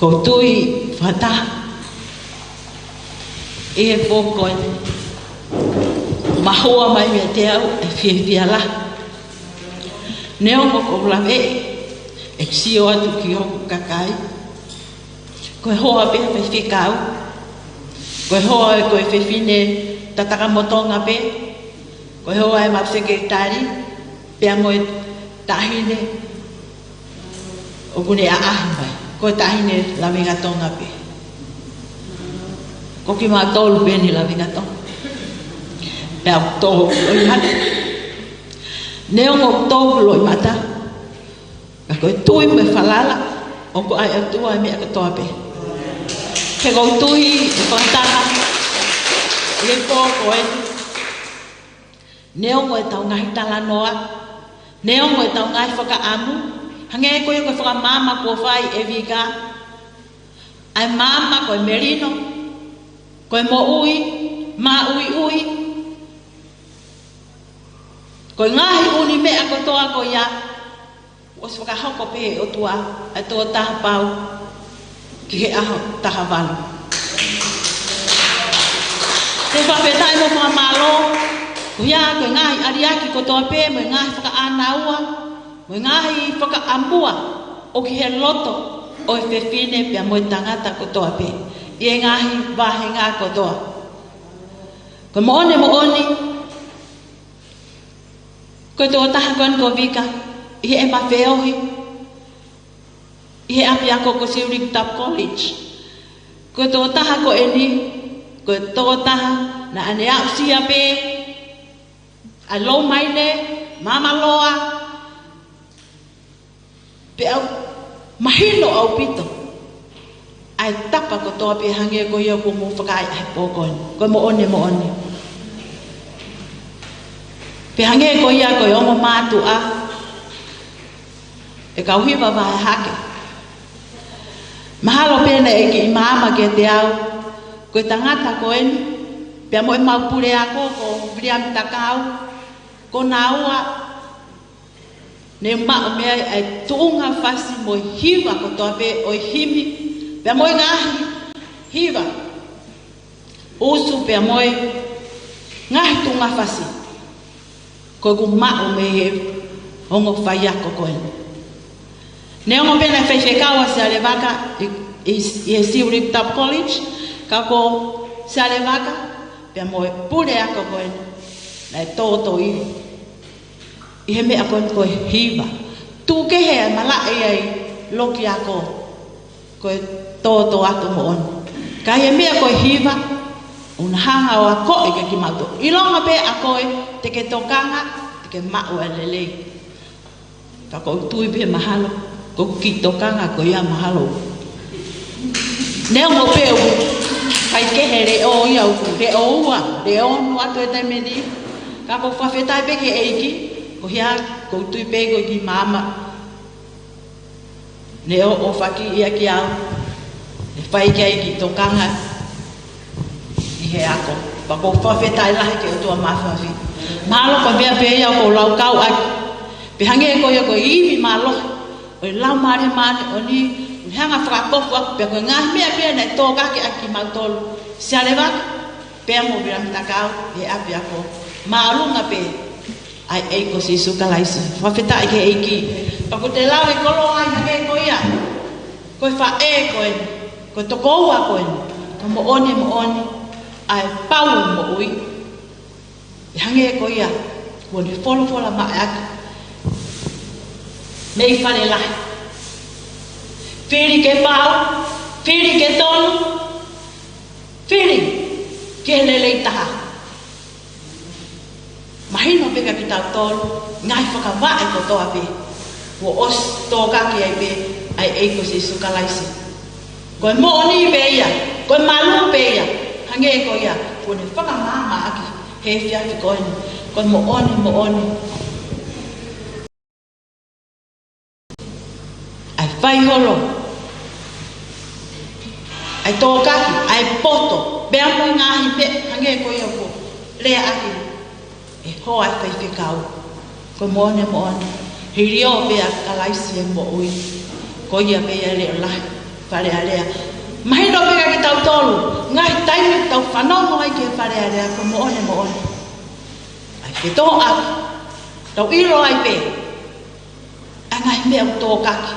ko tui fa ta e pokoi mahua mai me te au e fia la neo mo ko la e
e sio atu ki hoku kakai koe hoa pe pe whikau koe hoa e koe whiwhine tataka motonga pe koe hoa e mapseke tari pea moe tahine o kune a ahi mai koe tahine la winga tonga pe ko ki ma tolu pe ni la winga tonga pea toho loi hane neo ngok toho loi mata ka koe tui me falala o ko ai atua e mea katoa pe ke koe tui e kontana le po koe neo ngoe tau ngahi tala noa neo ngoe tau ngahi whaka amu hange koe koe whaka mama kua whai e vika ai mama koe merino koe mo ui ma ui ui koe ngahi uni mea kotoa koe ia o se whakahoko pe o tua a tua taha pau ki he aho taha walu te whawhetai mo whamalo ko ia koe ngahi ariaki kotoa pe mo ngahi whaka anaua mo ngahi whaka ambua o ki he loto o e whewhine pia mo tangata kotoa pe i e ngahi wahe ngā kotoa ko mo oni ko toa taha kon ko vika i he ema wheohi i he api ako ko Siurik Tap College ko toa taha ko eni ko toa taha na ane au sia pe a lo maile mama loa pe au mahino au pito ai tapa ko toa pe hange ko ia ko mo whakai ai pokon ko mo oni pe hange ko ia ko omo matu a e kau hiwa vai hake mahalo pena e ki mama ke te au ko tangata ko en pe mo mau pure ako ko briam takau ko naua ne ma me ai tunga fasi mo hiwa ko to pe o himi pe mo ngahi hiwa usu pe mo ngahi tunga fasi ko gu ma o me ongo faya ko ko en ne ongo pena fechekawa se alevaka e Siurik Tap College ka ko se alevaka pe mo pure ako ko en na toto i he me ako ko hiva tu ke he mala ai loki ako ko toto ato mo on ka he me ako hiva un hanga o ako e ki mato ilonga pe ako te ke tokanga te ke ma o lele ka ko tu be mahalo ko ki tokanga ko ia mahalo ne mo pe o kai ke here o ia o ke o wa de on wa to te me di ka ko fa feta pe ke eiki ko hia ko tu pe ko ki mama ne o fa ki ia ki au e fai ke eiki tokanga i he ako pa ko fa feta la ke o to ma fa fi malo ko be pe ia ko lau kau a pe hange ko ia ko i malo o lau mare o ni hanga fra ko pe ko nga me pe na to ka ki aki mautol se aleva pe mo biram takau e apia ko malu nga pe ai e ko si sukalaisi fa feta ke eiki pa ko te lawe ko lo ai ke ko ia ko fa e ko to ko wa ko mo oni ai pau mo ui hange ko ia ko ni folo ma ak me fa le la Firi ke pau, firi ke tonu, firi ke lele taha. Mahino peka kita tolu, ngai whakawa e kotoa pe. Wo os toka ki ai pe, ai eiko si sukalaisi. Koe mooni pe ia, koe malu pe ia, hange ko ia, koe ne whakamama aki, he fiafi koe ni, koe mooni. Ai whai holo, ai tōkaki, ai poto, bea mo ngahi pe, hange ko ia ko, lea aki, e hoa ai whaifekau, ko moone, hirio bea kalaisi e mo ui, ko ia bea leo lahi, whare area. Mahino bea ki tau tolu, ngahi taimi tau whanongo ai ke whare area, ko moone. Ai whetō aki, tau iro ai pe, a ngahi mea tōkaki,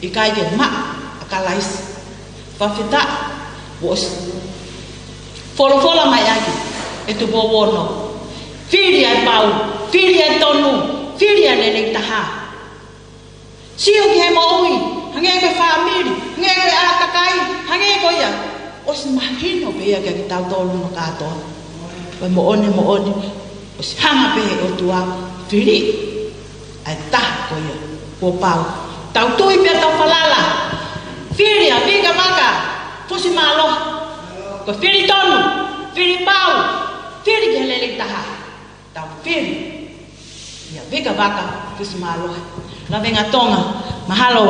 ikai ke ma akalais fafita bos fola mai aki etu bowono fili ai pau fili ai tonu fili ai le taha sio ke mo ui hange ko family hange ko akakai hange ko ya os mahino be ya ke tau tolu makato mo one os hanga be o tua fili ai ta ko ya po pau tau tui pe tau falala fili a viga maka fusi malo ko fili tonu fili pau fili ke le taha tau fili ya viga maka fusi malo la venga tonga mahalo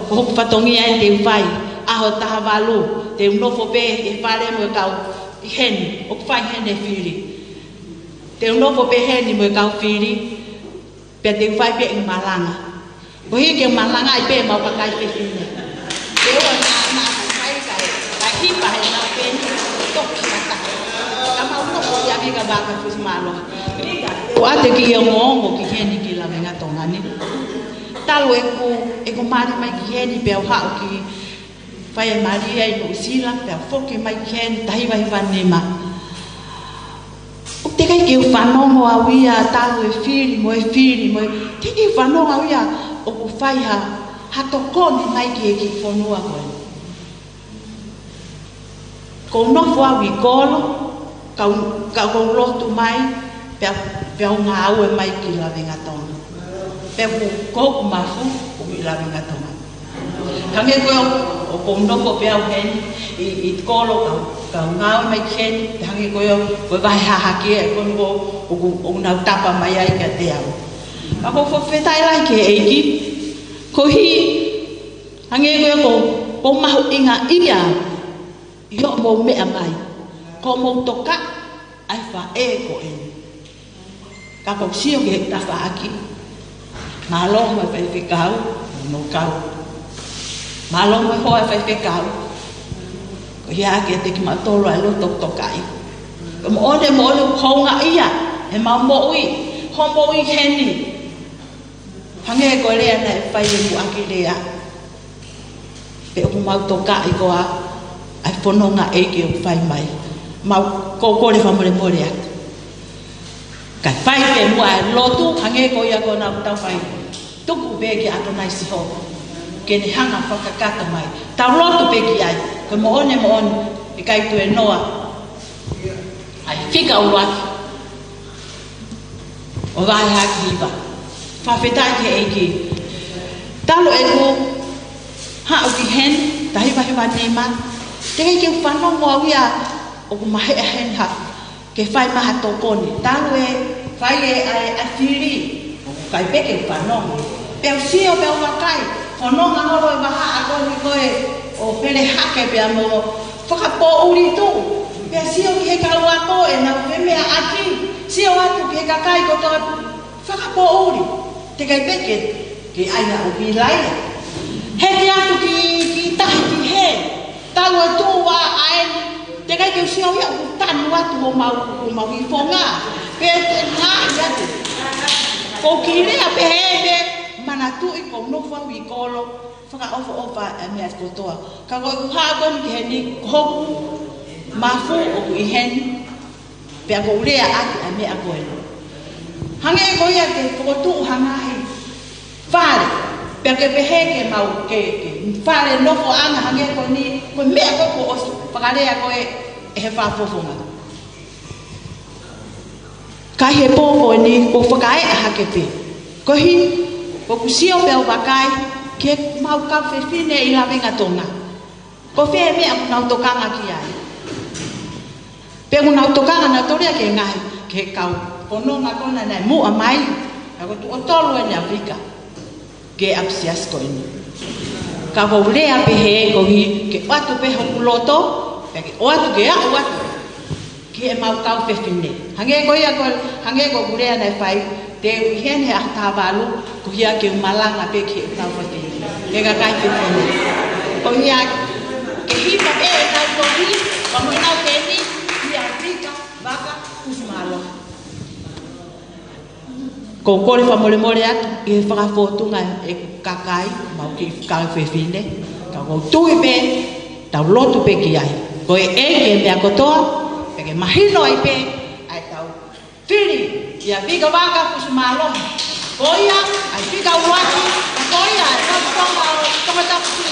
ko fatongi ai te fai aho taha valu te unofo be e pare mo kau hen o fai hen e fili te unofo be hen mo kau fili pe te fai be malanga ko hi ke malanga ai be mau pakai pe fili te o na kai kai hi pa he na pe to kita kama unofo ya viga baka fusi malo o ate ki yo mo ki hen ki la venga tonga ni talo eko mari mai kiheni pe ha ki fai maria i no sila pe foke mai kiheni tahi vai vanema o te kai ke fano mo awia talo e fili mo te ke fano awia o ku fai ha to koni mai ki fonua ko no fo awi kolo ka ko lo tu mai pe nga au mai ki la venga tona pe ko mafu o ila venga toma kange ko o no ko pe au hen I kolo ka ngao mai ken kange ko vai ha ke ko o na tapa mai ai ka te au pa ko fo fe tai lai ke eki ko hi kange ko mahu inga ia yo mo me mai ko mo toka ai fa e ko en ka ko sio ke ta fa aki malo mo fai pecado no cau malo mo ho fai pecado ko ya ke te ki matolo ai lo tok kai mo ode mo lo khonga ia e ma mo ui ho mo ui heni hange ko le na fai mu akilea pe o mau toka i ko ai fononga e ke fai mai mau ko le famole mole ka fai pe mo ai lotu hange ko ya ko na tau fai tuku begi ato nai si ho ke ni hanga whakakata mai tau lotu begi ai ko mo one i kai tu e noa ai whika uruaki o vai haki hiva whawhetai ke eiki talo e ko ha o ki hen tahi wahi nema te kei ke whanau mo awia o ku mahe a hen ha ke whai maha tokoni talo e whai e a whiri kai peke whanau peo sio peo wakai whanonga horo e maha a koni koe o pere hake pea mo whakapo uri tu pea sio ki he kaua ko e na whemea aki sio atu ki he kakai ko toa whakapo uri te kai peke ke aina o pilai he te atu ki tahi ki he talo e tu wa aen te kai ke sio ia utanu atu o mau i whonga pea te ngā i atu ko kirea pe he mana tu i ko no fa wi kolo fa ofa e me ko toa ka ko ha kon ki ni ko mafu o i hen pe ko rea a me a ko hange ko ya te ko tu hanga hi fare pe ke pe he ke mau ke fare no fo anga hange ko ni ko me ko o fa rea ko e he fa fo fo ka he po ko ni ko fa kai a ha ke pe ko hi ko kusio pe o bakai ke mau ka fe fine I la venga tonga ko fe me na autokanga ki ai pe una autokanga na toria ke ngai ke kau kono nga kona na mu amai ko tu otolo en Afrika ke apsias ko ni ka ko le a pe he ko hi ke watu pe ho loto pe ke watu ke a watu ke mau ka fe fine hange ko ya ko hange ko le na fai te hen he ata balu ko ya ke malanga pe ke ta fati ke ga kai pe ko ya ke hi pa e na ko hi ko mo na ke ni Afrika baka usmalo Ko kore fa mole mole atu e fa fotunga e kakai mau ki ka fefine ka ko tui pe ta lotu pe ki ai ko e ke me akotoa pe ke mahino ai pe ai tau fili ya viga vaka kusumalo ko ia ai viga wati ko ia ta tonga ta fili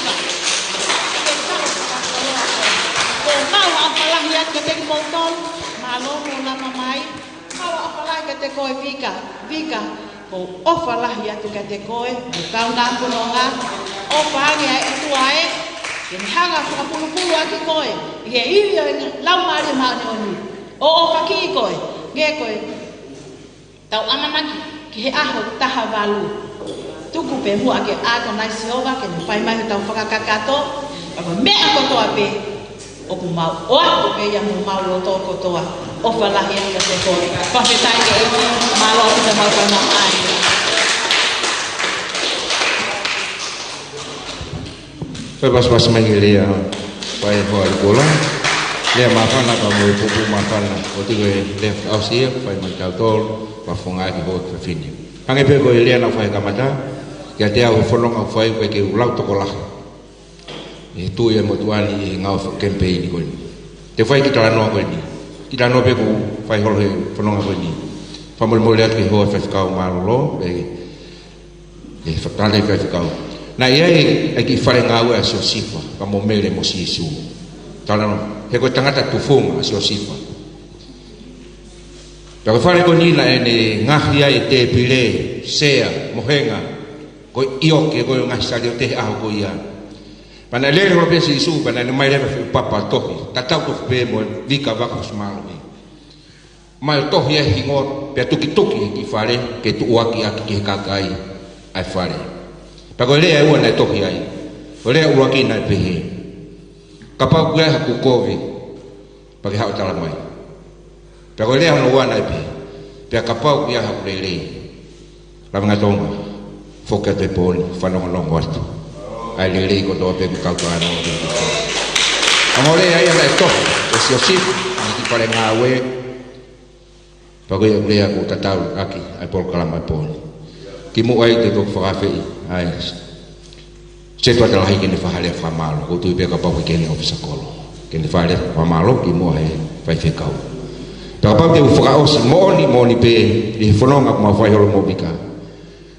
ko mau apalah ya ke te motor malo mo la mamai kalau apalah ke te ko Vika ko ofalah ya tu kate koe kau ngampu nonga ofang ya itu ae ini hanga ko pulu aki koe ge iyo lau mari ma ni o kaki koe ge koe tau amamaki ki aho taha valu tuku pe hu ake ato nai siova ke pai mai tau fakakato ako me ako to ape o ku mau o aku pe ya mau lo to ko toa ofalah ya kate koe pa fetai ke malo te mau kana ai
pas mengilia pai boy bola dia makan apa mau pupu makan waktu gue left ausia pai macam tol pafungai ke bot fini hangai pe boy lia na fai kamata ya dia o folong au fai ke ulau tokolah itu yang motuani ngau campaign ko ni te fai kita no ko ni kita no pe ko fai hol folong ko ni pamol moliat ke ho fa kau malo e fatale fa kau na ia ki fare ngau asio sifa kamo mele mo sisu tala he ko tangata tufunga asio sifa ka fare ko ni la ene ngahia e te pile sea mohenga ko io ke ko ngasali te a ko ia pana le ro pe sisu pana ne mai le papa tohi tatau ko pe mo vika va ko smalo ni mai tohi e hingot pe tuki ki fare ke tu waki aki ke kakai ai fare Pako lea ua na tohi ai. O lea ua ki na pehe. Kapau kua haku kovi. Pake hao tala mai. Pako lea no ua na pehe. Pea kapau kua haku lele. Lama ngatonga. Foka te poni. Whanonga longo atu. Ai lele ko toa peku kau toa no. Amo lea ia na tohi. E si o sifu. Niki pare ngā ue. Pako lea ku tatau aki. Ai pol kalama poni. Kimu ai te tok whakawhei. Ai. Se tua te lahi kene whahale whamalo. Ko tui peka pau kene ofisa kolo. Kene whahale whamalo ki mua he whai whekau. Peka pau te whakaosi mooni pe i whanonga kuma whai holo mobika.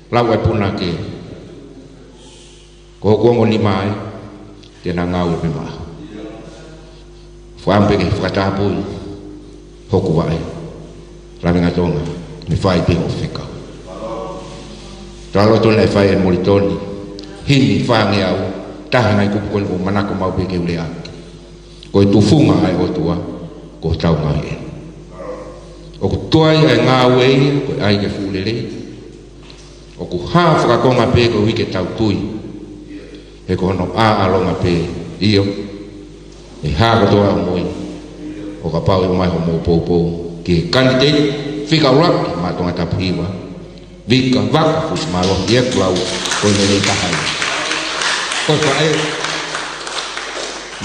Lau ai puna ke. Ko kuongo ni mai. Tena ngau pe maa. Whampe ke whakatapui. Hoku wae. Rami ngatonga. Mi whai pe o whekau. Kalau tu nak faham molitoni, hini faham ya, tahan aku pukul mana aku mau pergi uliak. Kau itu funga ai otua, kau tahu ngai. Aku tuai ai ngawe, kau ai ke fulele. Aku haf kau ngape kau wike tahu tui. Kau no alo ngape, iyo. Ha kau tuai moi. Kau kapau yang mai homo popo, ke kandidat fika urak, mak tunga tapiwa. Vika vaka fusmalo dia klau ko nele kahai ko fae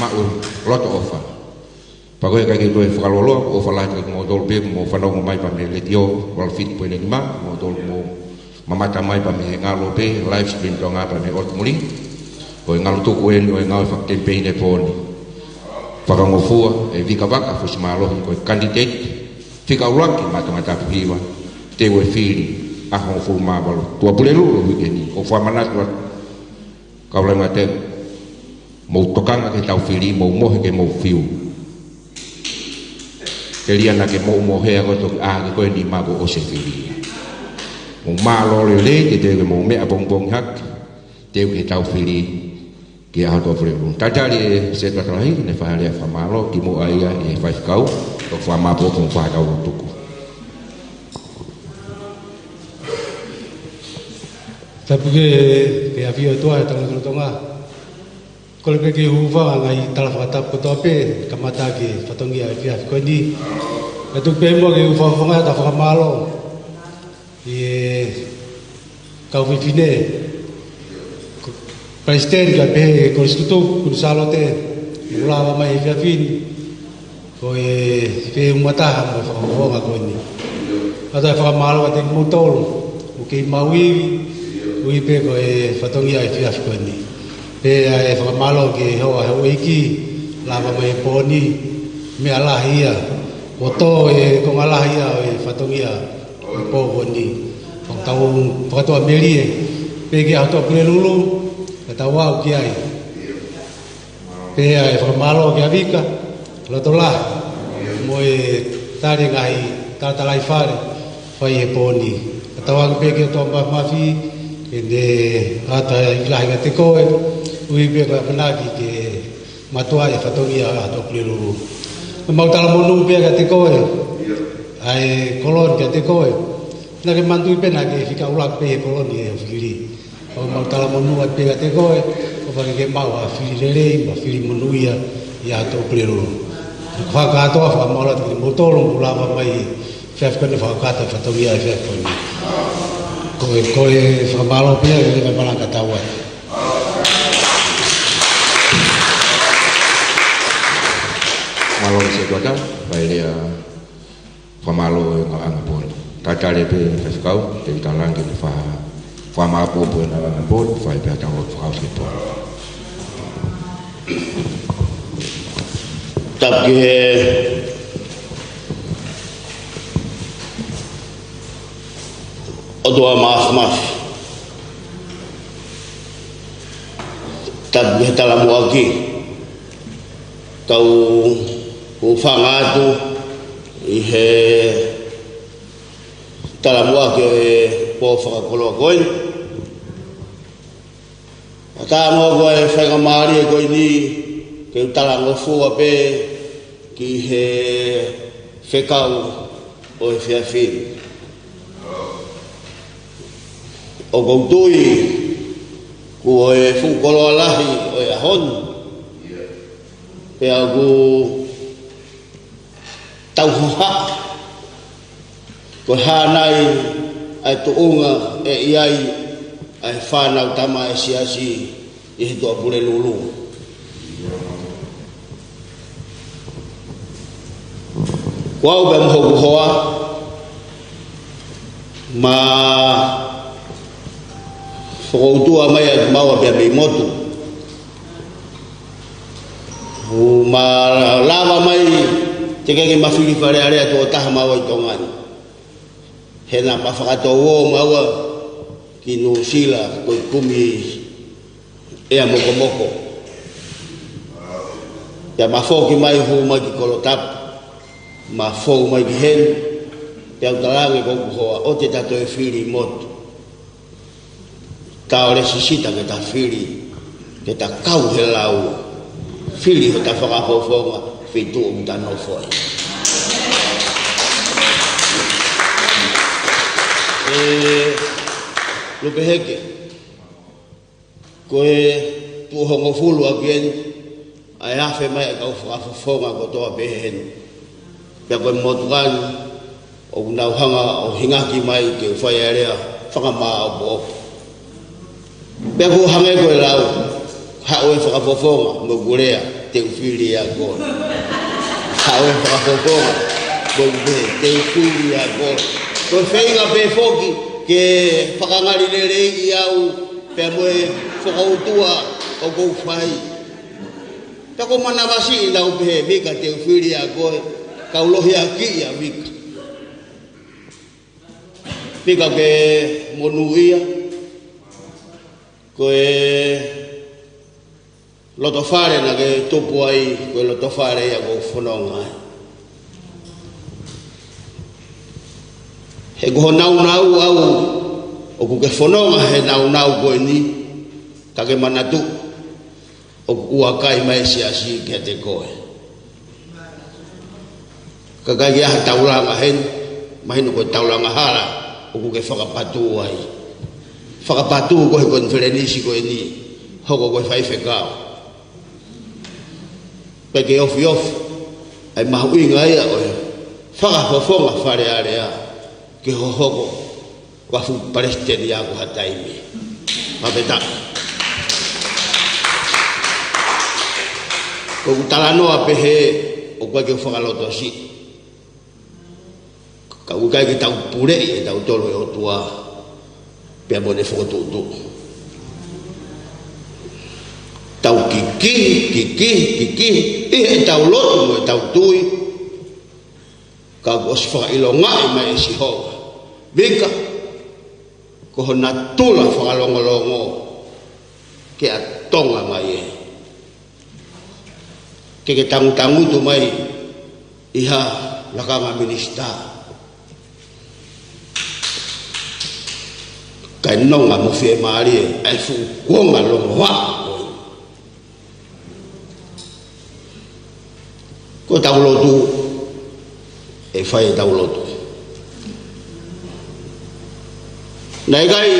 mau loto ofa pagoe ka ke doe falolo ofa la ke mo dol be mo fanong mai pa me letio wal fit po le ma mo dol mo mamata mai pa me ngalo be live stream to ngapa me ot muli ko ngalo to ko en o ngalo fa campaign e poni para mo fua e vika vaka fusmalo ko candidate fika uraki mata piwa te we fili ahong fulma balu tua boleh lu begini o famana tua kau le mate mau tokang ke tau fili mau moh ke mau fiu kelian na ke mau he ko to a ko ni mago o se fili mau malo le te mau me abong hak te ke tau fili ke a to fili tajali se ta trai ne fa le fa malo ki mo ai e fa kau to fa ma po ko fa kau tuku
tapi ke avio tua tang tonga kol pe ke uva ngai tal fatap ko tope kamata ke fatongi avia ko ni atu pe mo ke uva fonga ta fa malo e kau fine president ka pe ko instituto ku salote ula mai via fin ko e pe mata mo fa fonga ko ni ata fa malo te motol ke maui ui pe ko e fatongi ai fia ko ni pe ai fa malo ke ho ho iki lava mai poni me ala hia o to e ko ala hia e fatongi a po ni o tau pato melie pe ke auto pure lulu e tawa ki ai pe ai fa malo ke avika lo to la mo e tare ngai tata lai fare fai e poni tawa pe ke to ma fi de ata ilahi ga te koe ui pe ka panaki ke matua e fatongi a to pliru mau tala monu pe ga te koe ai kolon ke te koe na ke mantu pe na ke fika ulak pe kolon e fili o mau tala monu pe ga te koe o fa ke mau a fili lele ma fili monu ia to pliru fa ka to fa mola te motolo ulava mai fef ko ne fa ka te fatongi a fef ko ni koe whamalo pia e le malanga taua.
Malo se kuata, pai lea whamalo e ngā anga pōna. Tātare pe whewhikau, te witalangi le whamalo pō e ngā anga pōna, whai pia tango whakau se pōna.
Tapi odoa maaf tapi dalam wagi kau ufangatu ihe dalam wagi po fakolo koin atamo koe fega mari koe ni ke dalam ofu ape ki he fekau o fiafin o goutui ku e fukolo alahi o e ahon pe agu tauha ko hanai ai tuunga e iai ai whanau tama e siasi i he toa pure lulu wau be mhoku hoa ma Fokoutua mai at mawa pia bei motu. Ma lava mai te ke mafili fare area to taha mawa i tongani. Hena mafakato wo mawa ki no sila ko kumi e a moko moko. Ya mafoki mai hu mai ki kolotap. Mafou mai ki hen. Ya utalangi ko kuhoa o te tato e fili motu. Kau resisita ke ta fili ke ta kau helau fili ta whakahofonga fitu ta no foi lupe heke koe tu hongo fulu akien ai afe mai kau whakahofonga ko toa behen pia koe motukan o unauhanga o hingaki mai ke whai area whakamaa o bopo Pegu hangai koe lau haue whakafofonga mo gurea te ufiri a kore haue whakafofonga mo gurea te ufiri a kore koe whainga pe foki ke whakangari lere i au pe moe whakautua o kou whai tako manawasi i lau pe mika te ufiri a kore kaulohi a ki a mika ke monuia koe lotofare na ke tupu ai koe lotofare ia ko whanonga he koho nau au o kuke whanonga he nau koe ni take manatu o uakai mai siasi ke te koe kakai aha taulanga hen mahino koe taulanga hala o kuke whakapatu ai whakapatu koe konferenisi koe ni hoko koe whaifekao peke ofi ai mahuinga ia koe whakafofonga whare area ke hoko wafu palestini ako hataimi mapeta ko talanoa pehe o koe ke whakaloto si ka ukai ke tau pure e tau tolo e o tua pe bone foto tu tau kiki tau lot mo tau tui ka gos fa ilonga mai si ho bika ko na tula fa longo ke atonga mai ke tangu tu mai iha lakanga minista kanonga mo fie mari ai fu kuonga longo wa ko taulo tu e fai taulo tu nai gai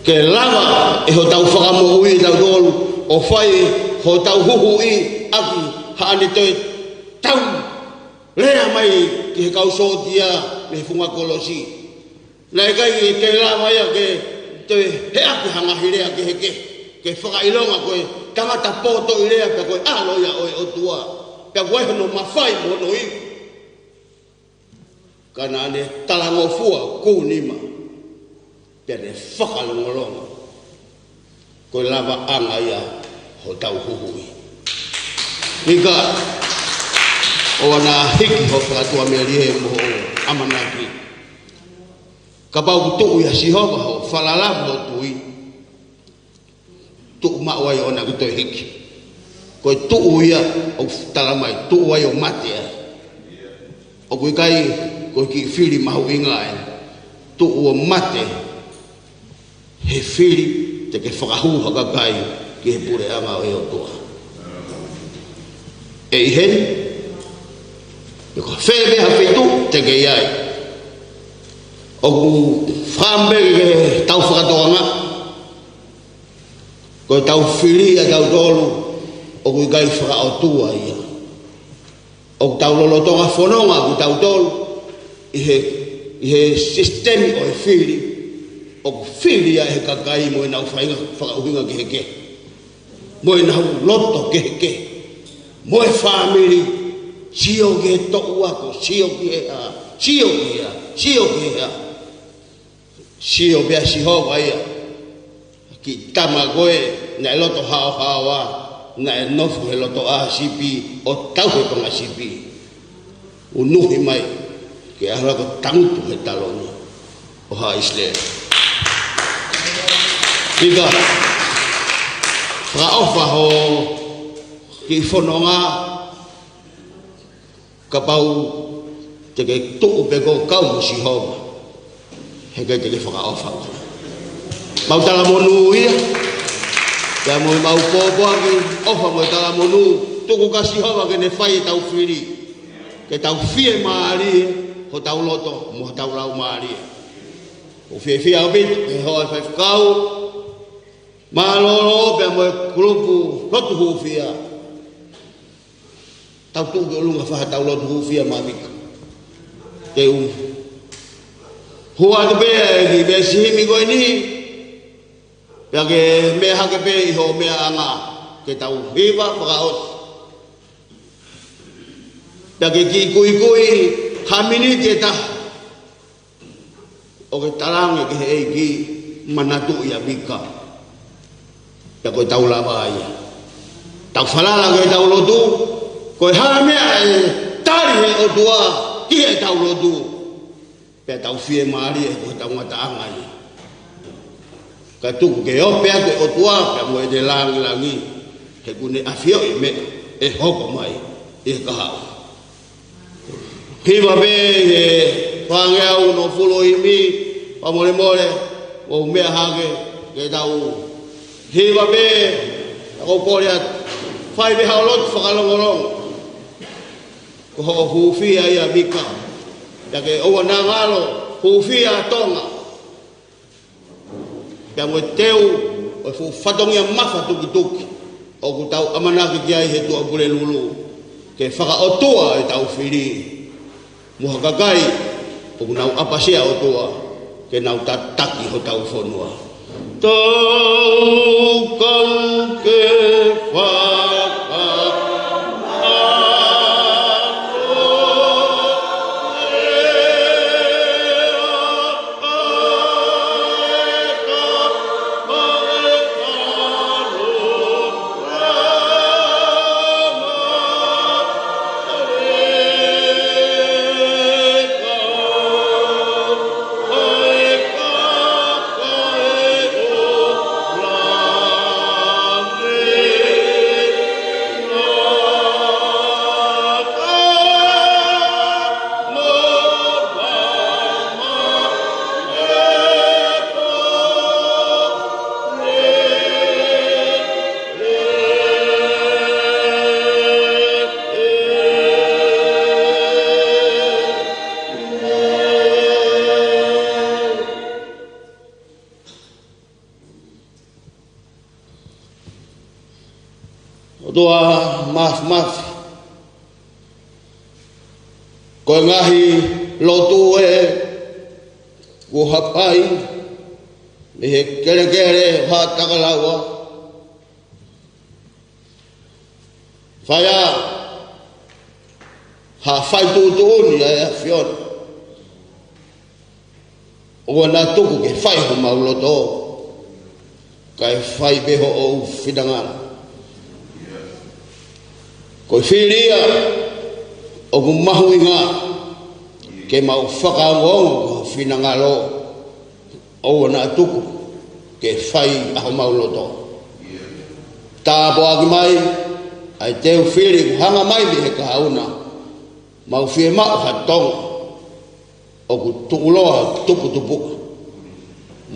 ke lava e ho tau whakamo ui tau dolu o fai ho tau huhu i aki haani toi tau lea mai ki he kau sotia me funga kolosi nai gai ke lava ia ke toi he aki hangahirea ke heke ke whakailonga koe tangata poto i lea pe koe alo ia oe o tua pe koe no mawhai mono i kana ane talangofua kunima pere whakalongolonga koe lava anga ia ho tau huhui nika o wana hiki ho whakatua mea lihe mo amanaki ka pau kutu ia sihoba ho whalalamu ho tui tu mawai o na kutu hiki koe tu ia o talamai tu wai o matia o koe kai koe ki whiri mahu ingai tu o mate he whiri te ke whakahu hakakai ki he pure anga o eo toa e iheni e ko wheme hawhitu te ke iai o ku whambe ke tau whakatoanga koe tau whiri a tau tolu o ku kai whakaotua ia o ku tau lolotonga whanonga ku tau tolu i he sistemi o e whiri o whiri a he kakai mo e nau whakauhinga ki heke mo e nau loto ki heke mo e whamiri sio ki he toku ako sio ki he a sio ki he a sio bea sihowa ia ki tama koe na e loto hao na e nofu he loto a sipi o tau he tonga sipi unuhi mai ke ahla ko tangutu he taloni o ha isle ika ofa ho ki whanonga ka pau te ke tuku pe ko kau si homa he ke te ke whakaofa mau tala monu ia ya mo mau popo aki ofa mo tala monu tuku ka si homa ke ne whai tau whiri ke tau fie maari ho tau loto mo tau lau maari o fie au bitu e hoa whai whakau malolo pe mo grupu lotu hufia tau tu ke ulunga wha tau lotu hufia mamika ke hua te bea ki bea sihimi koe ni pea ke mea hake pe iho mea anga ke tau hiva whakaot pea ke ki kui hamini te taha o ke tarange ke he eiki manatu ia bika ya koe tau lava ia tau whalala koe tau lotu koe hamea e tari he o tua ki he tau lotu pea tau fie maari e koe tau ngata anga ia ka tuku ke opea koe o tua pea moe te langi he kune afio i me e hoko mai e kahau hiva be he whangeau no fulo i mi pa mole o mea hake ke tau hiva be ako pore at whai be haolot whakalongolong ko ho hufia ia bika ya ke owa na ngalo hufia tonga ya mo teu o fu fatongia mafa tuki o ku tau amanaki kiai he tua pule lulu ke whakaotua e tau whiri muha kakai o ku nau apasia o tua ke nau tataki ho tau whonua tau kau ke whaka Tua maaf. Ko ngahi lotu ku hapai me kere ha takalawa. Faya ha fai tu ya fion. O na tuku ke fai ho mauloto. Kai fai beho o fidangan. Ko filia o mahu inga ke mau whakangong finangalo o na tuku ke fai aho mauloto. Tā poaki mai ai teu fili hanga mai me he kahauna mau fie mau hatonga o ku tukuloa tupu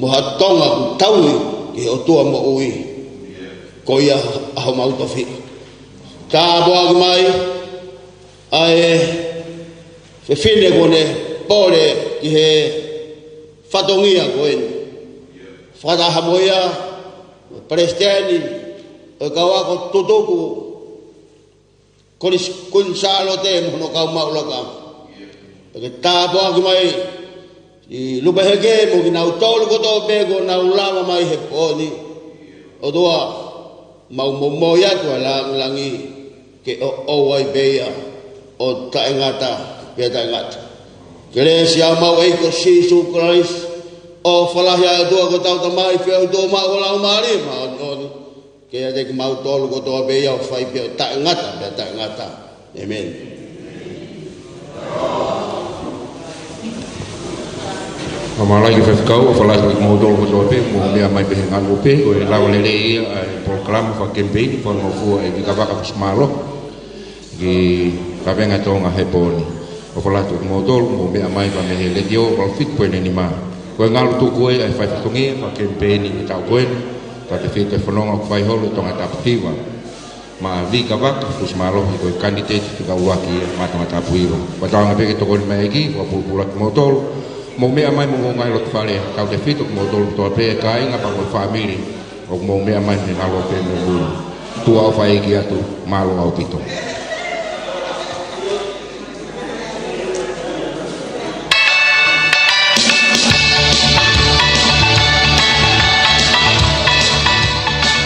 mo hatonga ku taui ke o tua mo ui ko ia aho mautofi. Tā poaki mai ai fe fine kone pole ki he whatongia koen whatahamoia presteni o kawako tutuku kun salo te mo kau maulaka ke ta bo mai i lubehege mo gina utol ko to bego na ulama mai he poni o doa mau momoya to langi ke o wai beya o taingata be taingata kele sia mau e ko Jesus Christ o falahya do ko tau mai fe do ma ola mari ma on ke ade ke mau tol ko to be ya fai pe ta ngata amen.
Mamalai ke fekau fala ke mau tol ko to be mo dia mai be ngalu pe ko la wale le program fa campaign for mo fu e ka ka smalo ki ka venga tonga he poni o fala ke mau tol mo be mai fa me le dio ko fit ko ni ma ko ngalu tu ko e fa tongi fa campaign ni ta ko Pada fita whanonga whai holo tonga taputiwa. Ma vika waka kus malohi koe kandidat tika uwaki mata puiwa. Watanga peke tokoni maegi, wapulpula ki motol. Mo mea mai mo ngai lot whale, kau te fito ki motol toa pea kai ngapa koe whamiri. O mo mea mai ni nalo pe mo tua o whaegi atu malo au pito.